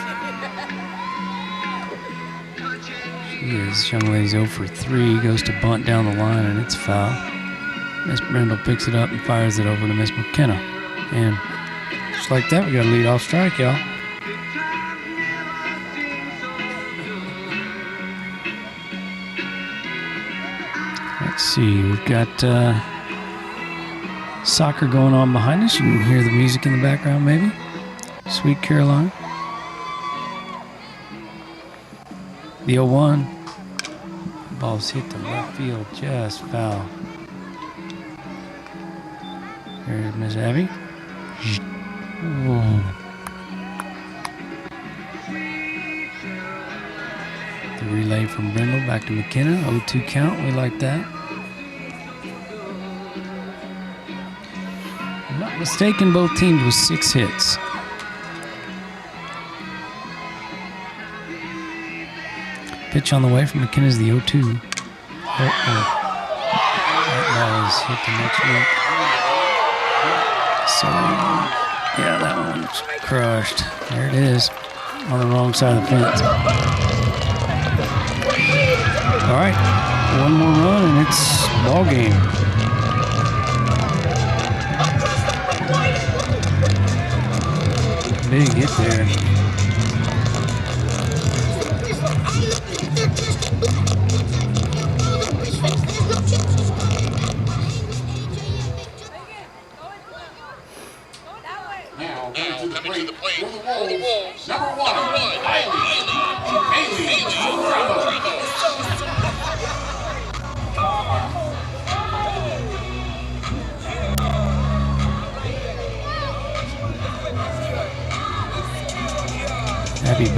This young lady's 0 for 3, goes to bunt down the line, and it's foul. Miss Brindle picks it up and fires it over to Miss McKenna. And just like that, we got a lead-off strike, y'all. Let's see, we've got soccer going on behind us. You can hear the music in the background, maybe. Sweet Caroline. The 0-1. Ball's hit to left field, just foul. Here's Miss Abby. Whoa. The relay from Brindle back to McKenna. 0-2 count. We like that. If I'm not mistaken, both teams with 6 hits. Pitch on the way from McKenna's the 0-2. That ball is hit to next week. So, yeah, that one's crushed. There it is, on the wrong side of the fence. All right, one more run and it's ball game. Big hit there. Now coming to the plate for the Wolves, number 1,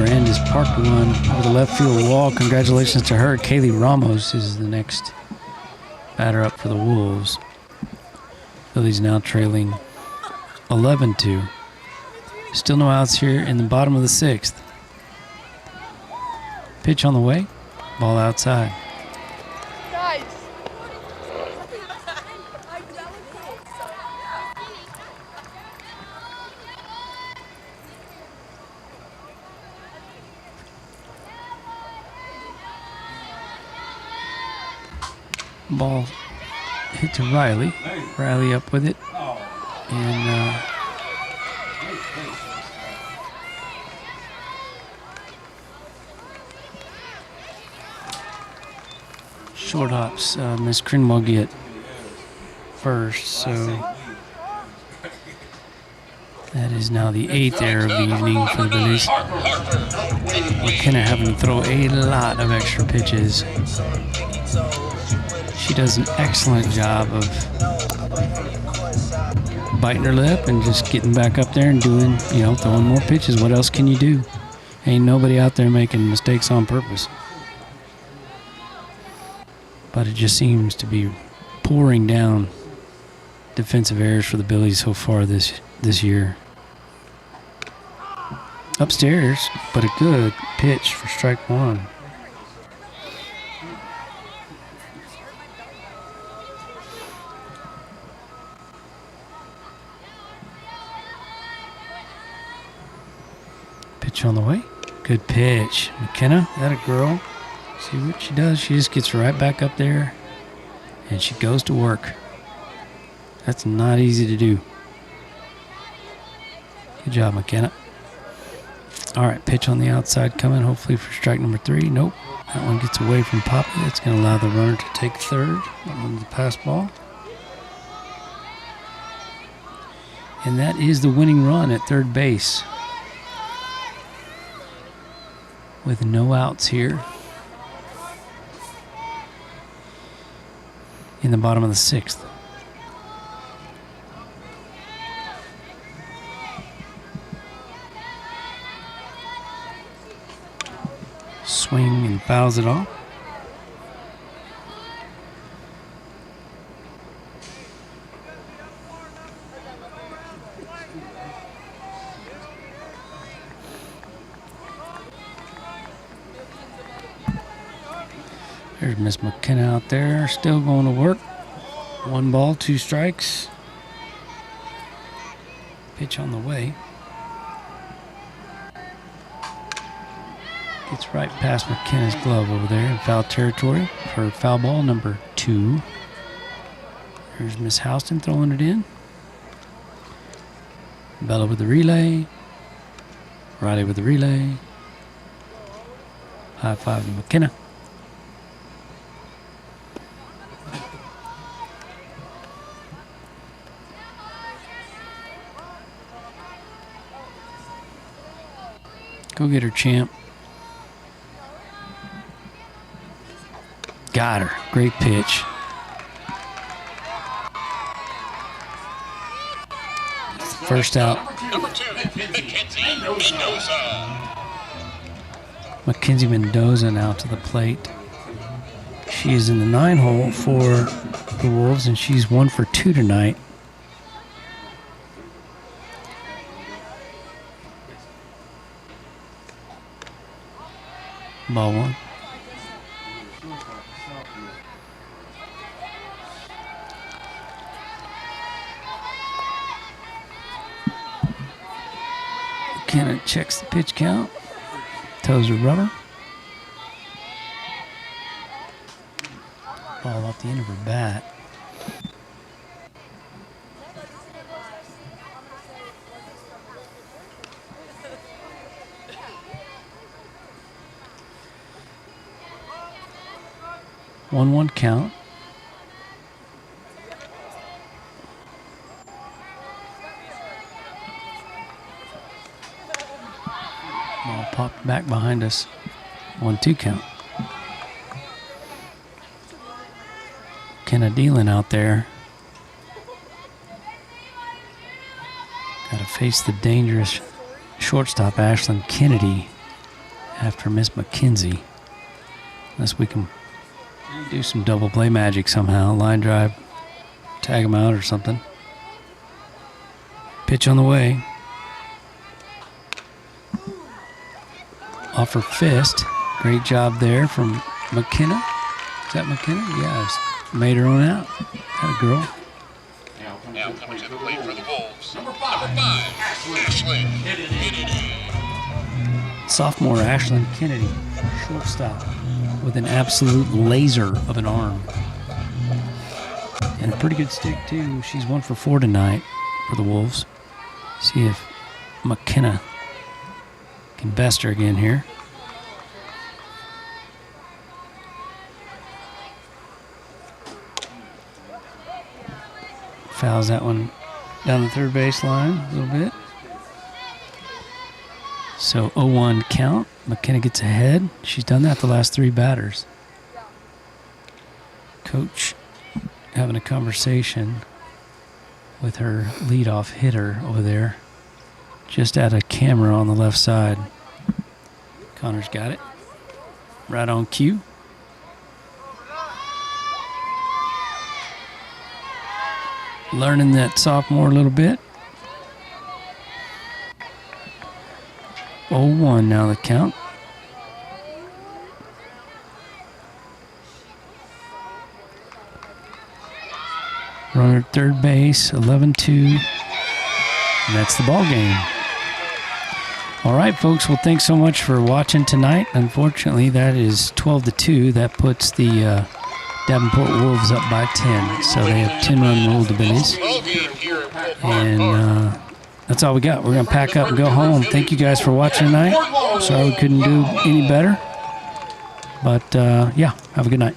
end is parked one over the left field wall. Congratulations to her. Kaylee Ramos is the next batter up for the Wolves. Phillies now trailing 11-2. Still no outs here in the bottom of the 6th. Pitch on the way. Ball outside. Ball hit to Riley. Riley up with it. And shorthops, Miss Crinwell get first, so that is now the 8th error of the evening for the Billies. McKenna having to throw a lot of extra pitches. She does an excellent job of biting her lip and just getting back up there and doing, throwing more pitches. What else can you do? Ain't nobody out there making mistakes on purpose. But it just seems to be pouring down defensive errors for the Billies so far this year. Upstairs, but a good pitch for strike one. Pitch on the way. Good pitch. McKenna, that a girl. See what she does? She just gets right back up there and she goes to work. That's not easy to do. Good job, McKenna. All right, pitch on the outside coming, hopefully for strike number 3. Nope. That one gets away from Poppy. That's going to allow the runner to take third. That one's a pass ball. And that is the winning run at third base. With no outs here in the bottom of the 6th. Swing and fouls it off. There's Miss McKenna out there, still going to work. 1 ball, 2 strikes. Pitch on the way. Gets right past McKenna's glove over there in foul territory for foul ball number 2. There's Miss Houston throwing it in. Bella with the relay. Riley with the relay. High five to McKenna. Go get her, champ. Got her. Great pitch. First out. Number 2, Mackenzie Mendoza. Mackenzie Mendoza now to the plate. She is in the 9 hole for the Wolves, and she's 1 for 2 tonight. Ball 1. McKenna checks the pitch count. Toes are rubber. Ball off the end of her bat. One count. Ball popped back behind us. 1-2 count. Kenna Dealin out there. Got to face the dangerous shortstop Ashlyn Kennedy. after Miss McKenzie. Unless we can do some double play magic somehow. Line drive, tag him out or something. Pitch on the way. Off her fist. Great job there from McKenna. Is that McKenna? Yeah, made her own out. That a girl. Now coming to the plate for the Wolves. Number 5, Ashlyn Kennedy. Sophomore Ashlyn Kennedy, shortstop, with an absolute laser of an arm. And a pretty good stick, too. She's 1 for 4 tonight for the Wolves. See if McKenna can best her again here. Fouls that one down the third base line a little bit. So 0-1 count. McKenna gets ahead. She's done that the last 3 batters. Coach having a conversation with her leadoff hitter over there. Just at a camera on the left side. Connor's got it. Right on cue. Learning that sophomore a little bit. 0-1 now the count. Runner at third base, 11-2. And that's the ball game. All right, folks. Well, thanks so much for watching tonight. Unfortunately, that is 12-2. That puts the Davenport Wolves up by 10. So they have 10-run rule to Billies. And that's all we got. We're going to pack up and go home. Thank you guys for watching tonight. Sorry we couldn't do any better. But, yeah, have a good night.